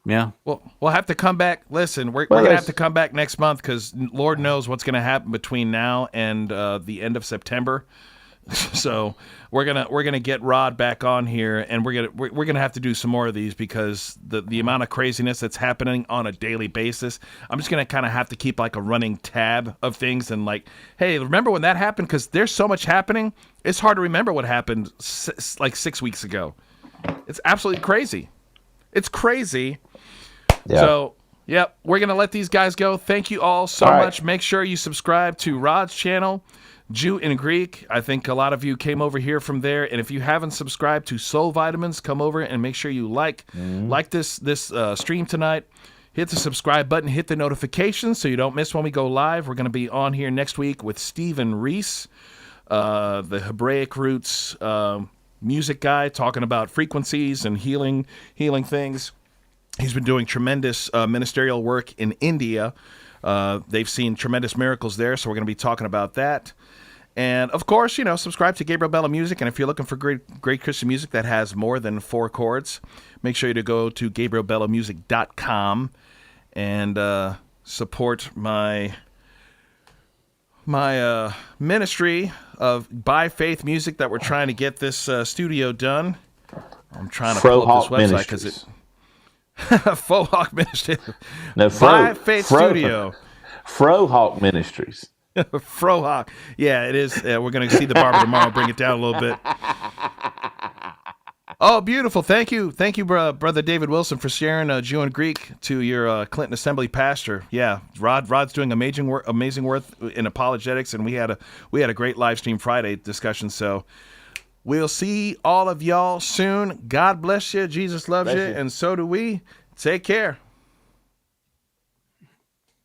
Yeah. Well, we'll have to come back. Listen, we're going to have to come back next month because Lord knows what's going to happen between now and the end of September. So we're gonna get Rod back on here, and we're gonna have to do some more of these because the amount of craziness that's happening on a daily basis. I'm just gonna kind of have to keep like a running tab of things and like, hey, remember when that happened? Because there's so much happening. It's hard to remember what happened like 6 weeks ago. It's absolutely crazy. It's crazy. Yeah. So. Yep, we're going to let these guys go. Thank you all so much. Make sure you subscribe to Rod's channel, Jew in Greek. I think a lot of you came over here from there. And if you haven't subscribed to Soul Vitamins, come over and make sure you like this stream tonight. Hit the subscribe button. Hit the notifications so you don't miss when we go live. We're going to be on here next week with Stephen Reese, the Hebraic roots music guy, talking about frequencies and healing things. He's been doing tremendous ministerial work in India. They've seen tremendous miracles there, so we're going to be talking about that. And, of course, subscribe to Gabriel Bella Music. And if you're looking for great Christian music that has more than 4 chords, make sure to go to GabrielBellaMusic.com and support my ministry of by faith music that we're trying to get this studio done. I'm trying to pull up this website because it... Frohawk Ministries. No, By Faith Studio. Frohawk Ministries. Frohawk. Yeah, it is. We're going to see the barber tomorrow. Bring it down a little bit. Oh, beautiful. Thank you, Brother David Wilson, for sharing Jew and Greek to your Clinton Assembly pastor. Yeah, Rod's doing amazing work in apologetics, and we had a great live stream Friday discussion. So we'll see all of y'all soon. God bless you. Jesus loves you, and so do we. Take care.